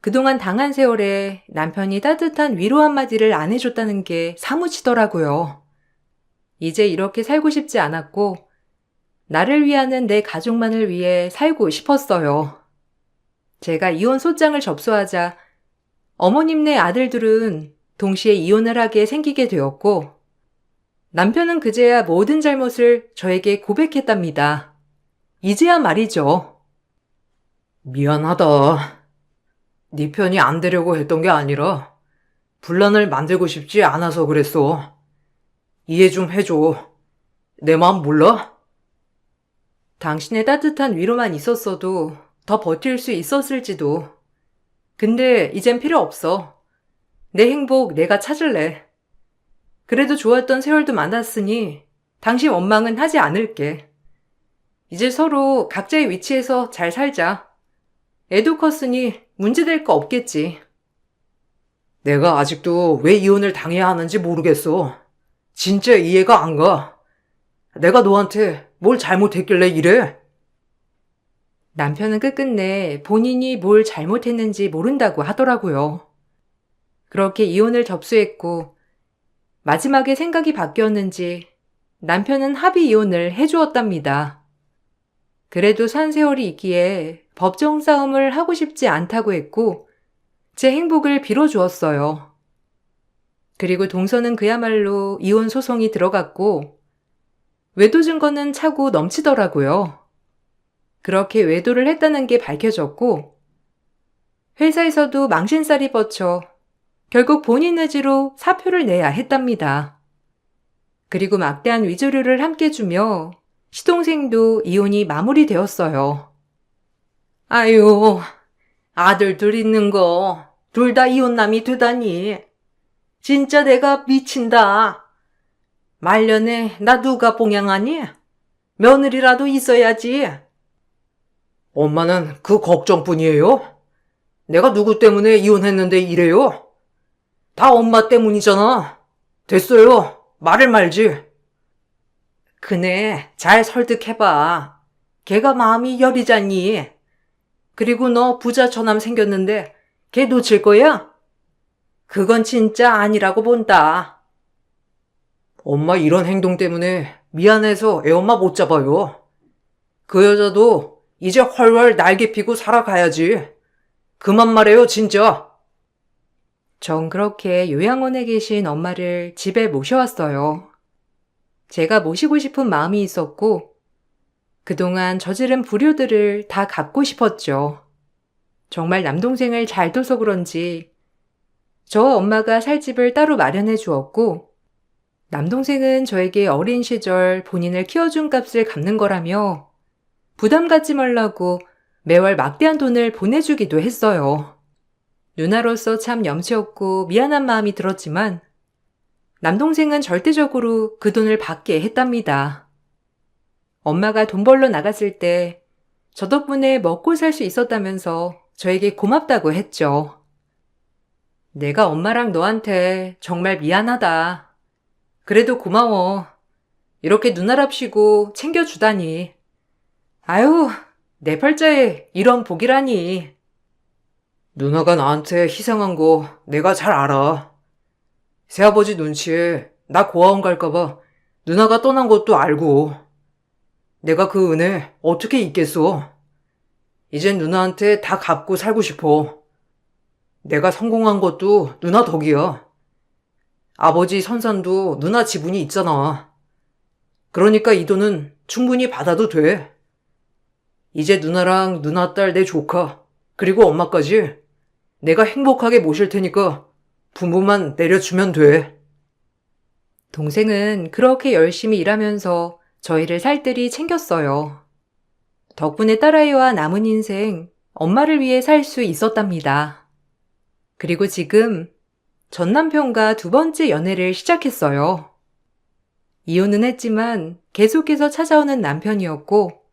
그동안 당한 세월에 남편이 따뜻한 위로 한마디를 안 해줬다는 게 사무치더라고요. 이제 이렇게 살고 싶지 않았고 나를 위하는 내 가족만을 위해 살고 싶었어요. 제가 이혼 소장을 접수하자 어머님네 아들들은 동시에 이혼을 하게 생기게 되었고 남편은 그제야 모든 잘못을 저에게 고백했답니다. 이제야 말이죠. 미안하다. 네 편이 안 되려고 했던 게 아니라 분란을 만들고 싶지 않아서 그랬어. 이해 좀 해줘. 내 마음 몰라? 당신의 따뜻한 위로만 있었어도 더 버틸 수 있었을지도. 근데 이젠 필요 없어. 내 행복 내가 찾을래. 그래도 좋았던 세월도 많았으니 당신 원망은 하지 않을게. 이제 서로 각자의 위치에서 잘 살자. 애도 컸으니 문제될 거 없겠지. 내가 아직도 왜 이혼을 당해야 하는지 모르겠어. 진짜 이해가 안 가. 내가 너한테 뭘 잘못했길래 이래? 남편은 끝끝내 본인이 뭘 잘못했는지 모른다고 하더라고요. 그렇게 이혼을 접수했고 마지막에 생각이 바뀌었는지 남편은 합의 이혼을 해주었답니다. 그래도 산 세월이 있기에 법정 싸움을 하고 싶지 않다고 했고 제 행복을 빌어주었어요. 그리고 동서는 그야말로 이혼 소송이 들어갔고 외도 증거는 차고 넘치더라고요. 그렇게 외도를 했다는 게 밝혀졌고 회사에서도 망신살이 뻗쳐 결국 본인 의지로 사표를 내야 했답니다. 그리고 막대한 위조료를 함께 주며 시동생도 이혼이 마무리되었어요. 아유, 아들 둘 있는 거 둘 다 이혼남이 되다니. 진짜 내가 미친다. 말년에 나 누가 봉양하니? 며느리라도 있어야지. 엄마는 그 걱정뿐이에요? 내가 누구 때문에 이혼했는데 이래요? 다 엄마 때문이잖아. 됐어요. 말을 말지. 그네 잘 설득해봐. 걔가 마음이 여리잖니. 그리고 너 부자 처남 생겼는데 걔 놓칠 거야? 그건 진짜 아니라고 본다. 엄마 이런 행동 때문에 미안해서 애엄마 못 잡아요. 그 여자도 이제 훨훨 날개 피고 살아가야지. 그만 말해요, 진짜. 전 그렇게 요양원에 계신 엄마를 집에 모셔왔어요. 제가 모시고 싶은 마음이 있었고, 그동안 저지른 불효들을 다 갚고 싶었죠. 정말 남동생을 잘 둬서 그런지, 저 엄마가 살 집을 따로 마련해 주었고, 남동생은 저에게 어린 시절 본인을 키워준 값을 갚는 거라며, 부담 갖지 말라고 매월 막대한 돈을 보내주기도 했어요. 누나로서 참 염치 없고 미안한 마음이 들었지만 남동생은 절대적으로 그 돈을 받게 했답니다. 엄마가 돈 벌러 나갔을 때 저 덕분에 먹고 살 수 있었다면서 저에게 고맙다고 했죠. 내가 엄마랑 너한테 정말 미안하다. 그래도 고마워. 이렇게 누나랍시고 챙겨주다니. 아유, 내 팔자에 이런 복이라니. 누나가 나한테 희생한 거 내가 잘 알아. 새아버지 눈치에 나 고아원 갈까봐 누나가 떠난 것도 알고. 내가 그 은혜 어떻게 잊겠어. 이젠 누나한테 다 갚고 살고 싶어. 내가 성공한 것도 누나 덕이야. 아버지 선산도 누나 지분이 있잖아. 그러니까 이 돈은 충분히 받아도 돼. 이제 누나랑 누나 딸 내 조카 그리고 엄마까지 내가 행복하게 모실 테니까 부모만 내려주면 돼. 동생은 그렇게 열심히 일하면서 저희를 살뜰히 챙겼어요. 덕분에 딸아이와 남은 인생 엄마를 위해 살 수 있었답니다. 그리고 지금 전 남편과 두 번째 연애를 시작했어요. 이혼은 했지만 계속해서 찾아오는 남편이었고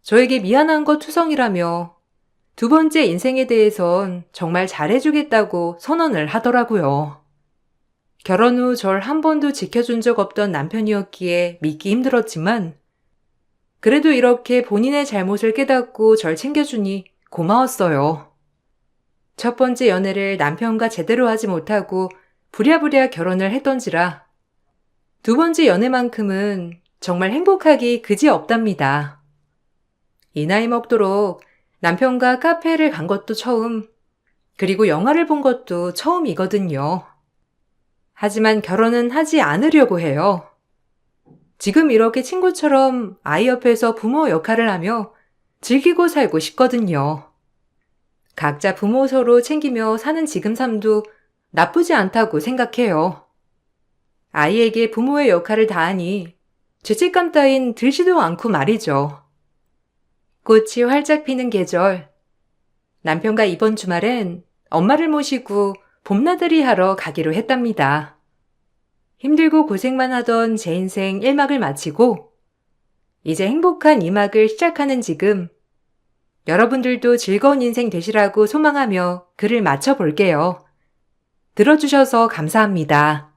저에게 미안한 것 투성이라며 두 번째 인생에 대해선 정말 잘해주겠다고 선언을 하더라고요. 결혼 후 절 한 번도 지켜준 적 없던 남편이었기에 믿기 힘들었지만 그래도 이렇게 본인의 잘못을 깨닫고 절 챙겨주니 고마웠어요. 첫 번째 연애를 남편과 제대로 하지 못하고 부랴부랴 결혼을 했던지라 두 번째 연애만큼은 정말 행복하기 그지없답니다. 이 나이 먹도록 남편과 카페를 간 것도 처음, 그리고 영화를 본 것도 처음이거든요. 하지만 결혼은 하지 않으려고 해요. 지금 이렇게 친구처럼 아이 옆에서 부모 역할을 하며 즐기고 살고 싶거든요. 각자 부모 서로 챙기며 사는 지금 삶도 나쁘지 않다고 생각해요. 아이에게 부모의 역할을 다하니 죄책감 따윈 들지도 않고 말이죠. 꽃이 활짝 피는 계절. 남편과 이번 주말엔 엄마를 모시고 봄나들이 하러 가기로 했답니다. 힘들고 고생만 하던 제 인생 1막을 마치고 이제 행복한 2막을 시작하는 지금 여러분들도 즐거운 인생 되시라고 소망하며 글을 마쳐볼게요. 들어주셔서 감사합니다.